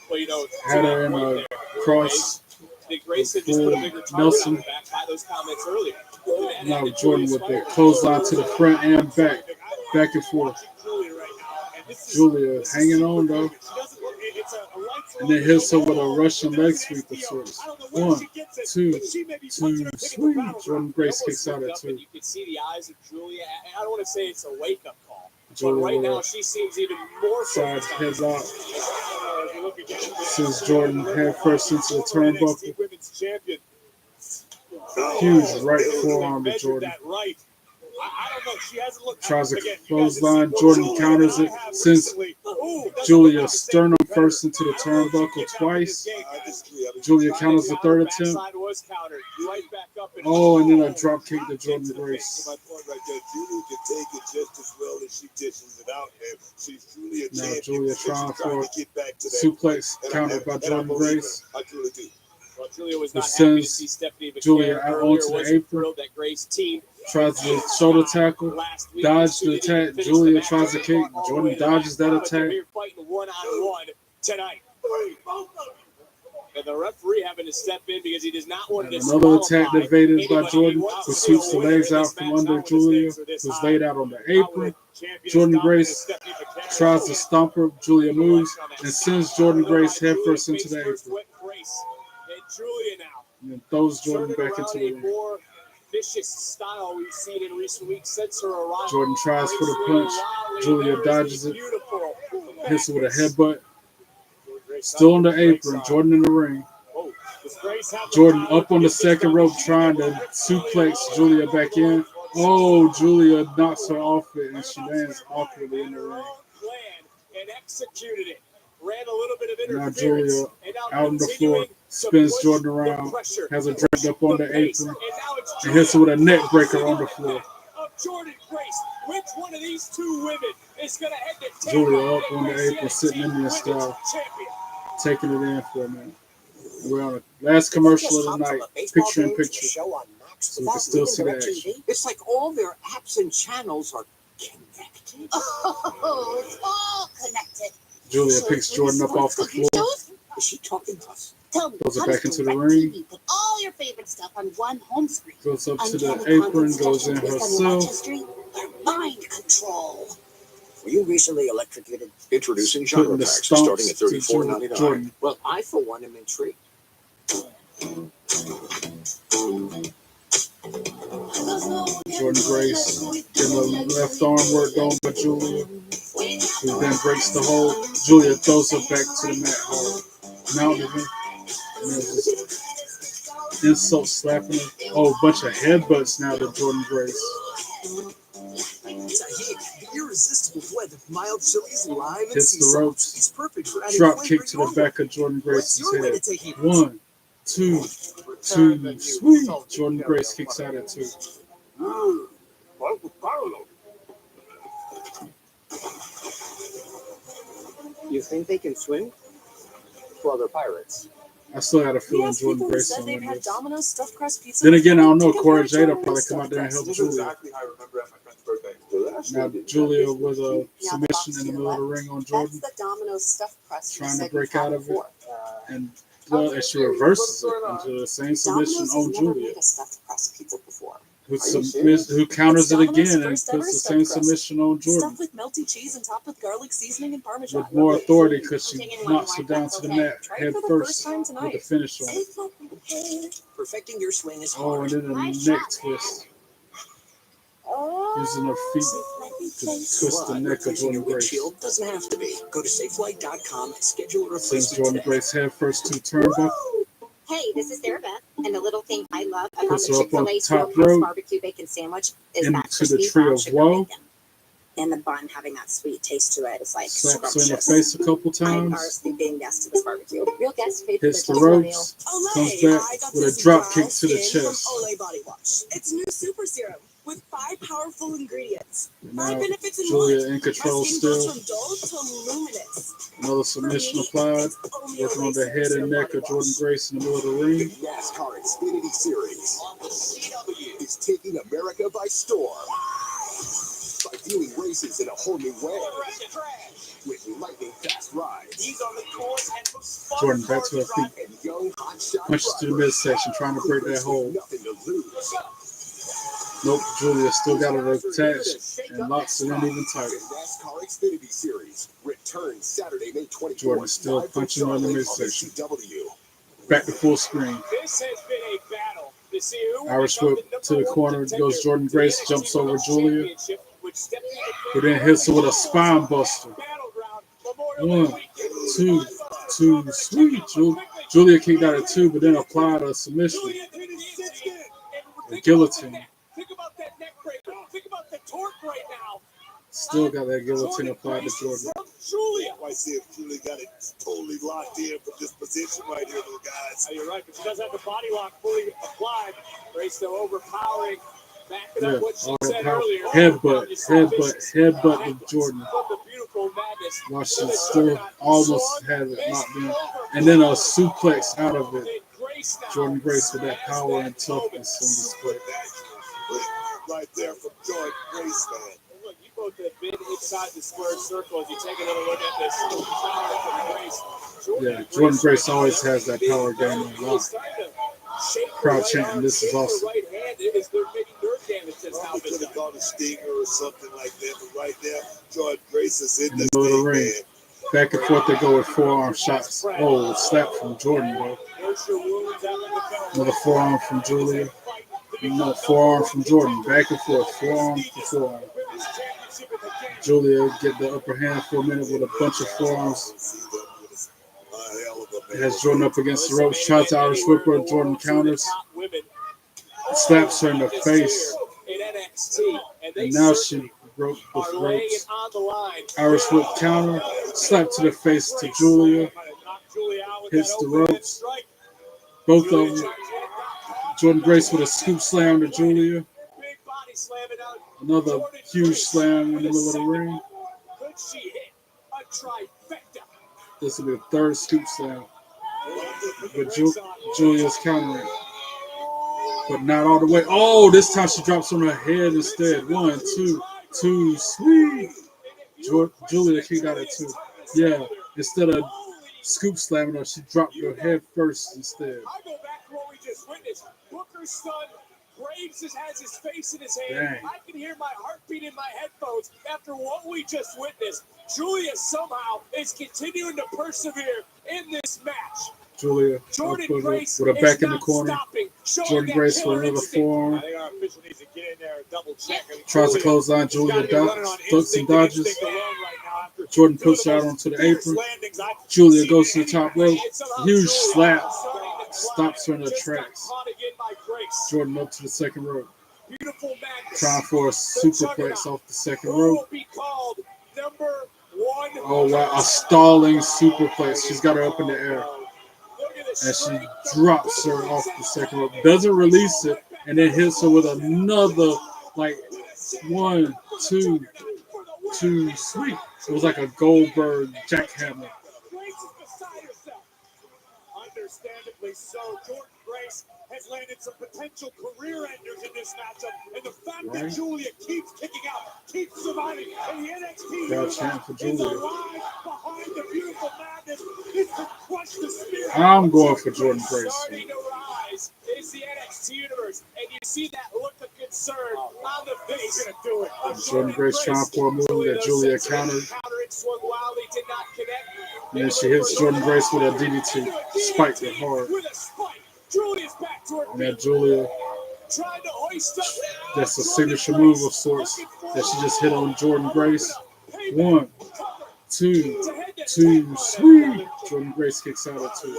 Well, you know, Had her in a cross. Big Grace had just put a bigger target on her back by those comments earlier. Now Jordan with the clothesline to the front and back and forth. Julia hanging on though. And then hits her with a Russian leg sweep of sorts. 1, 2, swing. Jordan Grace kicks out at 2. You can see the eyes of Julia. I don't want to say it's a wake-up call. Julia but right now, she seems even more side headlock. Sends Jordan head first into the turnbuckle. Huge right forearm to Jordan. Tries to clothesline. Jordan counters it. Sends Julia sternum first into the turnbuckle twice. Julia counters the third attempt. Oh, and then a drop kick to Jordan Grace. My point right there, Julia can take it just as well as she dishes it out, and she's truly a champion. Now Julia trying for to get back to that suplex countered by Jordan Grace. I truly do. Well, Julia was Who not happy to sends see Stephanie Julia out earlier. onto the Wasn't apron. thrilled that Grace team Tries to shoulder tackle, dodge the attack. Julia tries to kick. Jordan dodges that attack. Here fighting one-on-one tonight. And the referee having to step in because he does not want to Another attack evaded by Jordan, who sweeps the legs out from under Julia, who's laid out on the apron. Jordan Grace tries to stomp her. Julia moves and sends Jordan Grace headfirst into the apron. And then throws Jordan back into the ring. Vicious style we've seen in recent weeks since her arrival. Jordan tries for the punch. Julia dodges it. Hits it with a headbutt. Still on the apron. Jordan in the ring. Jordan up on the second rope trying to suplex Julia back in. Oh, Julia knocks her off it and she lands awkwardly in the ring. And executed it. Ran a little bit of Now interference. Julia out on the floor, spins Jordan around, has her dragged up on the apron, and hits her with a neck breaker on the floor. Of Jordan Grace. Which one of these two women is going to end it? Julia up on the apron, sitting Indian style, taking it in for a minute. We're on the last commercial of the night, picture in picture, so we can still see the action. It's like all their apps and channels are connected. Oh, it's all connected. Julia picks Jordan up off the floor, Is she talking to us? Tell me, goes how it back does into the ring, DirecTV put all your favorite stuff on one home screen? goes up to the Uncanny apron, content goes in based on your watch herself. history? Mind control. Were you recently electrocuted? Introducing Putting genre the packs stumps starting at to $34.99. Jordan. Well, I, for one, am intrigued. Jordan Grace getting the left arm worked on by Julia, who then breaks the hold. Julia throws her back to the mat hard. Mounted him. And there's just insult slapping her. Oh, a bunch of headbutts now to Jordan Grace. The irresistible blend of mild chilies, lime, and Hits sea the salt. ropes. It's perfect for adding Drop flavor kick in to your the back way. of Jordan What's Grace's your way to head. take it? 1, 2, 2, sweet. Jordan Grace kicks out at 2. You think they can swim? Well, they're pirates. I still had a feeling Yes, Jordan people who Grace said will they've win had this. Domino's stuffed crust pizza. Then again, I don't know. Because Cora they're Jade will Domino's probably come stuffed out there and help crust. Julia. exactly how I remember at my friend's birthday. Now Julia with a Yeah, submission box in to the your middle of the left. ring on That's Jordan, the Domino's stuffed crust. you trying to said break you've had out of it. before. And well, and she reverses it into the same submission Domino's has on never Julia, made a stuffed crust pizza before. who counters It's it Domino's again and first puts ever the stuffed same crust. submission on Jordan Stuffed with melty cheese and topped with garlic seasoning and Parmesan. with more authority because she knocks her down to the mat Try it head for the first time with tonight. the finish on it. Safe like a Perfecting your swing is Oh, hard. and then a neck twist, using her feet to twist the neck of Replacing your Jordan Grace. windshield doesn't have to be. Go to safelight.com and schedule a Sends replacement Jordan today. Grace head first to the turnbuckle. Hey, this is Sarah Beth, and the little thing I love about Puts the her up on Chick-fil-A top Smokehouse rope barbecue bacon sandwich is that into the crispy tree brown of sugar woe. bacon. and the bun having that sweet taste to it is like Slaps her in the scrumptious. face a couple I'm times. honestly being yes to this barbecue. Real guests paid for Hits the their testimonial. ropes. Comes back with a drop kick to the chest. Olay Body Wash. It's new super serum with 5 powerful ingredients. Now 5 benefits in Julia one. in control My skin goes still. from dull to luminous. Another submission applied. Working on the head and neck of Jordan Grace in the middle of the ring. The NASCAR Xfinity Series on the CW is taking America by storm by viewing races in a whole new way with lightning fast rides. Jordan back to her feet. And young hotshot Punches to the midsection, trying to break that hold. nothing to lose. Nope, Julia still got it attached and locks it in even tighter. The NASCAR Xfinity Series returns Saturday, May 24th. Jordan still live from punching on the Charlotte midsection. CW. Back to full screen. This has been a battle to see who will Irish become whip the to the number corner. one Goes Jordan contender Grace, to the jumps NXT over Women's Julia. Championship, which Stephanie But then hits her with a spine buster. Memorial 1, 2, 2, sweet. Julia kicked out at 2, but then applied a submission. A guillotine. Think about that neck breaker. Think about the torque right now. Still got that guillotine applied to Jordan. Julia. I see if Julia got it totally locked in from this position right here, little guys. You're right, but she does have the body lock fully applied. Grace though overpowering. Backing Yeah, up what she all said that power. earlier. Headbutt to Jordan. While she still almost had it locked in. And then a suplex out of it. Jordan Grace with that power and toughness on display. Right there from Jordan Grace, man. Look, you both have been inside the square circle as you take another look at this power from Grace. Yeah, Jordan Grace always has that power game on lock. Crowd chanting, this is awesome. He could have gone a stinger or something like that, but right there, Jordan Grace is in In the middle of the ring. man. Back and forth they go with forearm shots. Oh, slap from Jordan, though. Another forearm from Julia. Another forearm from Jordan. Back and forth, forearm for forearm. Julia get the upper hand for a minute with a bunch of forearms. Has Jordan up against the ropes. Tries to Irish whip her. Jordan counters. Slaps her in the face. And now she broke the ropes. Irish whip counter. Slap to the face to Julia. Hits the ropes. Both of them. Jordan Grace with a scoop slam to Julia. Another huge slam in the middle of the ring. This will be the third scoop slam. But Julia's countering. But not all the way. Oh, this time she drops on her head instead. 1, 2, 2, sweet. Julia kicked out at 2. Yeah, instead of scoop slamming her, she dropped her head first instead. I go back to what we just witnessed. Booker's son, Graves has his face in his hand. Dang. I can hear my heartbeat in my headphones after what we just witnessed. Julia somehow is continuing to persevere in this match. Julia Jordan Grace with her back is in the not corner. stopping, showing Jordan that Grace with killer another instinct. forearm. I think our official needs to get in there and double check. I mean, Tries to close line. Julia ducks and dodges. Jordan puts her out onto the apron. Julia goes to the top rope. Huge slap. Stops her in her tracks. Jordan up to the second rope. Trying for a superplex off the second rope. Oh, wow. A stalling superplex. She's got her up in the air. And she drops her off the second rope. Doesn't release it. And then hits her with another, like, 1, 2, 2, sweet. It was like a Goldberg jackhammer. Understandably so, Jordan Grace has landed some potential career enders in this matchup, and the fact that Julia keeps kicking out, keeps surviving, and the NXT is alive behind the beautiful madness is to crush the spirit. I'm going for Jordan Grace. Starting to rise is the NXT universe, and you see that look of concern on the face. Gonna do it. Jordan Grace trying for a move that Julia countered. Swung wildly, did not connect. And then she hits Jordan Grace with a DDT. Spiked it hard. And then Julia, that's a signature move of sorts that she just hit on Jordan Grace. 1, 2, 2, sweet. Jordan Grace kicks out at 2.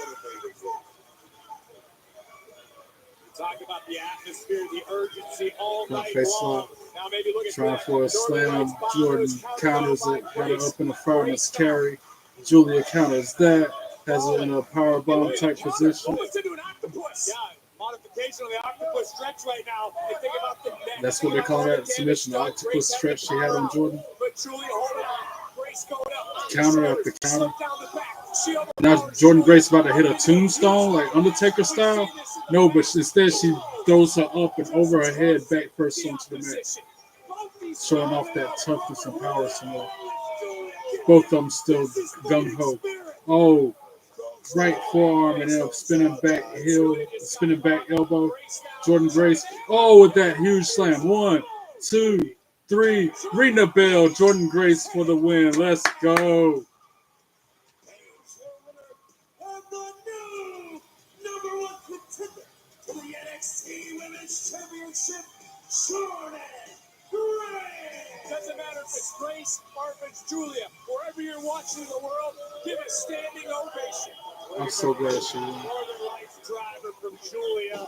Talk about the atmosphere, the urgency all night Face long. lock. Now maybe look at Trying that. for a slam. Jordan counters it. Got her Grace. up in a fireman's carry. Julia counters that. Has her in a power bomb type position. Almost into an octopus. Yeah, modification on the octopus stretch right now. And think about the neck. That's what they call that submission, the octopus stretch she had on Jordan. But Julia holding on. Grace going up. Counter after counter. Down the back. She Now Jordan Grace about to hit a tombstone, like Undertaker style. No, but instead she throws her up and over her head, back first onto the mat, showing off that toughness and power some more. Both of them still gung ho. Oh, right forearm and then a spinning back heel, spinning back elbow. Jordan Grace. Oh, with that huge slam. 1, 2, 3. Ring the bell. Jordan Grace for the win. Let's go. To the NXT Women's Championship, Jordan Grace. Doesn't matter if it's Grace or if it's Julia. Wherever you're watching in the world, give a standing ovation. I'm so glad she won. Northern Lights driver from Julia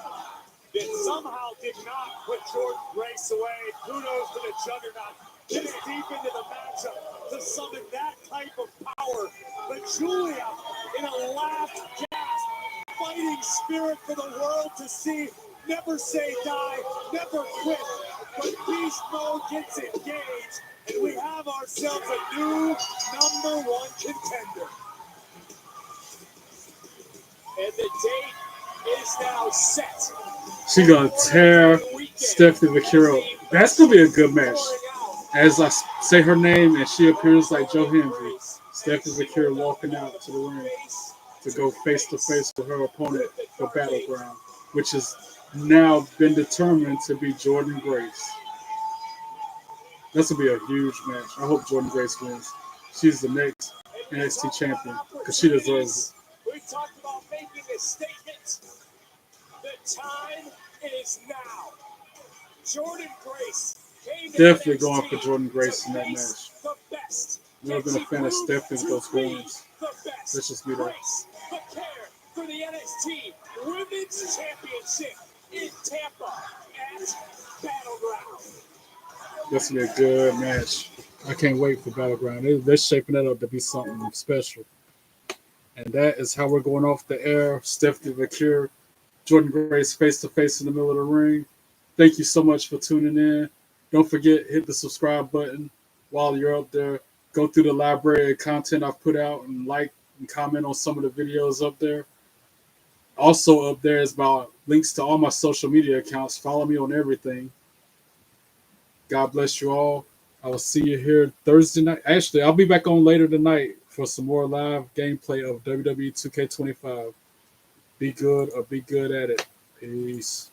that somehow did not put Jordan Grace away. Kudos to the Juggernaut. Getting deep into the matchup to summon that type of power. But Julia, in a last gasp, fighting spirit for the world to see. Never say die, never quit. But beast mode gets engaged, and we have ourselves a new #1 contender. And the date is now set. She gonna tear Stephanie Vaquero. That's gonna be a good match. As I say her name and she appears like Joe Hendry, Stephanie Vaquero walking out to the ring to go face to face with her opponent for Battleground, which has now been determined to be Jordan Grace. This will be a huge match. I hope Jordan Grace wins. She's the next NXT champion because she deserves it. We talked about making a statement. The time is now. Jordan Grace. Definitely going for Jordan Grace in that match. Never been a fan of Stephanie's those horns. Let's just be there. Prepare for the NXT Women's Championship in Tampa at Battleground. This will be a good match. I can't wait for Battleground. They're shaping that up to be something special. And that is how we're going off the air. Stephanie Vaquero, Jordan Grace face to face in the middle of the ring. Thank you so much for tuning in. Don't forget, hit the subscribe button while you're up there. Go through the library of content I've put out and like and comment on some of the videos up there. Also up there is about links to all my social media accounts. Follow me on everything. God bless you all. I will see you here Thursday night. Actually, I'll be back on later tonight for some more live gameplay of WWE 2K25. Be good or be good at it. Peace.